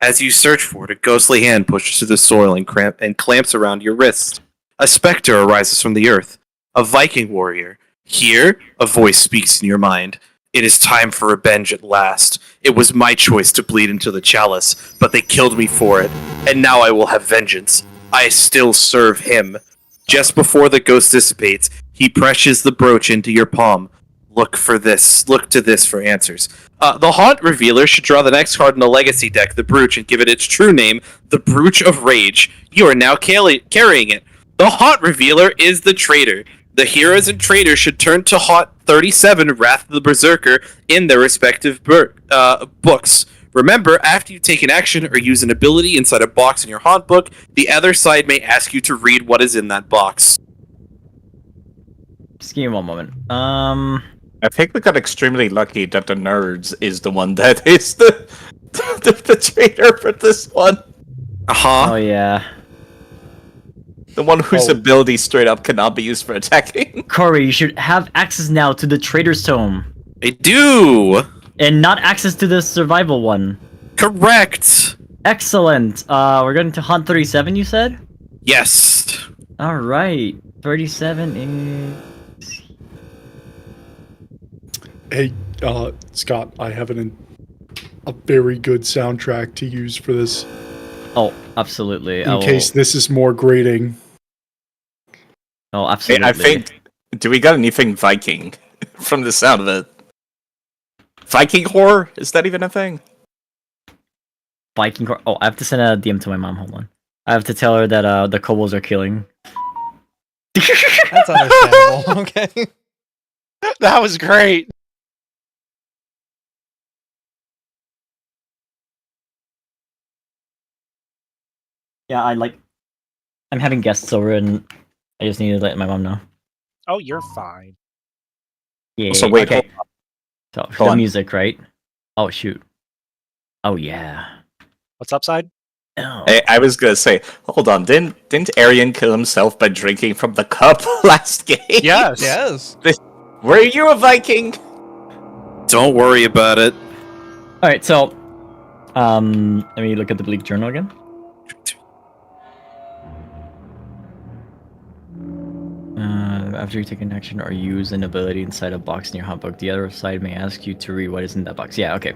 As you search for it, a ghostly hand pushes through the soil and clamps around your wrist. A specter arises from the earth. A Viking warrior. Here, a voice speaks in your mind. It is time for revenge at last. It was my choice to bleed into the chalice, but they killed me for it, and now I will have vengeance. I still serve him. Just before the ghost dissipates, he presses the brooch into your palm. Look to this for answers. The Haunt Revealer should draw the next card in the Legacy deck, the Brooch, and give it its true name, the Brooch of Rage. You are now carrying it. The Haunt Revealer is the traitor. The heroes and traitors should turn to Haunt 37, Wrath of the Berserker, in their respective books. Remember, after you take an action or use an ability inside a box in your Haunt book, the other side may ask you to read what is in that box. Just give me one moment. I think we got extremely lucky that the nerds is the one that is the traitor for this one. Oh yeah. The one whose ability straight up cannot be used for attacking. Corey, you should have access now to the Traitor's Tome. I do! And not access to the survival one. Correct! Excellent. We're going to Hunt 37, you said? Yes. Alright. 37 is... Hey, Scott, I have a very good soundtrack to use for this. Oh, absolutely. In case this is more grating. Oh, absolutely. I think... Do we got anything Viking from the sound of it? Viking horror? Is that even a thing? Viking horror? Oh, I have to send a DM to my mom. Hold on. I have to tell her that the kobolds are killing. That's understandable. Okay. That was great. Yeah, I'm having guests over and I just need to let my mom know. Oh, you're fine. Yeah. So wait, okay. So Go the on. music, right? Oh shoot. Oh yeah. What's upside? Oh. I was gonna say, hold on, didn't Arian kill himself by drinking from the cup last game? Yes. Yes. Were you a Viking? Don't worry about it. Alright, so let me look at the Bleak Journal again. After you take an action or use an ability inside a box in your hunt book, the other side may ask you to read what is in that box. Yeah, okay.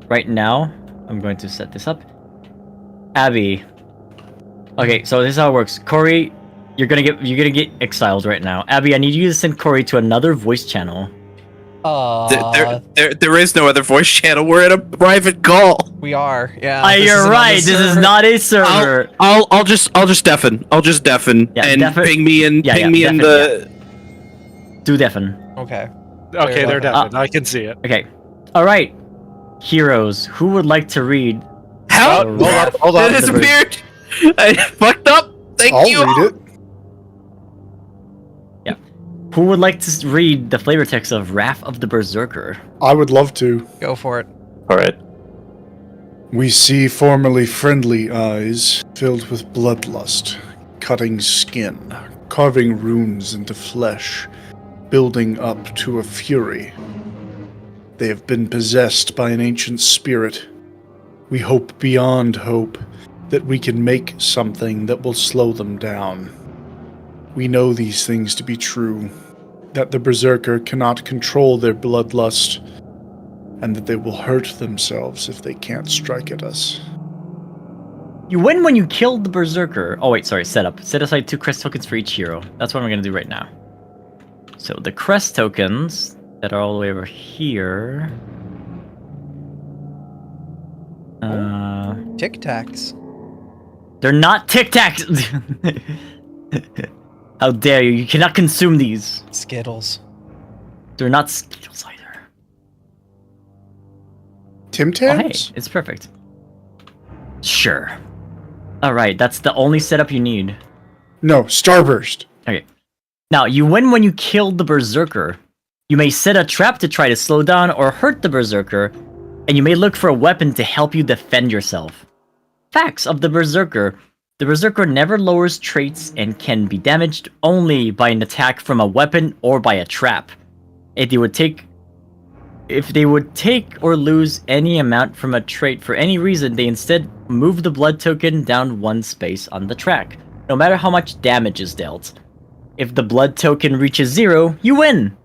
Right now, I'm going to set this up. Abby. Okay, so this is how it works. Corey, you're gonna get exiled right now. Abby, I need you to send Corey to another voice channel. There is no other voice channel. We're in a private call. We are. Yeah. this You're isn't on right. the This is server. not a server. I'll just deafen. I'll just deafen Yeah, and deafen- ping me in. yeah, ping yeah, me in deafen, the. Do deafen. Okay. Okay, they're definitely. definitely. I can see it. Okay. All right. Heroes, who would like to read? How? Hold on. It disappeared. I fucked up. Thank I'll you. read it. Who would like to read the flavor text of Wrath of the Berserker? I would love to. Go for it. Alright. We see formerly friendly eyes filled with bloodlust cutting skin, carving runes into flesh, building up to a fury. They have been possessed by an ancient spirit. We hope beyond hope that we can make something that will slow them down. We know these things to be true, that the Berserker cannot control their bloodlust, and that they will hurt themselves if they can't strike at us. You win when you kill the Berserker. Oh wait, sorry, setup. Set aside 2 crest tokens for each hero. That's what I'm gonna do right now. So the crest tokens that are all the way over here. Tic Tacs. They're not Tic Tacs! How dare you? You cannot consume these. Skittles. They're not Skittles either. Tim Oh, hey, Tams? it's perfect. Sure. Alright, that's the only setup you need. No, Starburst. Okay. Now, you win when you kill the Berserker. You may set a trap to try to slow down or hurt the Berserker, and you may look for a weapon to help you defend yourself. Facts of the Berserker. The Berserker never lowers traits and can be damaged only by an attack from a weapon or by a trap. If they would take or lose any amount from a trait for any reason, they instead move the blood token down 1 space on the track, no matter how much damage is dealt. If the blood token reaches 0, you win!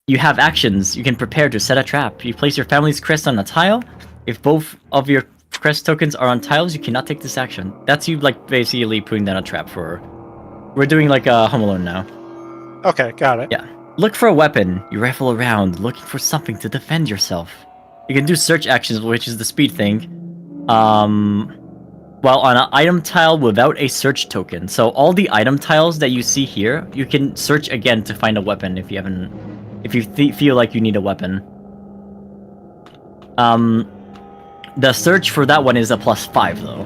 You have actions. You can prepare to set a trap. You place your family's crest on a tile. If both of your crest tokens are on tiles, you cannot take this action. That's you, like, basically putting down a trap for... We're doing, like, a Home Alone now. Okay, got it. Yeah. Look for a weapon. You rifle around, looking for something to defend yourself. You can do search actions, which is the speed thing. While on an item tile without a search token. So all the item tiles that you see here, you can search again to find a weapon if you haven't... If you feel like you need a weapon. The search for that one is a +5 though.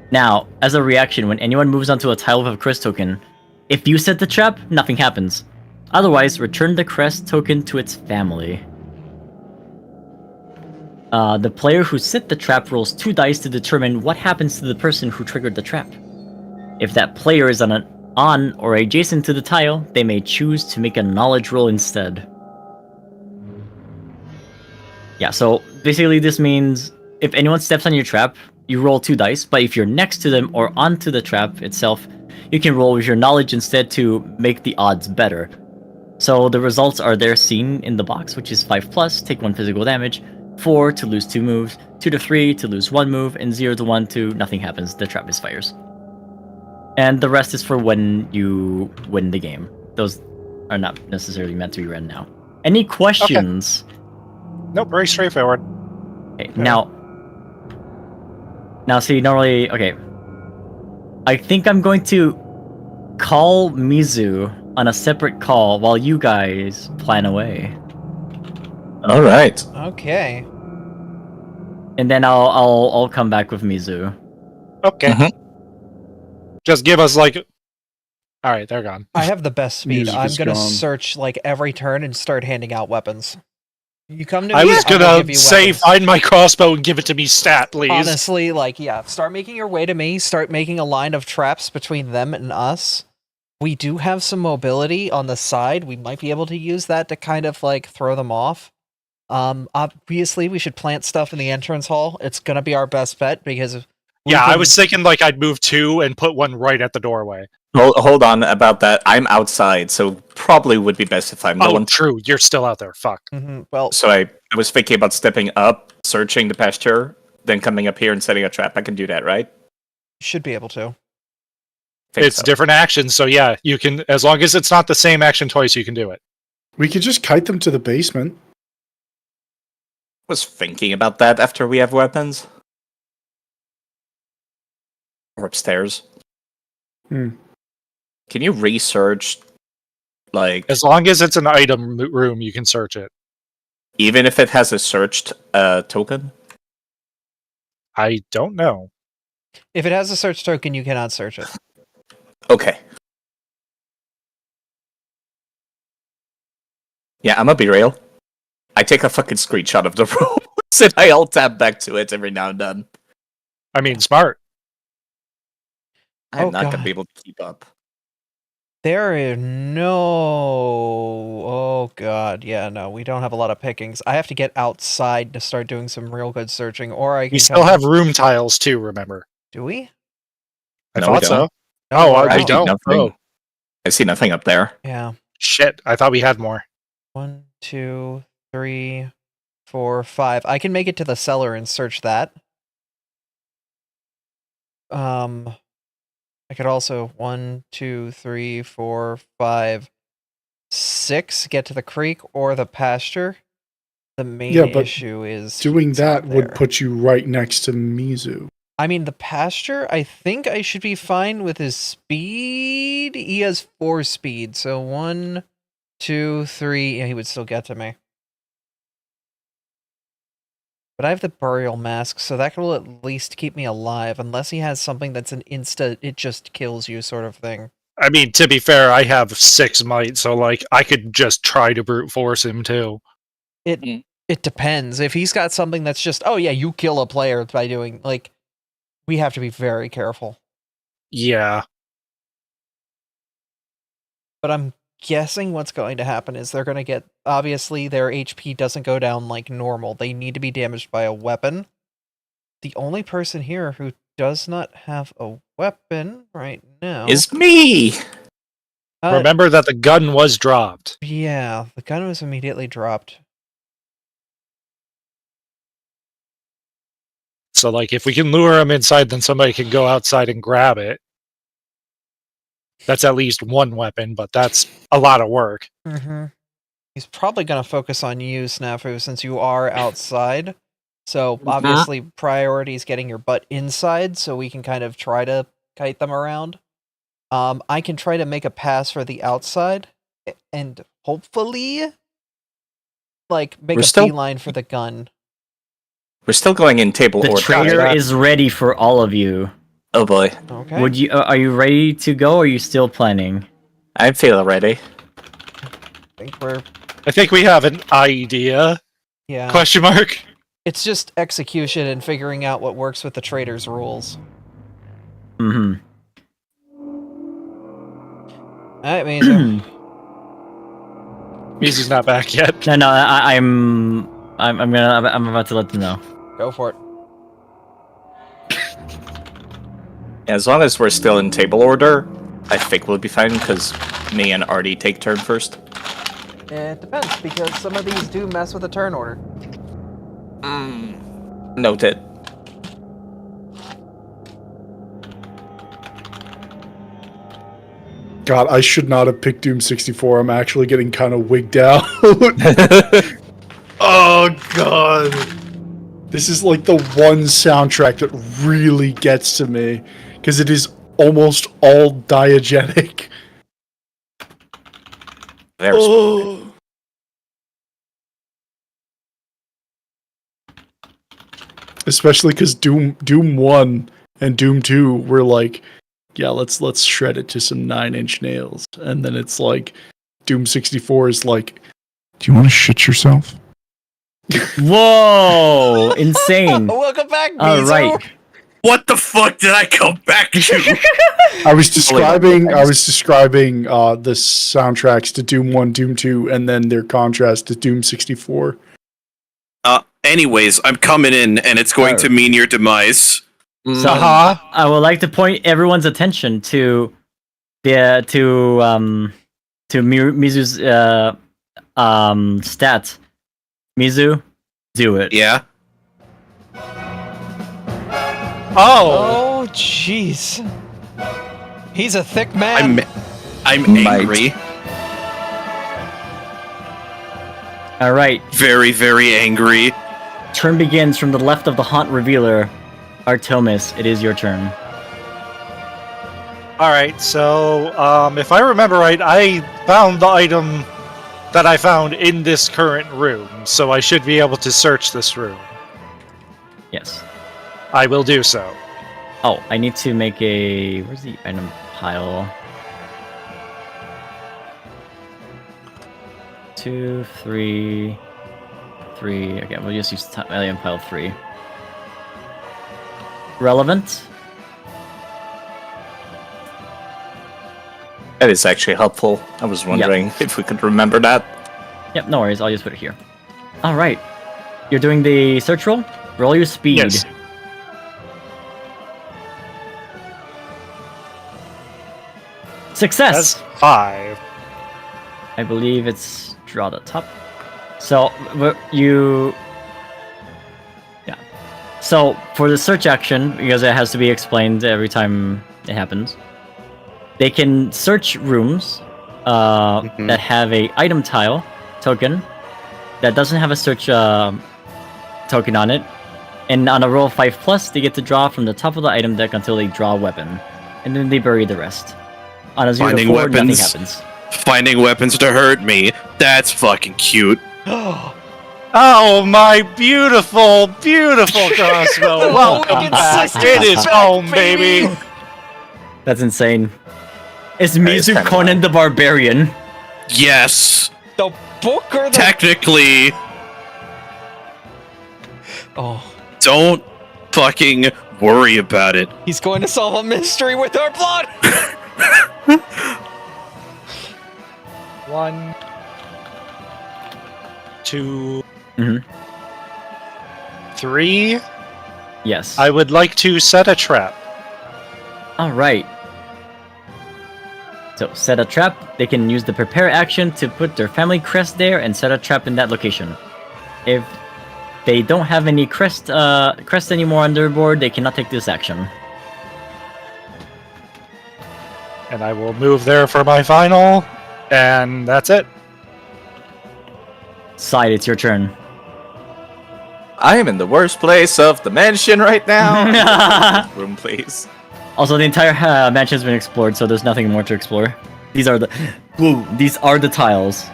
Now, as a reaction, when anyone moves onto a tile with a crest token, if you set the trap, nothing happens. Otherwise, return the crest token to its family. The player who set the trap rolls 2 dice to determine what happens to the person who triggered the trap. If that player is on or adjacent to the tile, they may choose to make a knowledge roll instead. Yeah, so basically this means if anyone steps on your trap, you roll 2 dice, but if you're next to them or onto the trap itself, you can roll with your knowledge instead to make the odds better. So the results are there seen in the box, which is 5+, take 1 physical damage, 4 to lose 2 moves, 2 to 3 to lose 1 move, and 0 to 1 to nothing happens, the trap misfires. And the rest is for when you win the game. Those are not necessarily meant to be read now. Any questions? Okay. Nope, very straightforward. Okay, now see, normally, okay. I think I'm going to call Mizu on a separate call while you guys plan away. All right. Okay. And then I'll come back with Mizu. Okay. Mhm. Just give us like... Alright, they're gone. I have the best speed. Music I'm is gonna gone. search like every turn and start handing out weapons. You come to I me, was I'm gonna give you say, weapons. find my crossbow and give it to me stat, please. Honestly, like, yeah, start making your way to me, start making a line of traps between them and us. We do have some mobility on the side. We might be able to use that to kind of, like, throw them off. Obviously, we should plant stuff in the entrance hall. It's gonna be our best bet, because... Yeah, I was thinking like I'd move 2 and put 1 right at the doorway. Hold on about that. I'm outside, so probably would be best if I'm no Oh, one. true. You're still out there. Fuck. Well, So I was thinking about stepping up, searching the pasture, then coming up here and setting a trap. I can do that, right? you should be able to. Think It's so. different actions, so yeah, you can, as long as it's not the same action twice, you can do it. We could just kite them to the basement. Was thinking about that after we have weapons. Or upstairs. Hmm. Can you research, like, As long as it's an item room, you can search it. even if it has a searched token? I don't know. If it has a search token, you cannot search it. Okay. Yeah, I'm gonna be real. I take a fucking screenshot of the room, and I alt tab back to it every now and then. I mean, smart. I'm Oh, not going to God. be able to keep up. There is no. Oh god, yeah, no, we don't have a lot of pickings. I have to get outside to start doing some real good searching, or I can. We still have room tiles too, remember? Do we? I No, we thought so. don't. Oh, we're we I out. see don't. nothing. Oh, I see nothing up there. Yeah. shit. I thought we had more. 1, 2, 3, 4, 5. I can make it to the cellar and search that. I could also 1, 2, 3, 4, 5, 6 get to the creek or the pasture. The main Yeah, but issue is Doing he's not that would there. put you right next to Mizu. I mean, the pasture, I think I should be fine with his speed. He has 4 speed, so 1, 2, 3, yeah, he would still get to me. But I have the burial mask, so that will at least keep me alive, unless he has something that's an insta, it just kills you sort of thing. I mean, to be fair, I have 6 might, so like I could just try to brute force him too. It depends. If he's got something that's just, oh yeah, you kill a player by doing, like, we have to be very careful. Yeah. But I'm guessing what's going to happen is they're going to get, obviously their HP doesn't go down like normal. They need to be damaged by a weapon. The only person here who does not have a weapon right now Is me! Remember that the gun was dropped. Yeah, the gun was immediately dropped. So like if we can lure him inside, then somebody can go outside and grab it. That's at least one weapon, but that's a lot of work. Mm-hmm. He's probably going to focus on you, Snafu, since you are outside. So obviously priority is getting your butt inside so we can kind of try to kite them around. I can try to make a pass for the outside and hopefully like make beeline for the gun. We're still going in table The order. trader is ready for all of you. Oh boy. Okay. Would you? Are you ready to go? Or are you still planning? I feel ready. I think we have an idea. Yeah. Question mark. It's just execution and figuring out what works with the trader's rules. Mm-hmm. Alright, Mizu. Mizu's not back yet. No, I'm about to let them know. Go for it. As long as we're still in table order, I think we'll be fine because me and Artie take turn first. It depends, because some of these do mess with the turn order. Noted. God, I should not have picked Doom 64. I'm actually getting kind of wigged out. Oh, God. This is like the one soundtrack that really gets to me, because it is almost all diegetic. There's Oh. Especially because Doom 1 and Doom 2 were like, yeah, let's shred it to some 9-inch nails. And then it's like, Doom 64 is like, do you want to shit yourself? Whoa! Insane. Welcome back, Mizu! All right. What the fuck did I come back to? I was describing the soundtracks to Doom 1, Doom 2, and then their contrast to Doom 64. Anyways, I'm coming in, and it's going to mean your demise. So I would like to point everyone's attention to Mizu's stats. Mizu, do it. Yeah. Oh, jeez. He's a thick man. I'm angry. All right. Very, very angry. Turn begins from the left of the Haunt Revealer. Artemis, it is your turn. Alright, so, if I remember right, I found the item that I found in this current room, so I should be able to search this room. Yes. I will do so. Oh, I need to make a... Where's the item pile? 2, 3... 3... Okay, we'll just use item pile 3. Relevant. That is actually helpful. I was wondering if we could remember that. Yep, no worries. I'll just put it here. All right. You're doing the search roll? Roll your speed. Yes. Success! That's 5. I believe it's draw the top. So, you... Yeah. So, for the search action, because it has to be explained every time it happens, they can search rooms that have a item tile token that doesn't have a search token on it. And on a roll of 5+, they get to draw from the top of the item deck until they draw a weapon. And then they bury the rest. On a 0 to Finding 4, nothing weapons. happens. Finding weapons to hurt me. That's fucking cute. Oh, my beautiful, beautiful crossbow. Welcome back. It is home, baby. That's insane. It's is Mizu kinda Conan wild. the Barbarian. The Yes. book or the... Technically, Oh, don't fucking worry about it. he's going to solve a mystery with our blood! 1, 2, Mhm. 3. Yes. I would like to set a trap. Alright. So, set a trap. They can use the prepare action to put their family crest there and set a trap in that location. If they don't have any crest anymore on their board, they cannot take this action. And I will move there for my final. And that's it. Side, it's your turn. I am in the worst place of the mansion right now. Room, please. Also, the entire mansion has been explored, so there's nothing more to explore. These are the These are the tiles.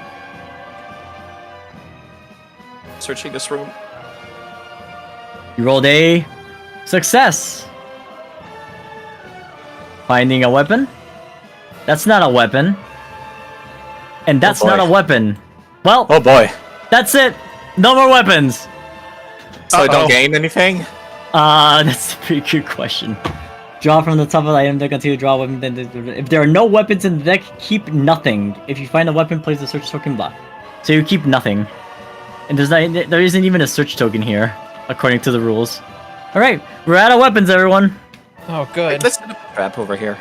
Searching this room. You rolled a success. Finding a weapon? That's not a weapon. And that's boy. not a weapon. Well, Oh boy. that's it. No more weapons. So I don't Uh-oh. gain anything? That's a pretty good question. Draw from the top of the item deck until you draw a weapon. Then if there are no weapons in the deck, keep nothing. If you find a weapon, place the search token block. So you keep nothing. And there isn't even a search token here, according to the rules. All right, we're out of weapons, everyone. Oh, Wait, good. let's set a trap over here.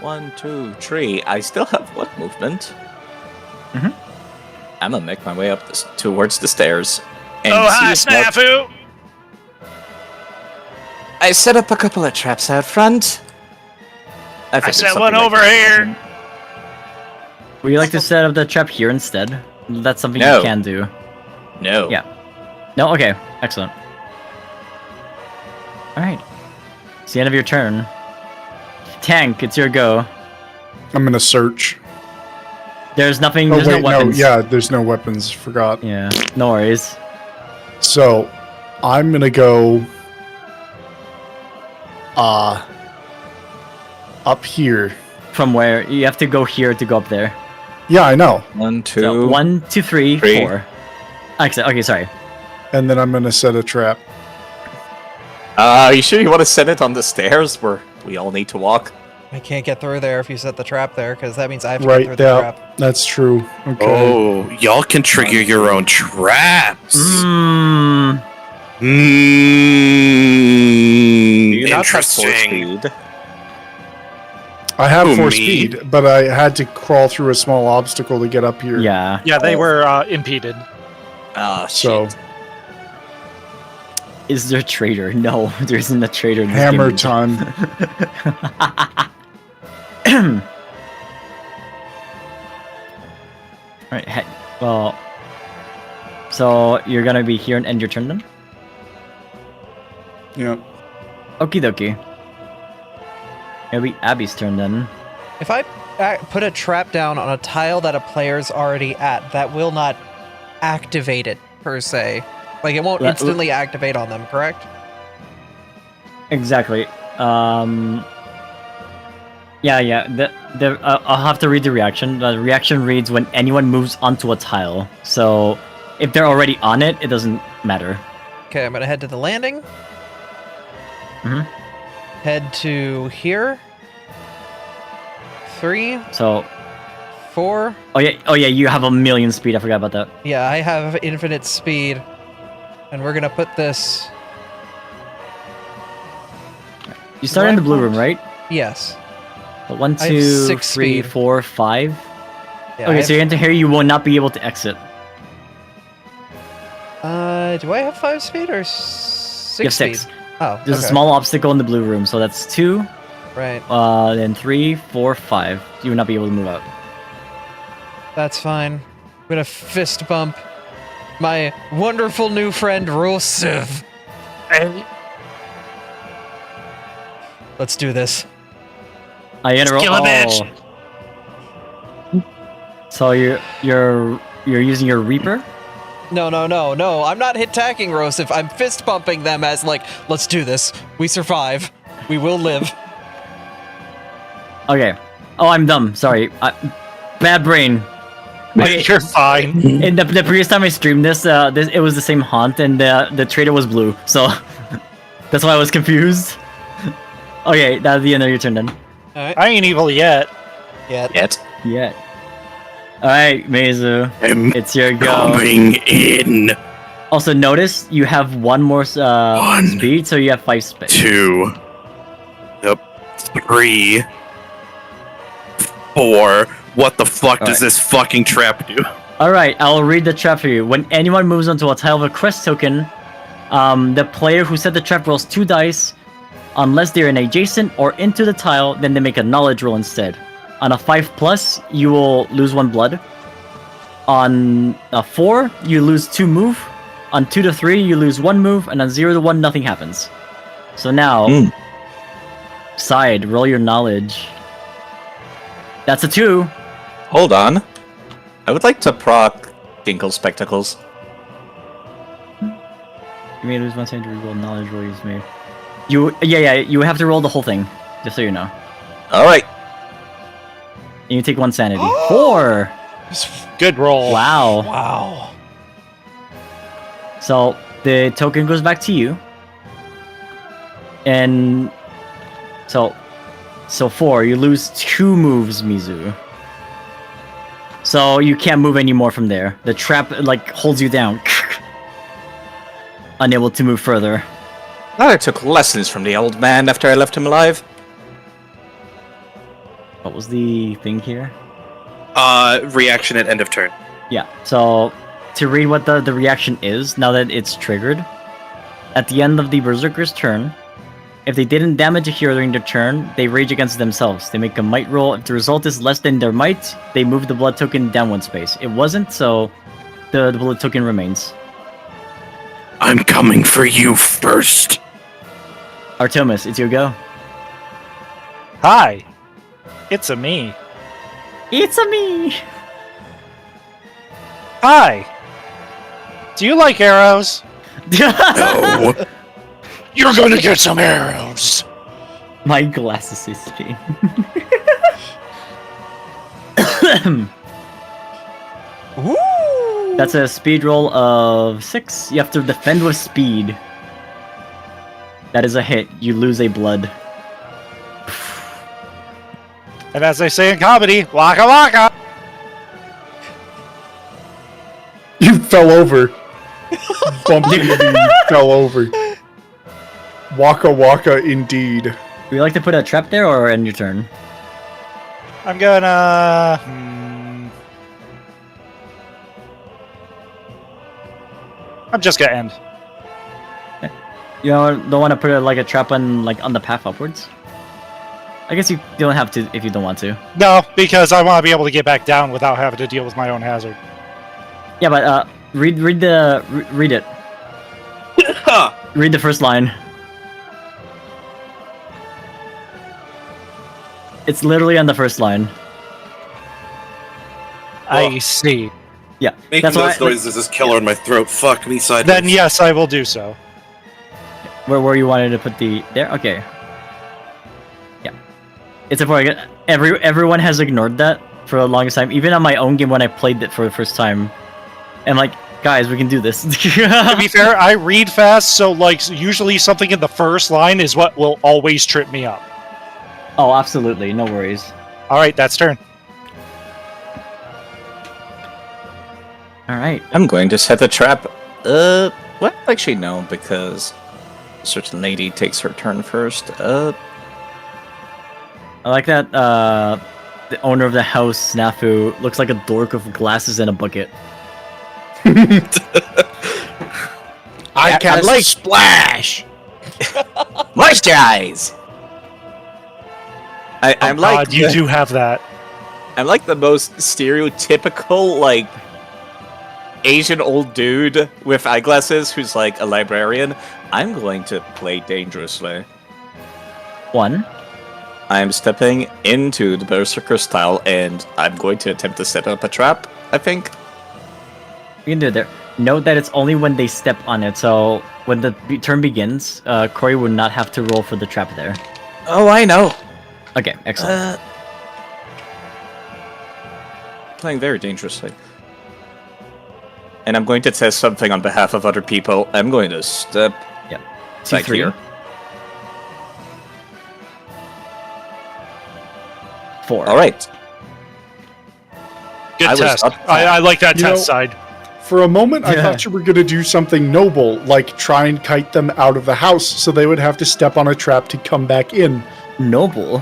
One, two, three. I still have one movement. Mhm. I'm gonna make my way up towards the stairs. And Oh, hi, see what- Snafu! I set up a couple of traps out front. I figured set something one like over that. here. Would you like to set up the trap here instead? That's something No. you can do. No. Yeah. No? Okay. Excellent. Alright. It's the end of your turn. Tank, it's your go. I'm gonna search. There's nothing, Oh there's wait, no weapons. yeah, there's no weapons. Forgot. Yeah, no worries. So, I'm gonna go. Up here. From where? You have to go here to go up there. Yeah, I know. 1, 2. So 1, 2, 3, Three. 4. Okay, sorry. And then I'm gonna set a trap. You sure you want to set it on the stairs where we all need to walk? I can't get through there if you set the trap there, because that means I have to Right, get through yeah, the trap. that's true. Okay. Oh, y'all can trigger your own traps. Mmm. Do you not have 4 Interesting. speed? I have Who, 4 me? speed, but I had to crawl through a small obstacle to get up here. Yeah. Yeah, they were impeded. Ah, So, shit. Is there a traitor? No, there isn't a traitor in this hammer game. time. Alright, well... So, you're gonna be here and end your turn then? Yeah. Okie dokie. It'll be Abby's turn then. If I put a trap down on a tile that a player's already at, that will not activate it, per se. Like, it won't Yeah, instantly activate on them, correct? Exactly. Yeah. I'll have to read the reaction. The reaction reads when anyone moves onto a tile. So, if they're already on it, it doesn't matter. Okay, I'm gonna head to the landing. Mhm. Head to here. 3, So, 4. oh yeah, you have a million speed. I forgot about that. Yeah, I have infinite speed. And we're gonna put this... You started in the blue room, right? Yes. But 1, I have 2, 6 3, speed. 4, 5. Yeah, Okay, so you're into here. You will not be able to exit. do I have 5 speed or 6 You have speed? 6. Oh, There's okay. a small obstacle in the blue room, so that's 2. Right. Then 3, 4, 5. You will not be able to move out. That's fine. I'm gonna fist bump my wonderful new friend Rosiv. Let's do this. I gotta roll. Kill a bitch. So you're using your Reaper? No. I'm not attacking Rosiv. I'm fist bumping them as like, let's do this. We survive. We will live. Okay. Oh, I'm dumb. Sorry. Bad brain. Okay. You're fine. In the previous time I streamed this, it was the same haunt, and the trader was blue. So that's why I was confused. Okay, that's the end of your turn then. I ain't evil yet. Yet. Yeah. All right, Meizu, it's your go. Coming in. Also, notice you have one more speed, so you have 5 speed. 2. Yep. 3. 4. What the fuck does Alright. this fucking trap do? Alright, I'll read the trap for you. When anyone moves onto a tile with a crest token, the player who set the trap rolls 2 dice. Unless they're in adjacent or into the tile, then they make a knowledge roll instead. On a 5+, you will lose 1 blood. On a 4, you lose 2 move. On 2 to 3, you lose 1 move. And on 0 to 1, nothing happens. So now, side, roll your knowledge. That's a 2. Hold on. I would like to proc Ginkle Spectacles. You may lose 1 second to reroll knowledge roll you made. You have to roll the whole thing, just so you know. Alright. And you take 1 sanity. 4! Good roll. Wow. Wow. So, the token goes back to you. And... So 4, you lose 2 moves, Mizu. So, you can't move anymore from there. The trap, like, holds you down. Unable to move further. I took lessons from the old man after I left him alive. What was the thing here? Reaction at end of turn. Yeah, so to read what the reaction is, now that it's triggered, at the end of the Berserker's turn, if they didn't damage a hero during their turn, they rage against themselves. They make a might roll. If the result is less than their might, they move the blood token down 1 space. It wasn't, so the blood token remains. I'm coming for you first. Artemis, it's your go. Hi. It's a me. It's a me! Hi. Do you like arrows? No. You're gonna get some arrows. My glasses is pain. Ooh. That's a speed roll of 6. You have to defend with speed. That is a hit. You lose a blood. And as they say in comedy, waka waka. You fell over. Bumped into me, fell over. Waka waka indeed. Would you like to put a trap there or end your turn? I'm gonna. I'm just gonna end. You don't want to put a trap on the path upwards? I guess you don't have to if you don't want to. No, because I want to be able to get back down without having to deal with my own hazard. Yeah, but read it. Read the first line. It's literally on the first line. I see. Yeah, Making that's why. those noises is killer in my throat. Fuck me sideways. Then yes, I will do so. Where you wanted to put the there? Okay. Yeah, it's important. Everyone has ignored that for the longest time. Even on my own game when I played it for the first time, and Guys, we can do this. To be fair, I read fast, so like usually something in the first line is what will always trip me up. Oh, absolutely. No worries. All right, that's turn. All right. I'm going to set a trap. Well, actually no, because a certain lady takes her turn first. I like that the owner of the house, Snafu, looks like a dork with glasses and a bucket. I cast like- splash. Moisturize. I'm like God, you do have that. I'm like the most stereotypical like Asian old dude with eyeglasses who's like a librarian. I'm going to play dangerously. 1. I'm stepping into the Berserker style, and I'm going to attempt to set up a trap, I think. You can do it there. Note that it's only when they step on it, so when the turn begins, Corey would not have to roll for the trap there. Oh, I know. Okay, excellent. Playing very dangerously. And I'm going to test something on behalf of other people. I'm going to step Yep. back 2-3. here. 4. All right. Good I was test. up- I like that You know- test side. For a moment, I Yeah. thought you were going to do something noble, like try and kite them out of the house so they would have to step on a trap to come back in. Noble.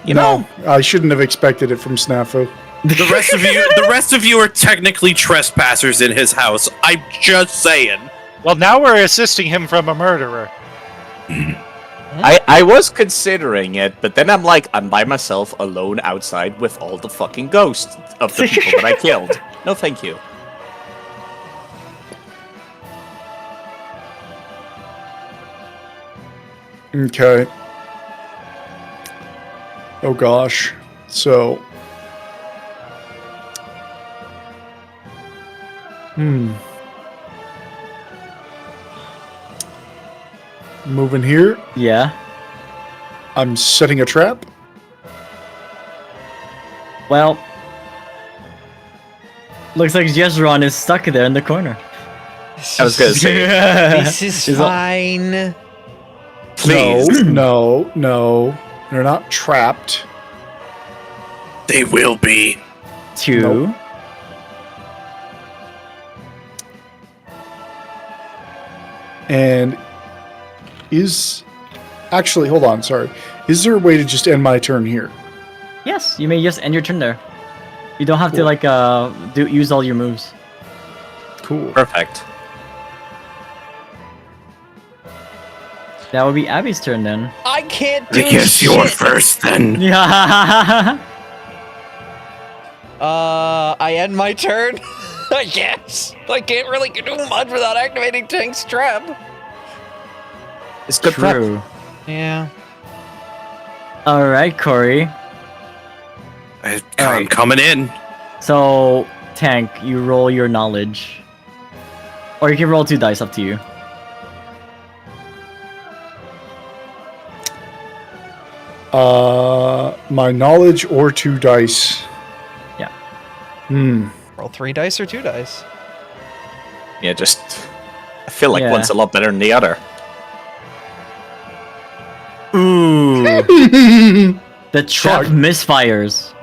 You know, I shouldn't have expected it from Snafu. The rest of you are technically trespassers in his house. I'm just saying. Well, now we're assisting him from a murderer. I was considering it, but then I'm like, I'm by myself alone outside with all the fucking ghosts of the people that I killed. No, thank you. Okay. Oh gosh. So. Moving here. Yeah. I'm setting a trap. Well, looks like Jezron is stuck there in the corner. I was gonna say, This is Is all- fine. please. No. They're not trapped. They will be. 2. Nope. And is actually, hold on, sorry. Is there a way to just end my turn here? Yes, you may just end your turn there. You don't have to Cool. like use all your moves. Cool. Perfect. That would be Abby's turn then. I can't do I guess you're shit. first then. Yeah. I end my turn. I guess. I can't really do much without activating Tank's trap. It's good prep. True. Yeah. All right, Corey. I'm coming in. So, Tank, you roll your knowledge. Or you can roll 2 dice, up to you. My knowledge or 2 dice. Yeah. Roll 3 dice or 2 dice. Yeah, just I feel like Yeah. one's a lot better than the other. Ooh. The trap Fuck. misfires.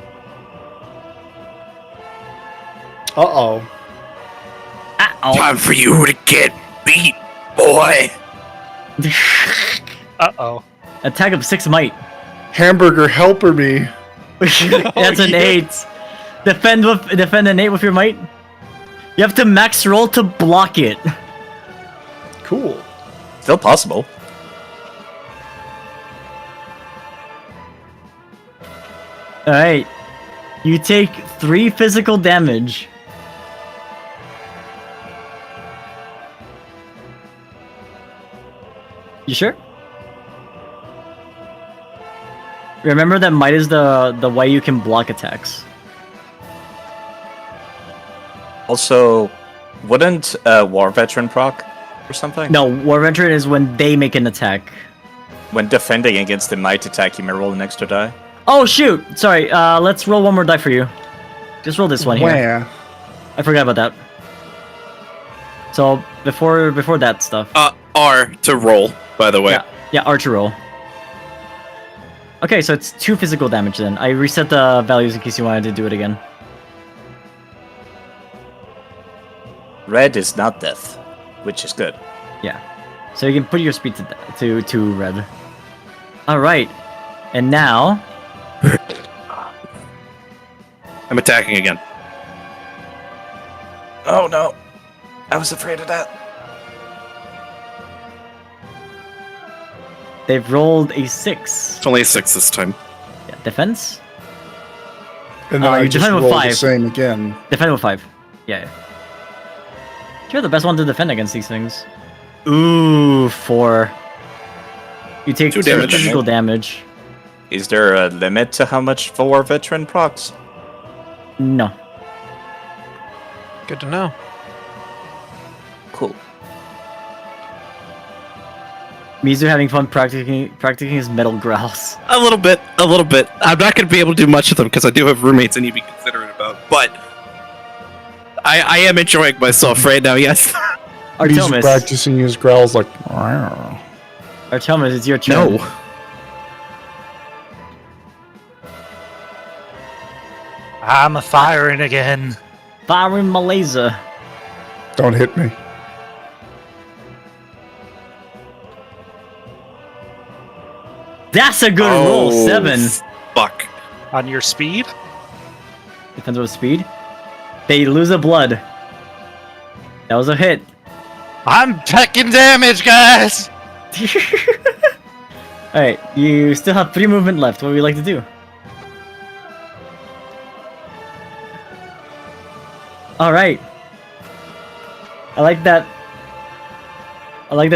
Uh-oh. Ow. Time for you to get beat, boy. Uh-oh. Attack of 6 might. Hamburger helper me. That's an 8. Defend an 8 with your might. You have to max roll to block it. Cool. Still possible. Alright. You take 3 physical damage. You sure? Remember that might is the way you can block attacks. Also, wouldn't War Veteran proc or something? No, War Veteran is when they make an attack. When defending against the might attack, you may roll an extra die. Oh shoot! Sorry, let's roll one more die for you. Just roll this one here. Where? I forgot about that. So before that stuff. R to roll, by the way. Yeah, archer roll. Okay, so it's 2 physical damage then. I reset the values in case you wanted to do it again. Red is not death, which is good. Yeah. So you can put your speed to red. Alright. And now... I'm attacking again. Oh no. I was afraid of that. They've rolled a 6. It's only a 6 this time. Yeah, defense? And then I you just defend with rolled the 5. same again. Defend with 5. Yeah. You're the best one to defend against these things. Ooh, 4. You take 2 damage. physical damage. Is there a limit to how much War Veteran procs? No. Good to know. Cool. Mizu having fun practicing his metal growls. A little bit. I'm not going to be able to do much with them because I do have roommates I need to be considerate about. But I am enjoying myself right now. Yes. He's Artemis, practicing his growls like. Artemis, it's your turn. No. I'm firing again. Firing my laser. Don't hit me. That's a good roll. 7. Fuck. On your speed? Depends on speed. They lose a blood. That was a hit. I'm taking damage, guys! Alright, you still have 3 movement left. What would you like to do? Alright. I like that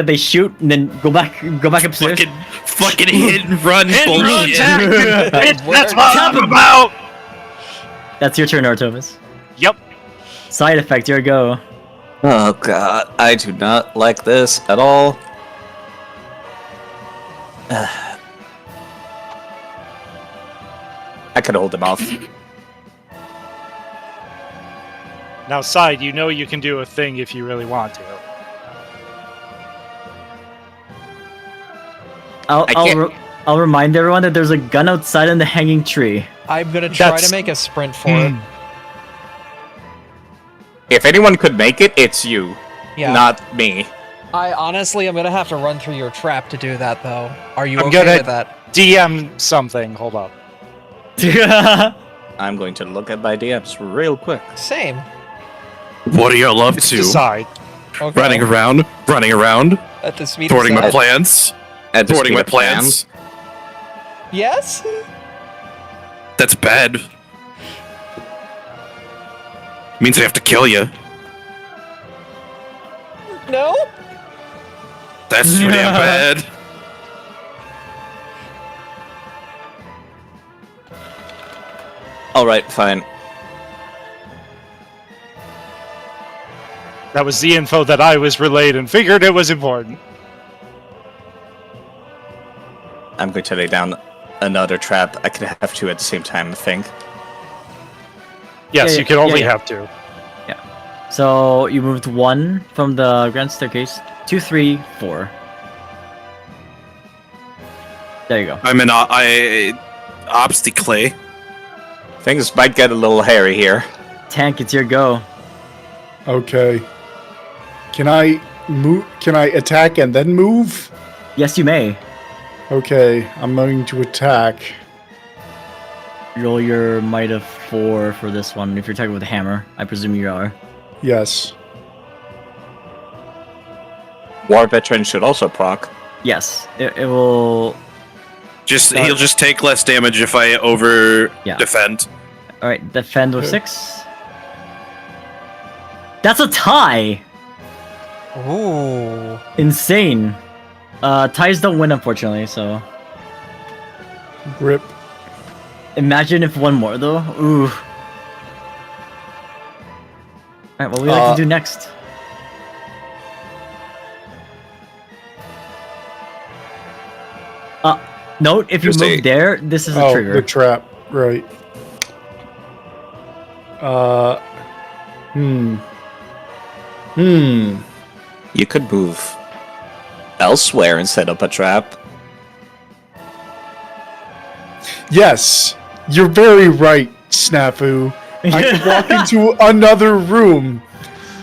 they shoot and then go back upstairs. Fucking hit and run bullshit. That's what I'm about! That's your turn, Artemis. Yep. Side effect, your go. Oh god, I do not like this at all. I could hold him off. Now, Side, you know you can do a thing if you really want to. I'll remind everyone that there's a gun outside in the hanging tree. I'm gonna try That's- to make a sprint for it. If anyone could make it, it's you, Yeah. not me. I honestly, I'm gonna have to run through your trap to do that, though. Are you I'm okay gonna- with that? DM something. Hold up. I'm going to look at my DMs real quick. Same. What do you love It's to? Decide. Okay. Running around, At the speed thwarting of my sound. plans. At the Thwarting speed my of plan. plans. Yes. That's bad. Means I have to kill you. No. That's too damn bad. Alright, fine. That was the info that I was relayed and figured it was important. I'm going to lay down another trap. I can have 2 at the same time, I think. Yes, Yeah, you can yeah, only yeah. have 2. So you moved 1 from the grand staircase. 2, 3, 4. There you go. I'm an obstacle. Things might get a little hairy here. Tank, it's your go. Okay. Can I move? Can I attack and then move? Yes, you may. Okay, I'm going to attack. Roll your might of 4 for this one. If you're attacking with a hammer, I presume you are. Yes. War Veteran should also proc. Yes, it will. He'll just take less damage if I over Yeah. defend. All right, defend with Okay. 6. That's a tie. Ooh. Insane. Ties don't win, unfortunately. So Grip. imagine if one more though. Ooh. All right, what would we like to do next? Note, if you Just move there, this is a Oh, trigger. the trap. Right. Hmm. You could move elsewhere and set up a trap. Yes, you're very right, Snafu. I could walk into another room,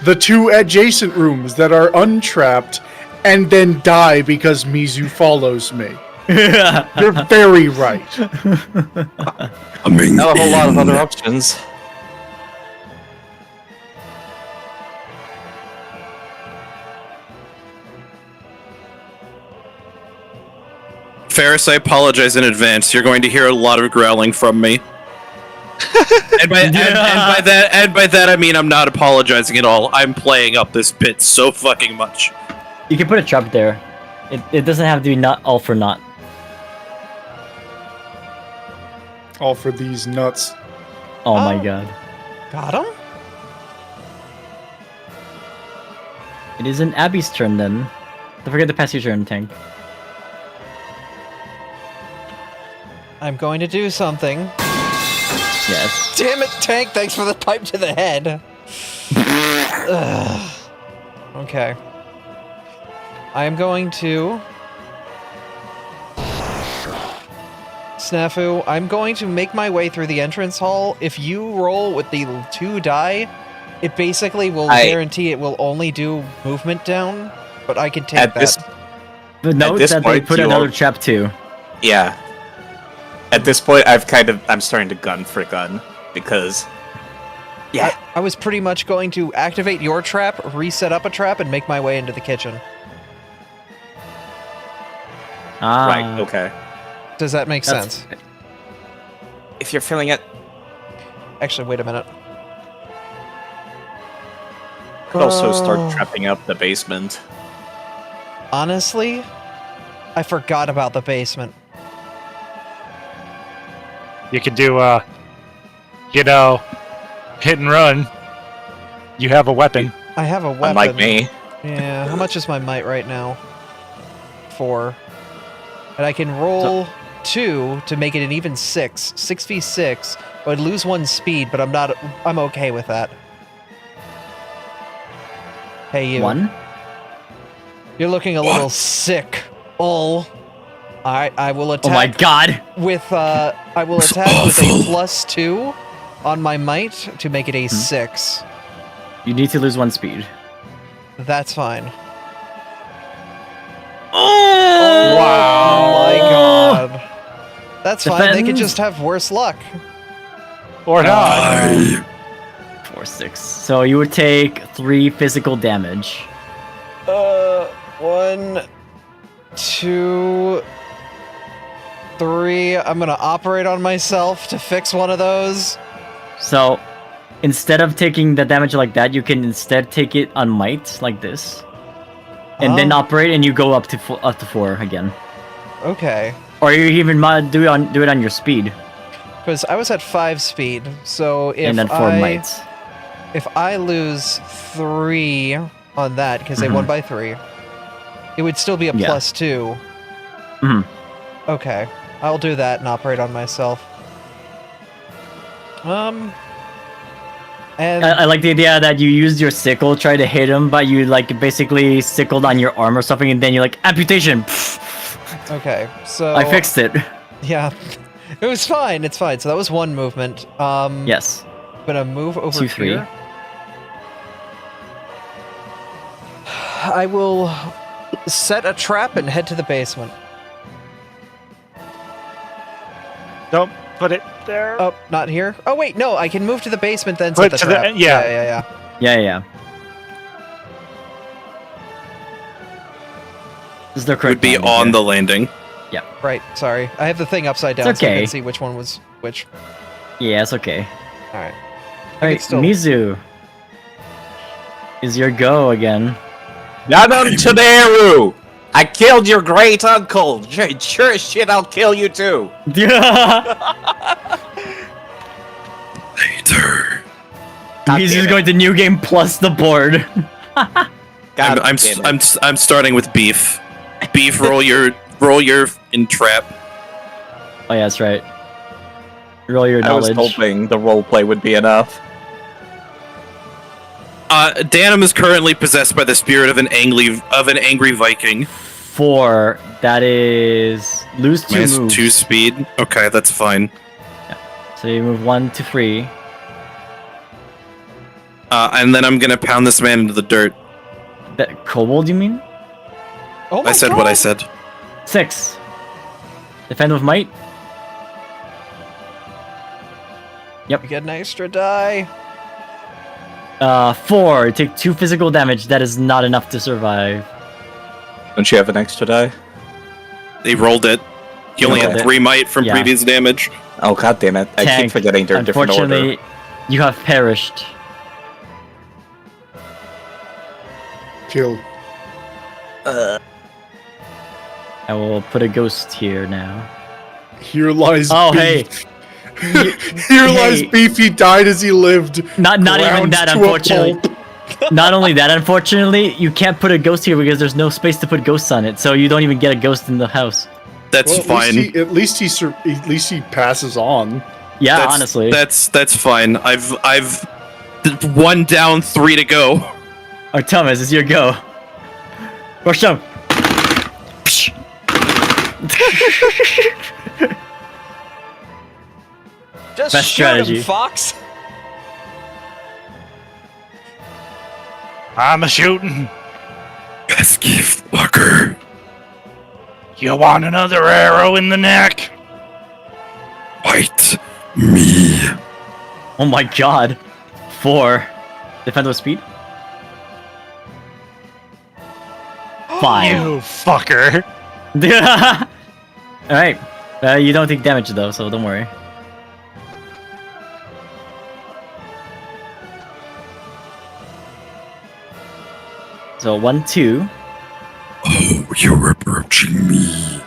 the two adjacent rooms that are untrapped, and then die because Mizu follows me. You're very right. Not a whole lot of other options. Ferris, I apologize in advance. You're going to hear a lot of growling from me. and by that I mean I'm not apologizing at all. I'm playing up this bit so fucking much. You can put a trap there. It doesn't have to be not all for naught. All for these nuts. Oh my god. Got him? It is an Abby's turn then. Don't forget to pass your turn, Tank. I'm going to do something. Yes. Damn it, Tank! Thanks for the pipe to the head. Ugh. Okay. I am going to... Snafu, I'm going to make my way through the entrance hall. If you roll with the 2 die, it basically will guarantee it will only do movement down, but I can take that. But note this that they point, put you another are- trap too. Yeah. At this point, I'm starting to gun for gun because, yeah. I was pretty much going to activate your trap, reset up a trap, and make my way into the kitchen. Ah. Right. Okay. Does that make That's- sense? If you're feeling it, Actually, wait a minute. could also Oh. start trapping up the basement. Honestly, I forgot about the basement. You could do, hit and run. You have a weapon. I have a weapon. Unlike me. Yeah, how much is my might right now? 4. And I can roll 2 to make it an even 6. 6v6. I'd lose 1 speed, but I'm okay with that. Hey, you. 1? You're looking a little sick. Alright, I will attack. Oh my god! With, I will attack with a +2 on my might to make it a 6. You need to lose 1 speed. That's fine. Oh! Oh my god. That's fine, they could Defend. just have worse luck. Or not. 4, 6. So you would take 3 physical damage. 1, 2, 3. I'm gonna operate on myself to fix one of those. So, instead of taking the damage like that, you can instead take it on might, like this. And then Oh. operate, and you go up to 4 again. Okay. Or you even do it on your speed, Because I was at 5 speed, so if and then 4 mites. if I lose 3 on that, because they won by 3, it would still be a Yeah. +2. Mhm. Okay, I'll do that and operate on myself. And I like the idea that you used your sickle, try to hit him, but you like basically sickled on your arm or something, and then you're like amputation. okay, so I fixed it. Yeah, it was fine. It's fine. So that was 1 movement. Yes. I'm gonna move over 2, 3. here. I will set a trap and head to the basement. Don't put it there. Oh, not here. Oh wait, no, I can move to the basement then Put set the to the- trap. yeah. Yeah. Yeah. This is the correct Would be landing on here. the landing. Right. Sorry, I have the thing upside down It's so I okay. can see which one was which. Yeah, it's okay. All right. Alright, still- Mizu. Is your go again. Not on Taderu! I killed your great uncle! Sure as shit, I'll kill you too! Later. Mizu's going to new game plus the board. God I'm damn it. I'm starting with beef. Beef, roll your in trap. Oh yeah, that's right. Roll your I was knowledge. hoping the roleplay would be enough. Danum is currently possessed by the spirit of an angry Viking. 4. That is lose 2 Minus moves. 2 speed. Okay, that's fine. So you move 1 to 3. And then I'm gonna pound this man into the dirt. That kobold, you mean? Oh my I said God. what I said. 6. Defend with might. You get an extra die. 4. Take 2 physical damage. That is not enough to survive. Don't you have an extra die? He rolled it. He only rolled had it. 3 might from Yeah. previous damage. Oh god damn it! I keep Tank, forgetting they're different order. unfortunately, you have perished. Kill. I will put a ghost here now. Here lies. Oh, Beef. hey. Here lies Hey. Beef. He died as he lived. Not even ground that, to a unfortunately. pulp. Not only that, unfortunately, you can't put a ghost here because there's no space to put ghosts on it, so you don't even get a ghost in the house. That's Well, fine. At least he passes on. Yeah, That's, honestly. that's fine. I've 1 down, 3 to go. Artemis, it's your go. Rush jump. Just Best shoot strategy. him, Fox. I'm a shooting. Best gift, fucker. You want another arrow in the neck? Fight me. Oh my god. 4. Defend with speed. 5. You fucker. Alright. You don't take damage though, so don't worry. So 1, 2. Oh, you're approaching me.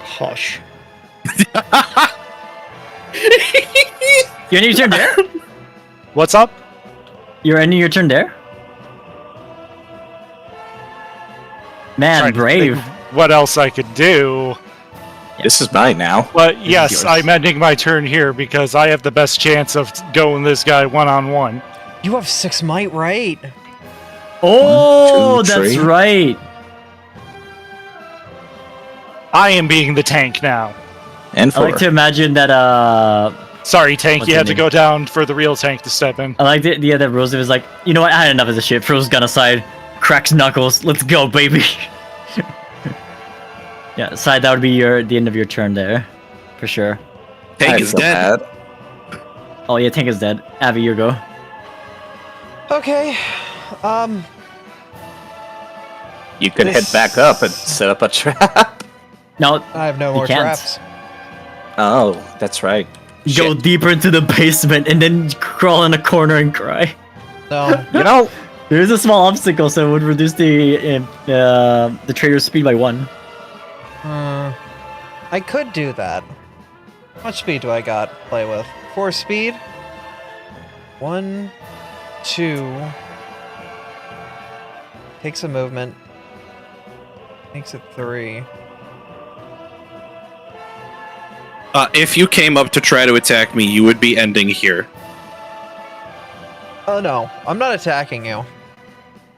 Hush. You're ending your turn there? What's up? You're ending your turn there? Man, Trying to brave. think what else I could do? This is mine now. But yes, yours. I'm ending my turn here because I have the best chance of going this guy one-on-one. You have 6 might, right? Oh, 1, 2, that's 3. right. I am being the tank now. And I 4. like to imagine that, Sorry, tank, What's you her had to name? go down for the real tank to step in. I like the idea that Rosa was like, you know what, I had enough of this shit. Throws gun aside, cracks knuckles, let's go, baby. Yeah, Side, that would be the end of your turn there. For sure. Tank I is feel dead. bad. Oh yeah, Tank is dead. Abby, your go. Okay. You could head This- back up and set up a trap. No, I have no You more can't. traps. Oh, that's right. go Shit. deeper into the basement and then crawl in a corner and cry. No. You know, There is a small obstacle, so it would reduce the trader's speed by 1. I could do that. How much speed do I got to play with? 4 speed? 1, 2. Takes a movement. Makes it 3. If you came up to try to attack me, you would be ending here. Oh no, I'm not attacking you.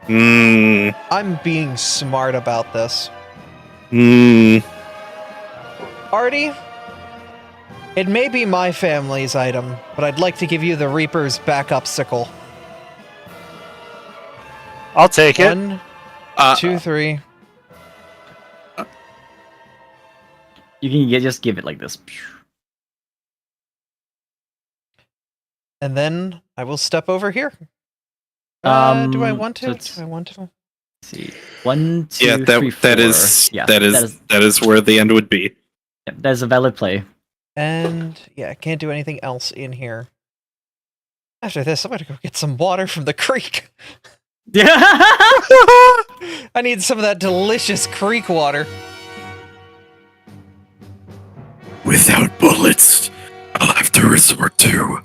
Hmm. I'm being smart about this. Hmm. Artie, it may be my family's item, but I'd like to give you the Reaper's backup sickle. I'll take it. 1, 2, 3. You can just give it like this. And then I will step over here. Do I want so to? it's- Do I want to? Let's see. 1, 2, Yeah, 3, 4. that is Yeah, that is where the end would be. that is a valid play. And yeah, I can't do anything else in here. After this, I'm gonna go get some water from the creek. Yeah. I need some of that delicious creek water. Without bullets, I'll have to resort to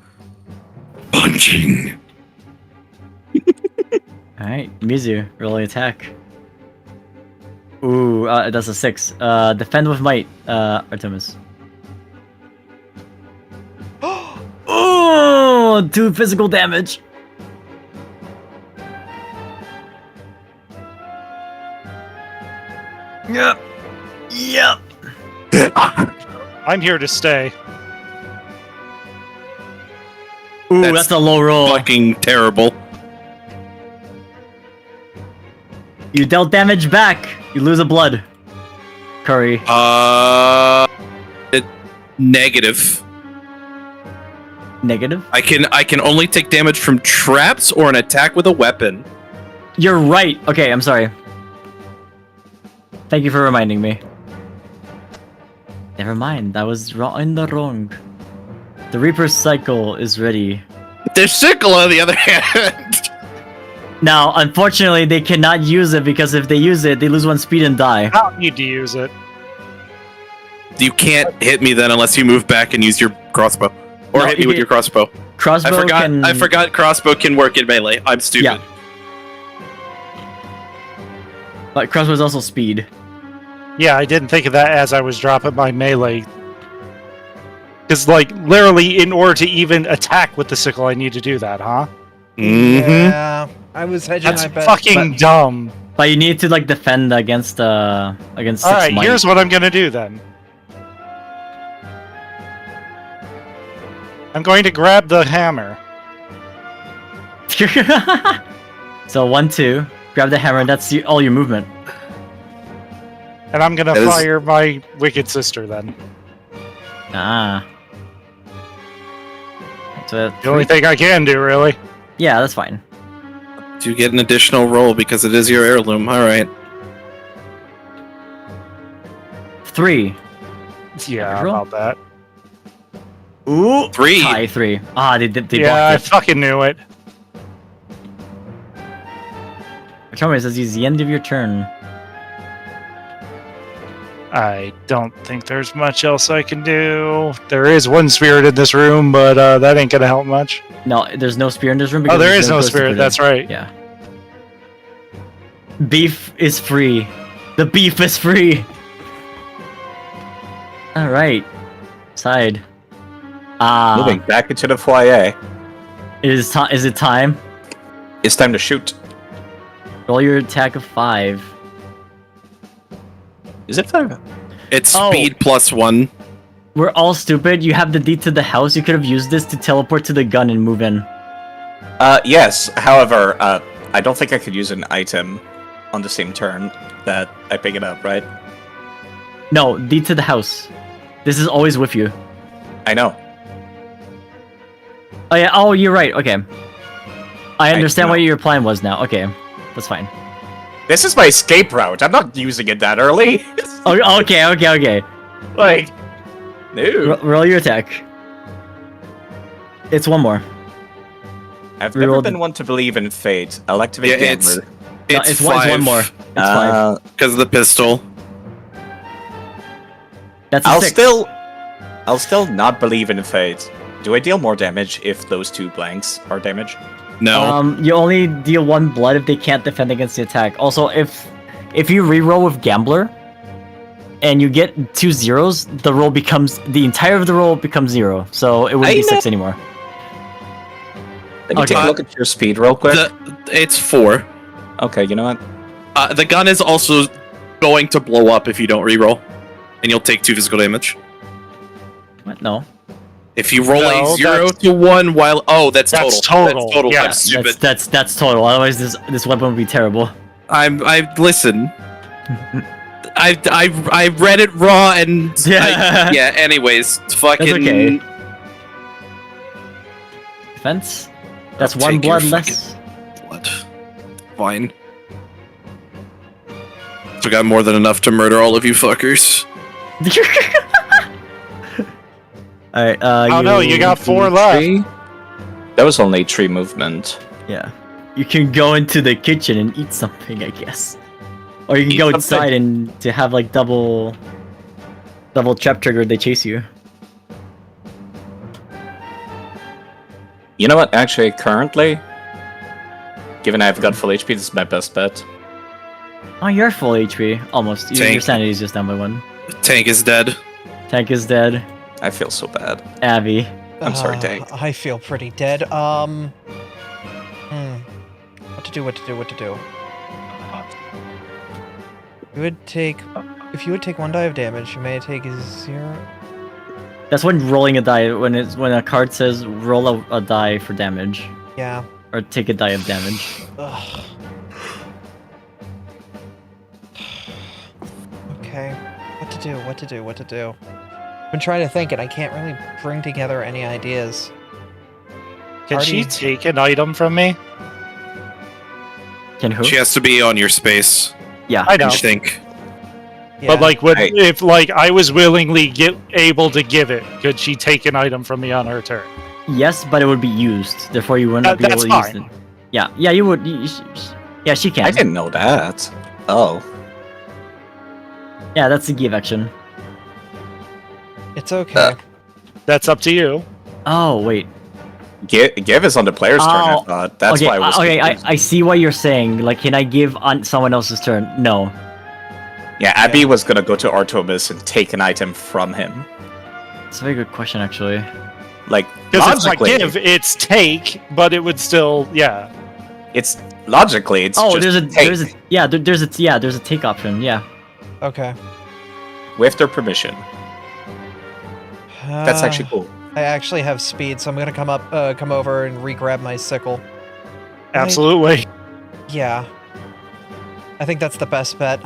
punching. Alright, Mizu, rolling attack. Ooh, that's a 6. Defend with might, Artemis. Oh, 2 physical damage. Yep. Yep. I'm here to stay. Ooh, That's that's a low roll. Fucking terrible. You dealt damage back. You lose a blood. Curry. Negative. Negative? I can only take damage from traps or an attack with a weapon. You're right. Okay, I'm sorry. Thank you for reminding me. Never mind. That was in the wrong. The Reaper's cycle is ready. The sickle, on the other hand. Now, unfortunately, they cannot use it because if they use it, they lose 1 speed and die. I don't need to use it. You can't hit me then unless you move back and use your crossbow. Or No, hit me with your crossbow. Crossbow I forgot crossbow can work in melee. I'm stupid. Yeah. But crossbow is also speed. Yeah, I didn't think of that as I was dropping my melee. Because, like, literally, in order to even attack with the sickle, I need to do that, huh? Mm-hmm. Yeah, I was hedging That's my bet. fucking dumb. But you need to like defend against 6 Alright, might. here's what I'm gonna do then. I'm going to grab the hammer. So 1, 2. Grab the hammer. That's all your movement. And I'm gonna That is- fire my wicked sister then. Ah. So The only thing I can do, really. yeah, that's fine. You get an additional roll because it is your heirloom. Alright. 3. Yeah, Roll. about that. Ooh. 3. Tie 3. Ah, they Yeah, I blocked it. fucking knew it. Tell me, it says it's the end of your turn. I don't think there's much else I can do. There is one spirit in this room, but that ain't gonna help much. No, there's no spear in this room. Oh, because there there's is no ghost spirit, put in. that's right. Yeah. Beef is free. The beef is free. All right. Side. Moving back into the foyer. Is it time? It's time to shoot. Roll your attack of 5. Is it 5? It's Oh. speed +1. We're all stupid. You have the deed to the house. You could have used this to teleport to the gun and move in. Yes. However, I don't think I could use an item on the same turn that I pick it up, right? No, deed to the house. This is always with you. I know. Oh yeah. Oh, you're right. Okay. I understand know. what your plan was now. Okay, that's fine. This is my escape route. I'm not using it that early. Oh, okay. Like, no. Roll your attack. It's 1 more. I've never Reroll been one to believe in fate. I'll activate Yeah, it's Gambler. No, it's it's 5. 1 more. It's 5. Because of the pistol. That's a I'll 6. still not believe in fate. Do I deal more damage if those 2 blanks are damage? No. You only deal 1 blood if they can't defend against the attack. Also, if you reroll with Gambler and you get 2 zeros, the entire of the roll becomes 0. So it wouldn't I be know. 6 anymore. Let me Okay. take a look at your speed real quick. It's 4. Okay, you know what? The gun is also going to blow up if you don't reroll. And you'll take 2 physical damage. What? No. If you roll No, a 0 that's- to 1 while... Oh, that's total. That's total, That's total. yeah. I'm stupid. That's total. Otherwise, this weapon would be terrible. Listen. I read it raw and... Yeah. anyways. Fucking... That's okay. Defense. That's I'll 1 take your blood less. Blood. Fine. So got more than enough to murder all of you fuckers. All right. Oh no, you got 4 left. That was only 3 movement. Yeah. You can go into the kitchen and eat something, I guess. Or you can Eat go something. outside and to have like double trap trigger. They chase you. You know what? Actually, currently, given I've got full HP, this is my best bet. Oh, you're full HP. Almost. Your Tank. sanity's just down by 1. Tank is dead. Tank is dead. I feel so bad. Abby. I'm sorry, Tank. I feel pretty dead. What to do? You would take. If you would take 1 die of damage, you may take 0. That's when rolling a die, when a card says roll a die for damage. Yeah. Or take a die of damage. Ugh. Okay. What to do? I've been trying to think and I can't really bring together any ideas. Can she Party- take an item from me? Can who? She has to be on your space. Yeah. I know. I think. Yeah. But like, Right. if like I was willingly able to give it, could she take an item from me on her turn? Yes, but it would be used. Therefore, you wouldn't be able That's to fine. use it. Yeah, yeah, you would. Yeah, she can. I didn't know that. Oh. Yeah, that's the give action. It's okay. That's up to you. Oh wait. Give is on the player's turn, I Oh, thought. That's okay, why I was okay. confused. I see what you're saying. Like, can I give on someone else's turn? No. Yeah, Abby was gonna go to Artemis and take an item from him. It's a very good question, actually. Like, Because it's not logically, give, it's take, but it would still, yeah. it's logically, it's Oh, just take there's a take option. Yeah. Okay. with their permission. That's actually cool. I actually have speed, so I'm gonna come over and re-grab my sickle. Absolutely. Yeah. I think that's the best bet.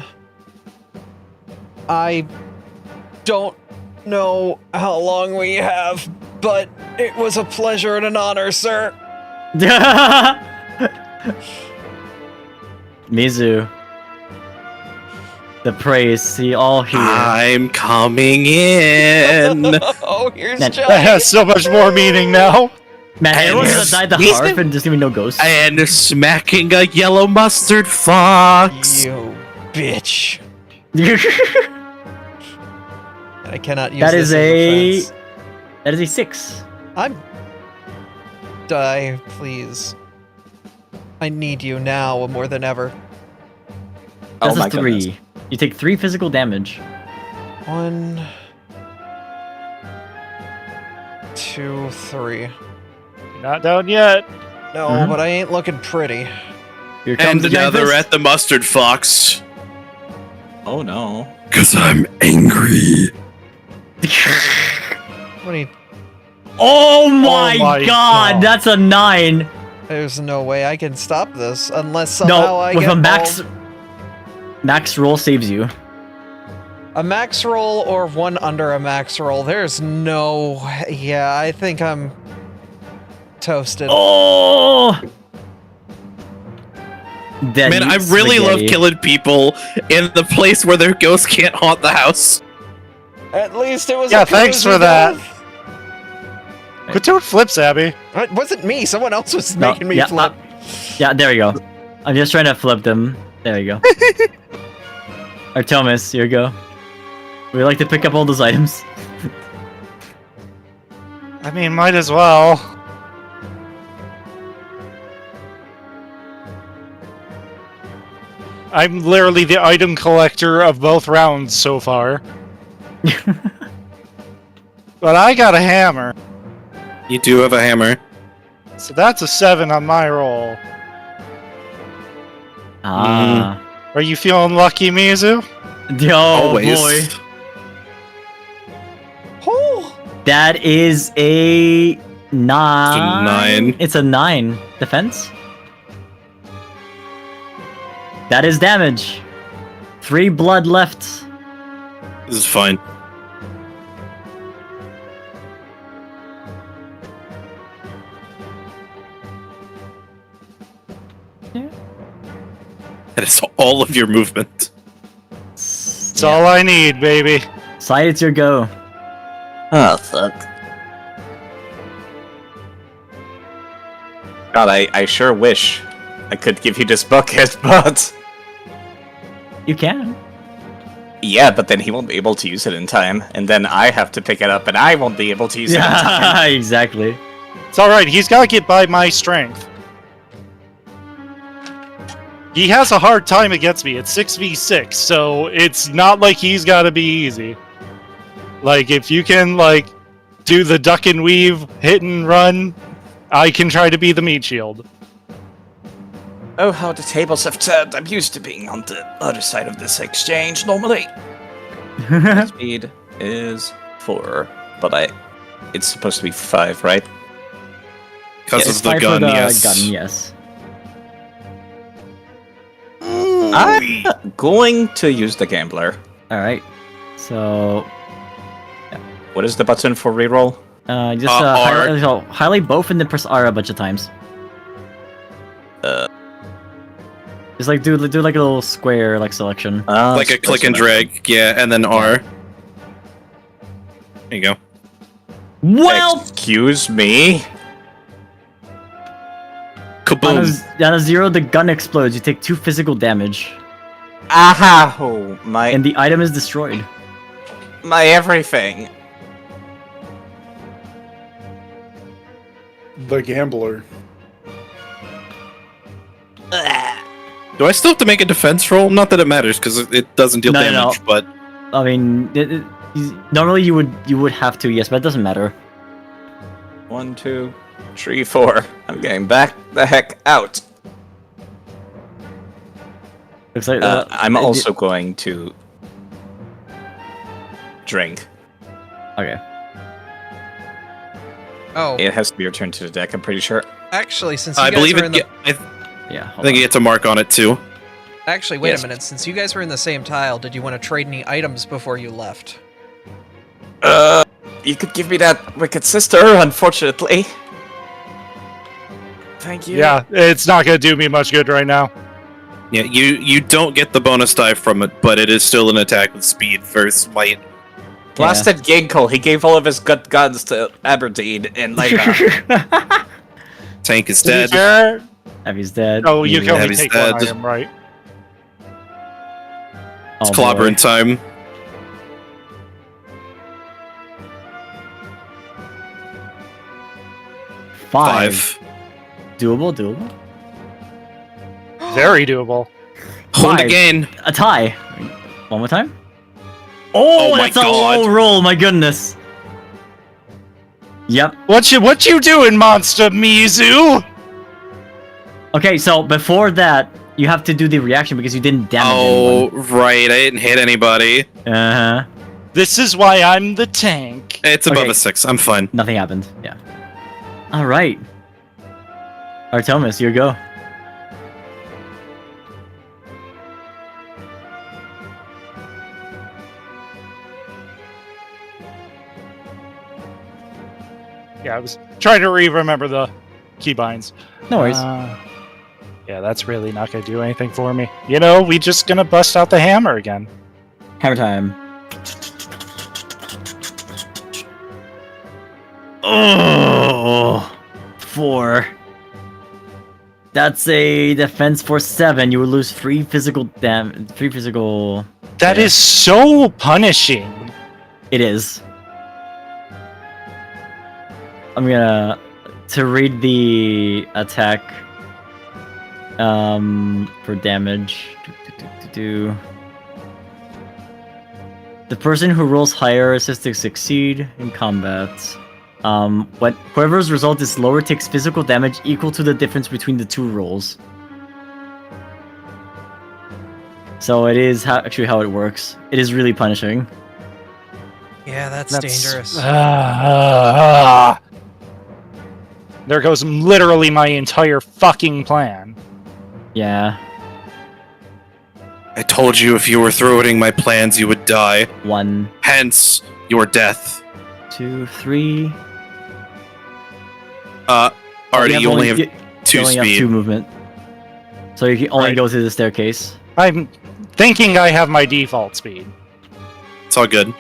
I don't know how long we have, but it was a pleasure and an honor, sir. Mizu. The praise, see all here. I'm coming in. Oh, here's Man, Johnny. That has so much more meaning now. Man, And everyone's gonna yes, die the he's harp the- and doesn't even know ghosts. And smacking a yellow mustard fox. You bitch. I cannot use That this is as a- defense. That is a 6. I'm... Die, please. I need you now more than ever. Oh That's my a 3. goodness. You take 3 physical damage. 1, 2, 3. You're not down yet. No, Mhm. but I ain't looking pretty. Here comes And the giant another fist. at the mustard fox. Oh no. Cause I'm angry. What do you... Oh my, my god, God. that's a 9. There's no way I can stop this unless somehow No, I with get a max all- max roll saves you. a max roll or one under a max roll. There's no... Yeah, I think I'm toasted. Oh. Dead Man, I meat really love spaghetti. killing people in the place where their ghosts can't haunt the house. At least it was Yeah, a thanks cozy for that. death. Quit doing flips, Abby. It wasn't me. Someone else was No, making me yeah, flip. Yeah, there you go. I'm just trying to flip them. There you go. Artemis, here you go. We like to pick up all those items. I mean, might as well. I'm literally the item collector of both rounds so far. But I got a hammer. You do have a hammer. So that's a 7 on my roll. Ah. Are you feeling lucky, Mizu? Oh Always. boy. Oh, That is a 9. It's a 9. It's a 9. Defense? That is damage. 3 blood left. This is fine. That is all of your movement. That's all I need, baby. Side, it's your go. Oh, fuck. God, I sure wish I could give you this bucket, but... You can. Yeah, but then he won't be able to use it in time, and then I have to pick it up, and I won't be able to use it in time. Yeah, exactly. It's alright, he's gotta get by my strength. He has a hard time against me. It's 6v6, so it's not like he's gotta be easy. Like, if you can, like, do the duck and weave, hit and run, I can try to be the meat shield. Oh, how the tables have turned. I'm used to being on the other side of this exchange normally. Speed is 4, but it's supposed to be 5, right? Because Yes, of the Five for gun, the yes. gun, yes. I'm going to use the gambler. Alright. So, What is the button for reroll? just R. highlight both and then press R a bunch of times. Just like do like a little square like selection. Like a click and drag, yeah, and then R. There you go. Well, Excuse me? Kaboom! on a 0, the gun explodes. You take 2 physical damage, Aha! and the item is destroyed. My everything. The gambler. Do I still have to make a defense roll? Not that it matters, because it doesn't deal No, damage, but... I mean, normally you would have to, yes, but it doesn't matter. 1, 2, 3, 4. I'm getting back the heck out. Looks like I'm also going to drink. okay. Oh, It has to be returned to the deck, I'm pretty sure. actually, since you I guys believe were it. in the... Yeah. I think it gets a mark on it, too. Actually, wait Yes. a minute. Since you guys were in the same tile, did you want to trade any items before you left? You could give me that wicked sister, unfortunately. Thank you. Yeah, it's not gonna do me much good right now. Yeah, you don't get the bonus die from it, but it is still an attack with speed versus might. Blasted Ginkle, he gave all of his good guns to Aberdeen in Layla. Tank is dead. Heavy's dead. Oh, you can only Heavy's take dead. one item, right? Oh, It's clobbering boy. time. Five. 5. Doable. Very doable. Hold 5. again. A tie. One more time. Oh my that's a God. low roll. My goodness. Yep. What you doing, Monster Mizu? Okay, so before that, you have to do the reaction because you didn't damage Oh, right. I didn't hit anybody. anyone. Uh huh. This is why I'm the tank. It's above Okay. a 6. I'm fine. Nothing happened. Yeah. All right. Artemis, your go. Yeah, I was trying to remember the keybinds. No worries. Yeah, that's really not gonna do anything for me. You know, we just gonna bust out the hammer again. Hammer time. Oh, 4. That's a defense for 7. You will lose 3 physical 3 physical. That is so punishing. It is. I'm gonna to read the attack. For damage. The person who rolls higher is to succeed in combat. Whoever's result is lower takes physical damage equal to the difference between the 2 rolls. So it is actually how it works. It is really punishing. Yeah, that's dangerous. There goes literally my entire fucking plan. Yeah. I told you if you were thwarting my plans, you would die. 1, Hence, your death. 2, 3. Artie, you only have 2 you only have speed. 2 movement. So you can only Right. go through the staircase. I'm thinking I have my default speed. It's all good.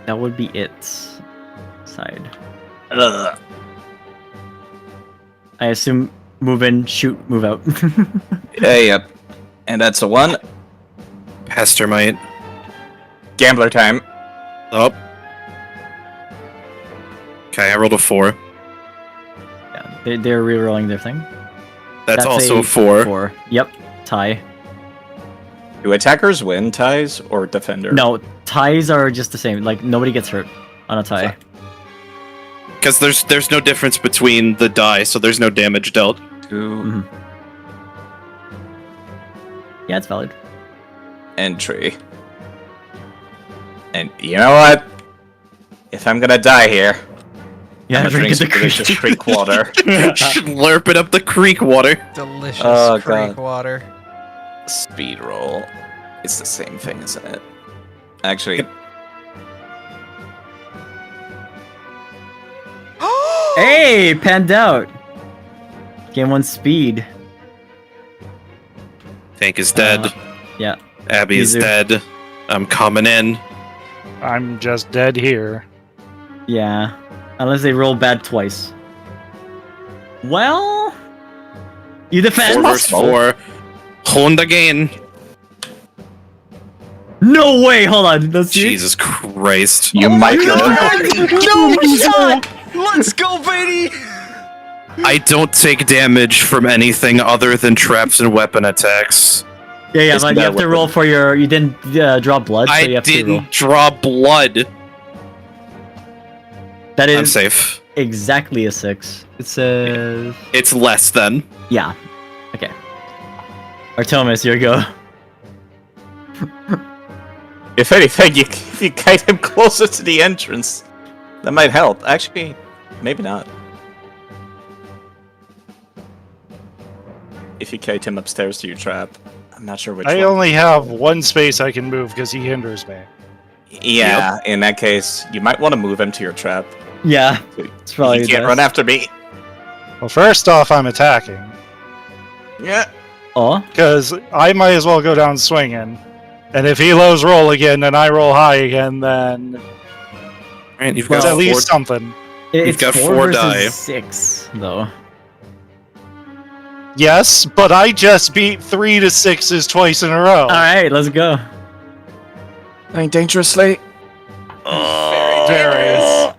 That would be it. Side. Ugh. I assume move in, shoot, move out. Yep. And that's a 1. Pestermite. Gambler time. Up. Okay, I rolled a 4. Yeah, they're rerolling their thing. That's also a a 4. 4. Yep. Tie. Do attackers win ties or defender? No, ties are just the same. Like, nobody gets hurt on a tie. Because there's no difference between the die, so there's no damage dealt. 2 Yeah, it's valid. entry. And you know what? If I'm gonna die here, Yeah, I'm gonna drink drink some the delicious creek water. Slurping up the creek water. Delicious Oh, creek God. water. Speed roll. It's the same thing, isn't it? Actually, Hey, panned out. Game 1 speed. Tank is dead. Yeah. Abby is Easy. dead. I'm coming in. I'm just dead here. Yeah. Unless they roll bad twice. Well, you defend. 4 versus 4. Honed again. No way. Hold on. Let's see. Jesus Christ. you might live. No shot! Let's go, baby! I don't take damage from anything other than traps and weapon attacks. Yeah, Isn't but you that have to what roll for your. You didn't draw blood, so I you have to roll. didn't draw blood. That I'm is safe. exactly a 6. It says. It's less than. Yeah. Okay. Artemis, your go. If anything, you guide him closer to the entrance. That might help. Actually, maybe not. If you kite him upstairs to your trap, I'm not sure which I one. only have one space I can move because he hinders me. Yeah, in that case, you might want to move him to your trap. Yeah. It's probably You can't best. run after me. Well, first off, I'm attacking Yeah. Oh. because I might as well go down swinging. And if he lows roll again and I roll high again, then Right, you've it's got at four. least something. It's got 4 4 versus die. 6, though. Yes, but I just beat 3 to 6s twice in a row. Alright, let's go. Playing dangerously. Very.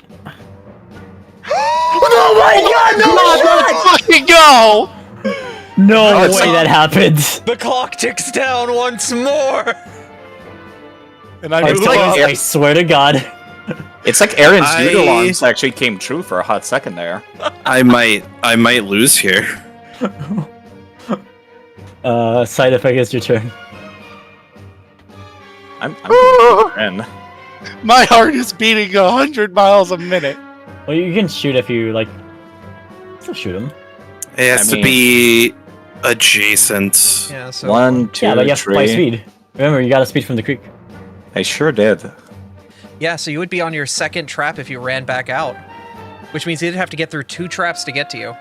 Fucking go! No it's way like- that happened. The clock ticks down once more! And I I, move like up. I swear to God. It's like Aaron's I- Noodle-ons actually came true for a hot second there. I might lose here. Side effect is your turn. I'm in. My heart is beating 100 miles a minute. Well, you can shoot if you, like... Still shoot him. It has I to be adjacent. Yeah, so 1, 2, Yeah, but you have to play 3. speed. Remember, you got a speed from the creek. I sure did. yeah, so you would be on your second trap if you ran back out. Which means you'd have to get through 2 traps to get to you.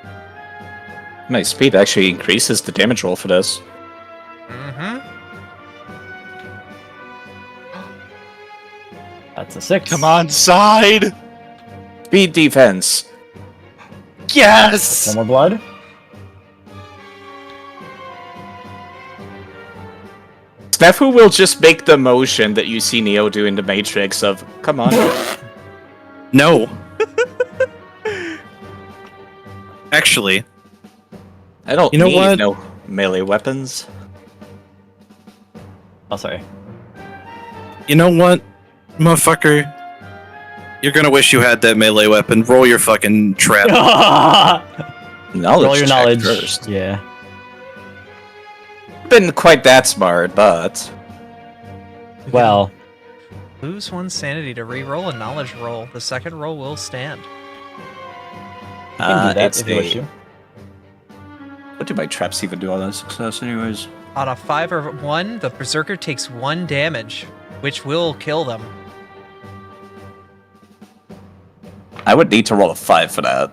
My speed actually increases the damage roll for this. Mm-hmm. That's a 6. Come on, side. Speed defense. Yes. One more blood. Snafu will just make the motion that you see Neo do in the Matrix of, come on. No. Actually, I don't You know need what? no melee weapons. Oh, sorry. you know what, motherfucker? You're gonna wish you had that melee weapon. Roll your fucking trap. Knowledge Roll your check knowledge. first. Yeah. Been quite that smart, but Well, Lose 1 sanity to re-roll a knowledge roll. The second roll will stand. you can do that it's if you wish a. to. What do my traps even do on a success, anyways? On a 5 or 1, the Berserker takes 1 damage, which will kill them. I would need to roll a 5 for that.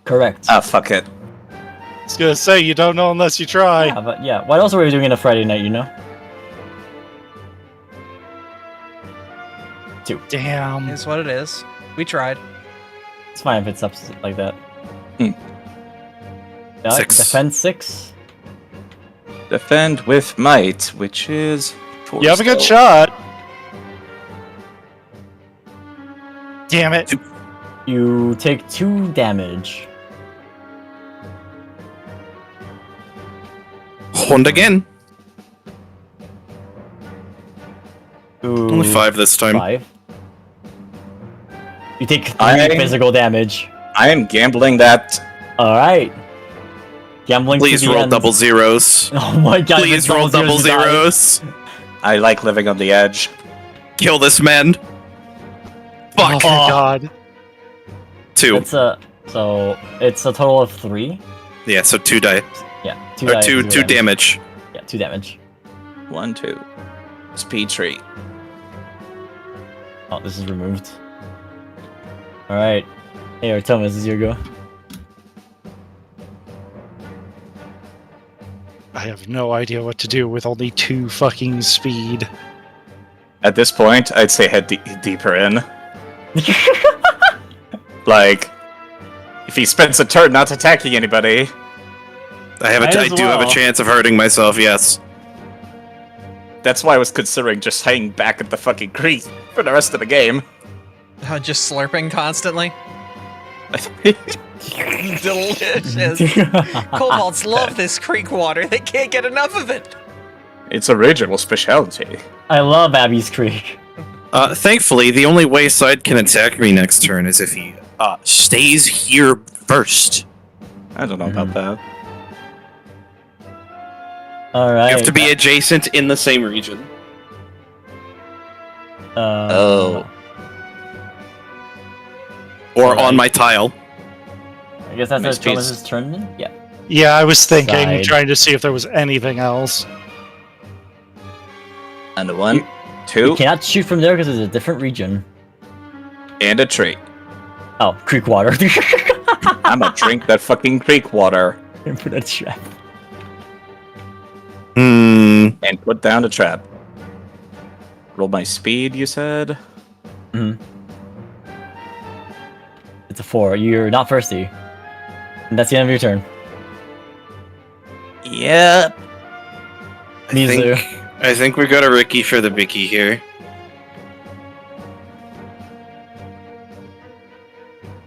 Correct. Ah, fuck it. I was gonna say you don't know unless you try. Yeah, but yeah. What else are we doing on a Friday night, you know? Damn. Is what it is. We tried. It's fine if it's up like that. Hmm. 6. Defense 6. Defend with might, which is. 4 You have a good still. shot. Damn it. You take 2 damage. Honed again. Ooh, Only 5 this time. 5. You take 3 I- physical damage. I am gambling that. Alright. Gambling Please to the roll end. double zeros. Oh my god. if Please it's roll double you die. zeros. I like living on the edge. Kill this man. Fuck. Oh my god. 2. It's a total of 3. Yeah, so 2 die. Yeah, 2 Or die, 2 zero damage. Yeah, 2 damage. 1, 2. Speed tree. Oh, this is removed. Alright. Hey, Artemis, this is your go. I have no idea what to do with only 2 fucking speed. At this point, I'd say head deeper in. Like, if he spends a turn not attacking anybody, I Might as do have a well. chance of hurting myself, yes. that's why I was considering just hanging back at the fucking creek for the rest of the game. Just slurping constantly. Delicious. Kobolds love this creek water. They can't get enough of it. It's a regional specialty. I love Abby's Creek. Thankfully, the only way Side can attack me next turn is if he stays here first. I don't know about that. Alright. You have to be adjacent in the same region. Oh. Or on my tile. I guess that's Miss Thomas's turn then? Yeah. Yeah, I was thinking, Side. trying to see if there was anything else. And a 1, You 2, cannot shoot from there because it's a different region. and a tree. Oh, creek water. I'ma drink that fucking creek water And put a trap. Hmm. and put down the trap. Roll my speed, you said? Mm-hmm. It's a 4. You're not thirsty. And that's the end of your turn. Yep. Mizu. I think we got a Ricky for the Bicky here.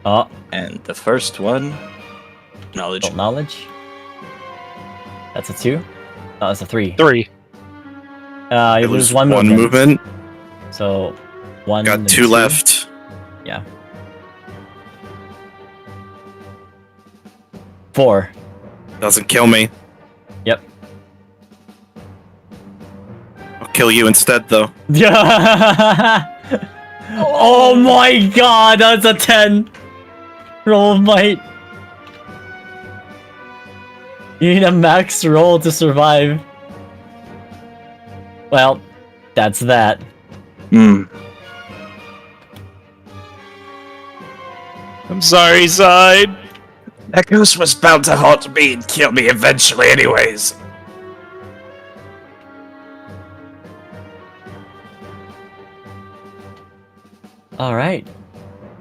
Oh, And the first one, knowledge. adult knowledge. That's a 2. No, that's a 3. 3. You It lose was 1 one movement. So, 1 Got and 2 2. left. Yeah. 4. Doesn't kill me. Yep. I'll kill you instead, though. Yeah. Oh my god, that's a 10. Roll of might. You need a max roll to survive. Well, that's that. Hmm. I'm sorry, Side. That ghost was bound to haunt me and kill me eventually anyways. Alright.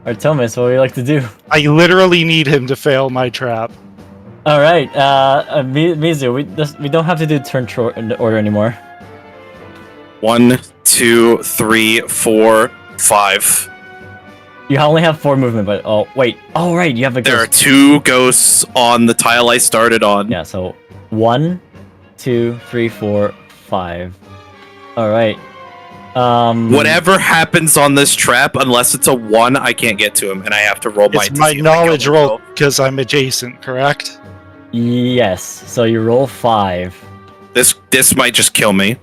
Artemis, what would you like to do? I literally need him to fail my trap. Alright, Mizu, we don't have to do turn order anymore. 1, 2, 3, 4, 5. You only have 4 movement, but oh wait. Oh right, you have a There are ghost. 2 ghosts on the tile I started on. Yeah, so 1, 2, 3, 4, 5. Alright. Whatever happens on this trap, unless it's a 1, I can't get to him, and I have to roll It's to my see if I kill knowledge roll myself. because I'm adjacent, correct? Yes, so you roll 5. This might just kill me.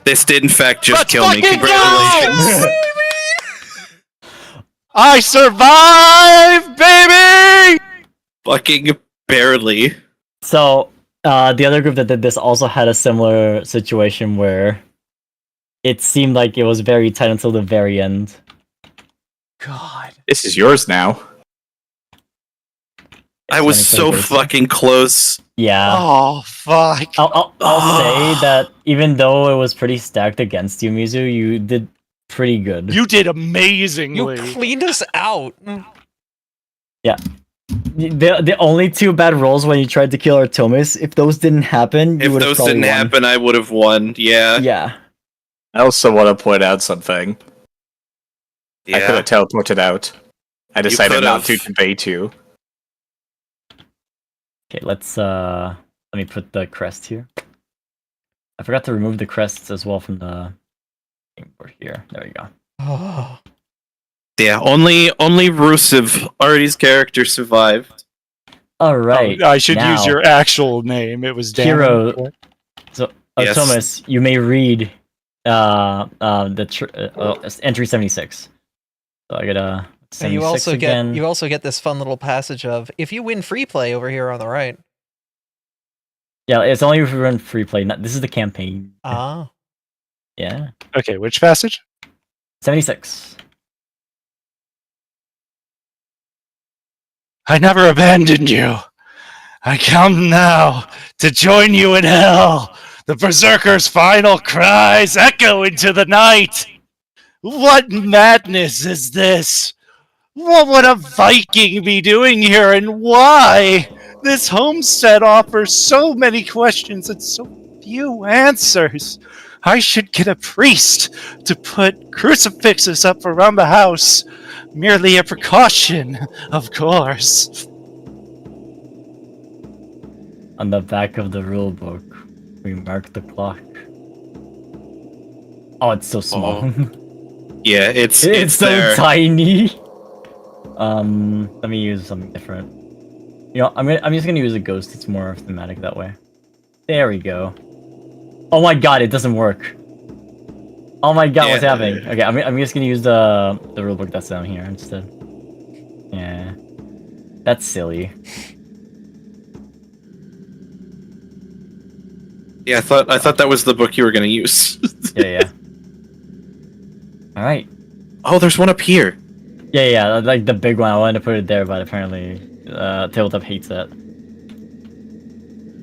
This did in fact just Let's kill me. fucking Congratulations. I survived, baby! Fucking barely. So, the other group that did this also had a similar situation where it seemed like it was very tight until the very end. God. This is yours now. I was It's so 20, fucking close. Yeah. Oh, fuck. I'll say that even though it was pretty stacked against you, Mizu, you did pretty good. You did You amazingly. cleaned us out. The only 2 bad rolls when you tried to kill Artemis, if those didn't happen, you If would have those probably didn't won. happen, I would have won. Yeah. Yeah. I also want to point out something. I could Yeah. have teleported out. I decided not to could've. debate you. Okay, let me put the crest here. I forgot to remove the crests as well from the game board here. There we go. Oh. Yeah, only Rusev, Artie's character, survived. All right. I should use now, your actual name. It was Dan. Hero. So, Yes. Thomas, you may read entry 76. So I gotta. And you 76 also again. get this fun little passage of if you win free play over here on the right. Yeah, it's only if we run free play. This is the campaign. Ah. Yeah. Okay, which passage? 76. I never abandoned you. I come now to join you in hell. The Berserker's final cries echo into the night. What madness is this? What would a Viking be doing here, and why? This homestead offers so many questions and so few answers. I should get a priest to put crucifixes up around the house. Merely a precaution, of course. On the back of the rule book, we mark the clock. Oh, it's so small. Yeah, it's so there. tiny. Let me use something different. You know, I'm just gonna use a ghost. It's more thematic that way. There we go. Oh my god, it doesn't work. Oh my god, what's happening? Okay, I'm just gonna use the rulebook that's down here instead. Yeah, that's silly. Yeah, I thought that was the book you were gonna use. Yeah. All right. Oh, there's one up here. Yeah, like the big one. I wanted to put it there, but apparently, Tabletop hates that.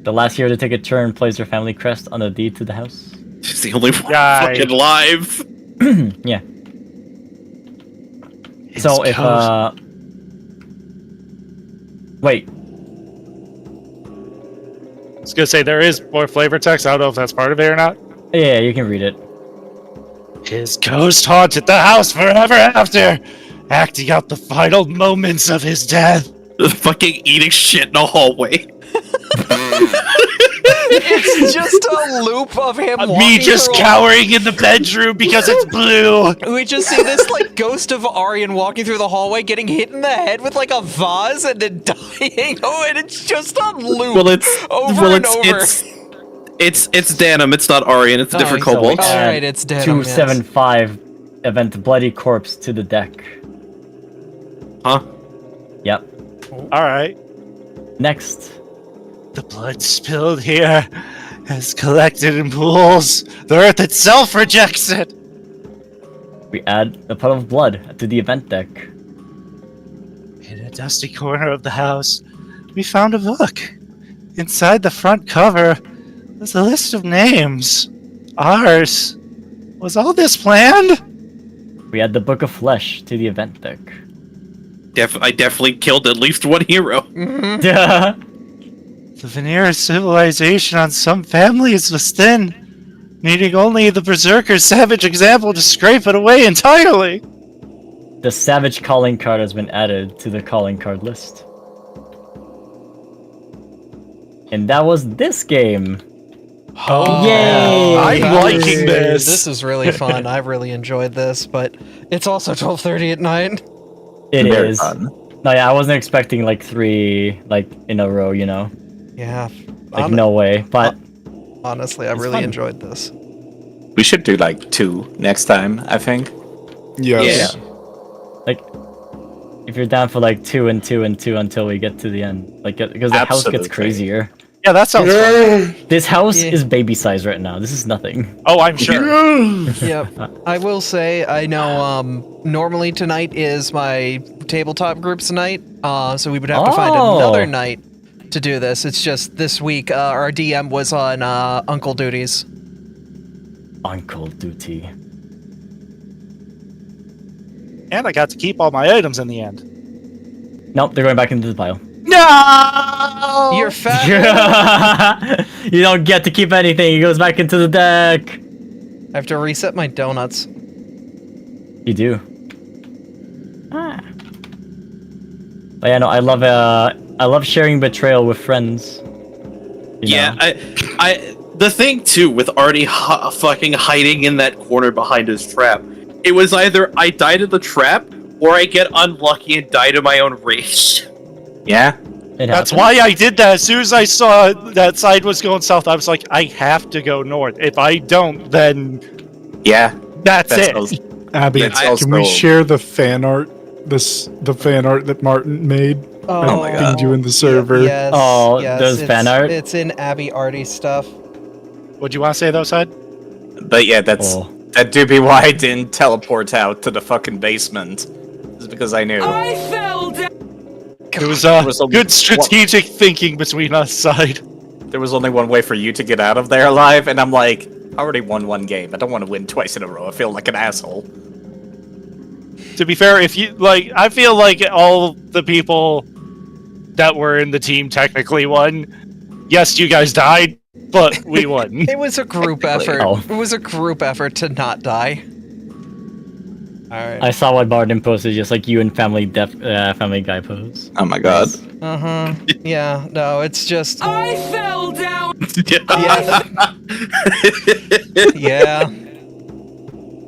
The last hero to take a turn plays their family crest on the deed to the house. It's the only one Guy. fucking live. Yeah. So if wait, I was gonna say there is more flavor text. I don't know if that's part of it or not. yeah, you can read it. His ghost haunted the house forever after, acting out the final moments of his death. Fucking eating shit in a hallway. It's just a loop of him Me walking just through cowering in the bedroom because it's blue. We just see this like ghost of Aryan walking through the hallway, getting hit in the head with like a vase, and then dying. Oh, and it's just on loop. Well, it's over and over. It's Danum. It's not Aryan. It's a different so kobold. All right, it's Denim, yes. 275 event bloody corpse to the deck. Huh? Yep. All right. Next. The blood spilled here has collected in pools. The earth itself rejects it. We add a puddle of blood to the event deck. In a dusty corner of the house, we found a book. Inside the front cover was a list of names. Ours. Was all this planned? We add the book of flesh to the event deck. I definitely killed at least one hero. Yeah. The veneer of civilization on some families was thin, needing only the Berserker's savage example to scrape it away entirely. The savage calling card has been added to the calling card list. And that was this game. Oh, Yay! I'm liking this. This is really fun. I've really enjoyed this, but it's also 12:30 at night. It Very is. fun. No, yeah, I wasn't expecting like 3 in a row, you know. Yeah. Like no way. But Honestly, I It's really fun. enjoyed this. We should do like 2 next time, I think. Yes. like if you're down for like 2 and 2 and 2 until we get to the end. Like because the house Absolutely. gets crazier. Yeah, that sounds fun. This house Yeah. is baby size right now. This is nothing. Oh, I'm sure. Yep. I will say, I know normally tonight is my tabletop groups night, so we would have to find Oh. another night to do this. It's just this week our DM was on uncle duties. Uncle duty. And I got to keep all my items in the end. Nope, they're going back into the pile. No! You're fat. You don't get to keep anything. He goes back into the deck. I have to reset my donuts. You do. But yeah, no, I love sharing betrayal with friends. You Yeah, know? the thing too with Artie fucking hiding in that corner behind his trap, it was either I died in the trap or I get unlucky and die to my own rage. Yeah. That's why I did that. As soon as I saw that side was going south, I was like, I have to go north. If I don't, then Yeah. that's it. Also, Abby, That's can we also- share the fan art? The fan art that Martin made. Oh my I God. pinged you in the server. Yes. Oh, yes, those fan art? It's in Abby Artie stuff. What do you want to say, though, Side? But yeah, that do be why I didn't teleport out to the fucking basement. It's because I knew. It was There was a- good strategic thinking between us, Side. There was only one way for you to get out of there alive, and I'm like, I already won one game. I don't want to win twice in a row. I feel like an asshole. To be fair, if you like, I feel like all the people that were in the team technically won. Yes, you guys died, but we won. It was a group effort. Oh. It was a group effort to not die. Alright. I saw what Martin posted, just like you and Family Guy pose. Oh my god. Uh-huh. Yeah, no, it's just... I fell down. Yeah.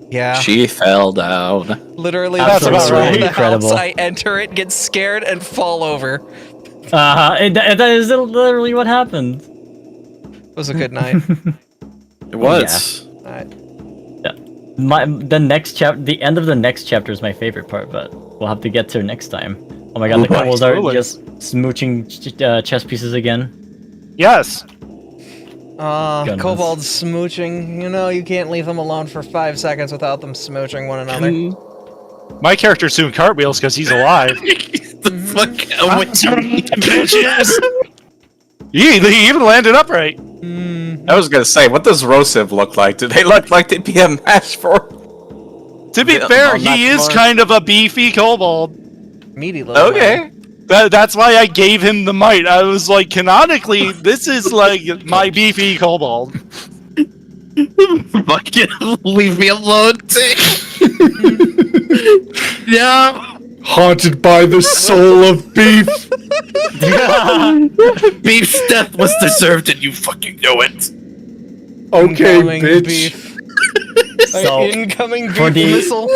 Yeah. She fell down. Literally, That's about right. the Incredible. house, I enter it, get scared, and fall over. That is literally what happened. It was a good night. It was. Alright. The end of the next chapter is my favorite part, but we'll have to get to it next time. Oh my god, the couples are Absolutely. just smooching chess pieces again. Yes. Goodness. Kobolds smooching. You know, you can't leave them alone for 5 seconds without them smooching one another. My character's doing cartwheels because he's alive. The fuck out with Bitches! He even landed upright. I was gonna say, what does Rosiv look like? Do they look like they'd be a match for? To be Yeah, fair, not he is smart. kind of a beefy kobold. Meaty little Okay. That's why I gave him the might. I was like, canonically, this is like my beefy kobold. Fucking leave me alone, Dick. No. Haunted by the soul of beef. Beef's death was deserved, and you fucking know it. Okay, Incoming bitch. beef. So, Incoming for beef the- missile.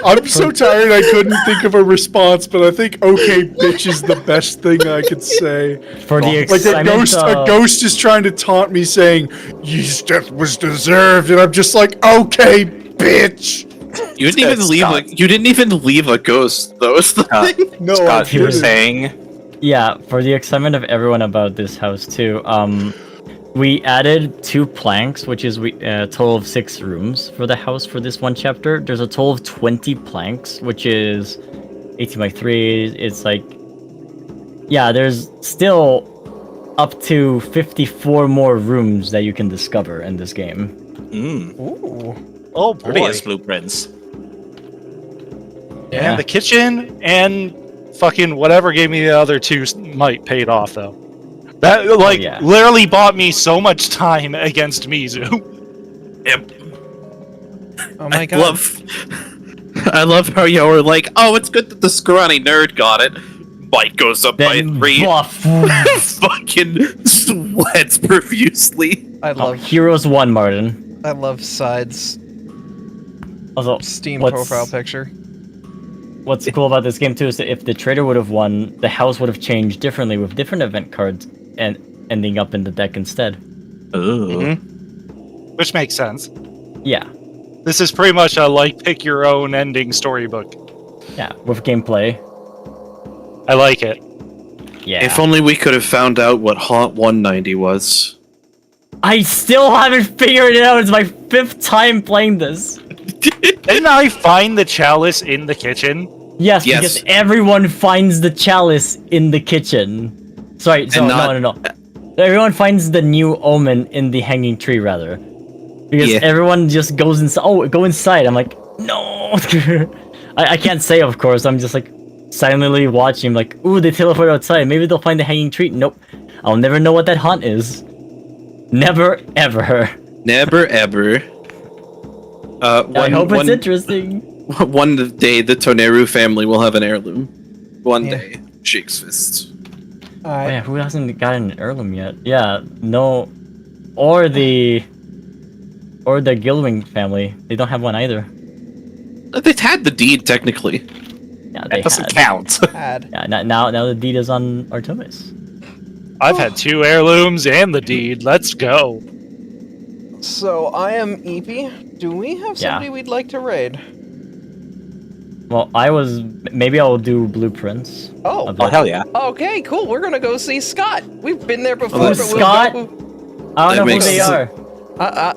I'm so tired I couldn't think of a response, but I think okay, bitch is the best thing I could say. For the Like a excitement ghost is trying to taunt me saying, his death was deserved, and I'm just like, okay, bitch. You didn't even leave. You didn't even leave a ghost. That was the thing. No, Scott, you were didn't. saying? Yeah, for the excitement of everyone about this house too, we added 2 planks, which is a total of 6 rooms for the house for this one chapter. There's a total of 20 planks, which is 18 by 3. It's like, yeah, there's still up to 54 more rooms that you can discover in this game. Ooh. Oh boy. Prettiest blueprints. And the kitchen and fucking whatever gave me the other 2 might paid off though. That yeah. literally bought me so much time against Mizu. Yep. Oh my god. I love how y'all were like, oh, it's good that the scrawny nerd got it. Mike goes up by Then 3. bluff. Fucking sweats profusely. I Oh, love Heroes 1, Martin. I love Side's Also, Steam what's- profile picture. What's cool about this game too is that if the trader would have won, the house would have changed differently with different event cards and ending up in the deck instead. Ooh. Which makes sense. Yeah, This is pretty much a like pick your own ending storybook. yeah, with gameplay. I like it. Yeah. If only we could have found out what Haunt 190 was. I still haven't figured it out. It's my 5th time playing this. Didn't I find the chalice in the kitchen? Yes, Yes. because everyone finds the chalice in the kitchen. Sorry, so, And not- no. Everyone finds the new omen in the hanging tree, rather. Because Yeah. everyone just goes inside. Oh, go inside. I'm like, no. I can't say, of course. I'm just like silently watching. Like, ooh, they teleport outside. Maybe they'll find the hanging tree. Nope. I'll never know what that haunt is. Never, ever. Never ever. I hope it's interesting. One day the Toneru family will have an heirloom. One Yeah. day. Shakes fists. Oh, Alright. yeah, who hasn't gotten an heirloom yet? Yeah, no. Or the Guildwing family. They don't have one either. They've had the deed, technically. Yeah, they That doesn't had. count. Had. Yeah, now the deed is on Artemis. I've had 2 heirlooms and the deed. Let's go. So I am Eepy. Do we have Yeah. somebody we'd like to raid? Well, maybe I'll do blueprints. Oh. of Oh, it. hell yeah. Okay, cool. We're gonna go see Scott. We've been there before, that's but we'll Scott? go. I don't That know who makes they sense. are.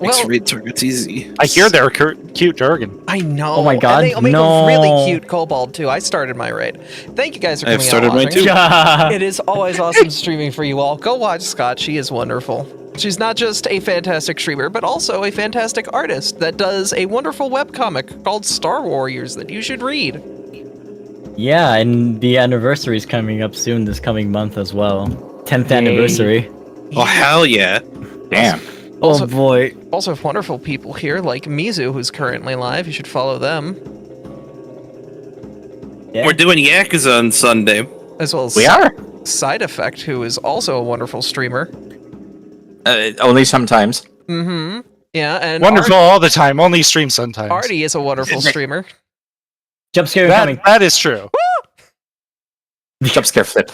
Makes Well, raid targets easy. I hear they're cute Durgan. I know. Oh my God, And they make no. a really cute kobold too. I started my raid. Thank you guys for I've coming started out mine watching. too. It is always awesome streaming for you all. Go watch Scott. She is wonderful. She's not just a fantastic streamer, but also a fantastic artist that does a wonderful webcomic called Star Warriors that you should read. Yeah, and the anniversary is coming up soon this coming month as well. 10th anniversary. Oh hell yeah! Damn. Also- Oh boy. Also have wonderful people here like Mizu, who's currently live. You should follow them. Yeah. We're doing Yakuza on Sunday. As well as We are? Side Effect, who is also a wonderful streamer. Only sometimes. Mm-hmm. Yeah, and Wonderful all the time. Only stream sometimes. Artie is a wonderful streamer. Jump scare incoming. That is true. Jump scare flip.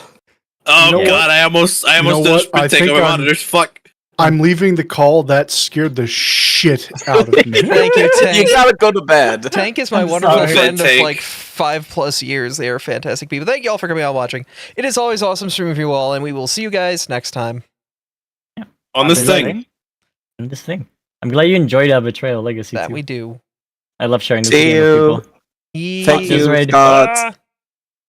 Oh You know god, I almost know did a what? spin I take think on my I'm- monitors. Fuck. I'm leaving the call. That scared the shit out of me. Thank you, Tank. You gotta go to bed. Tank is my I'm wonderful sorry. friend of Tank. like 5+ years. They are fantastic people. Thank you all for coming out and watching. It is always awesome streaming for you all, and we will see you guys next time. On this Happy thing. And this thing. I'm glad you enjoyed Betrayal Legacy That too. we do. I love sharing this See game you. with people. Thank This you, raid. Scott. Ah.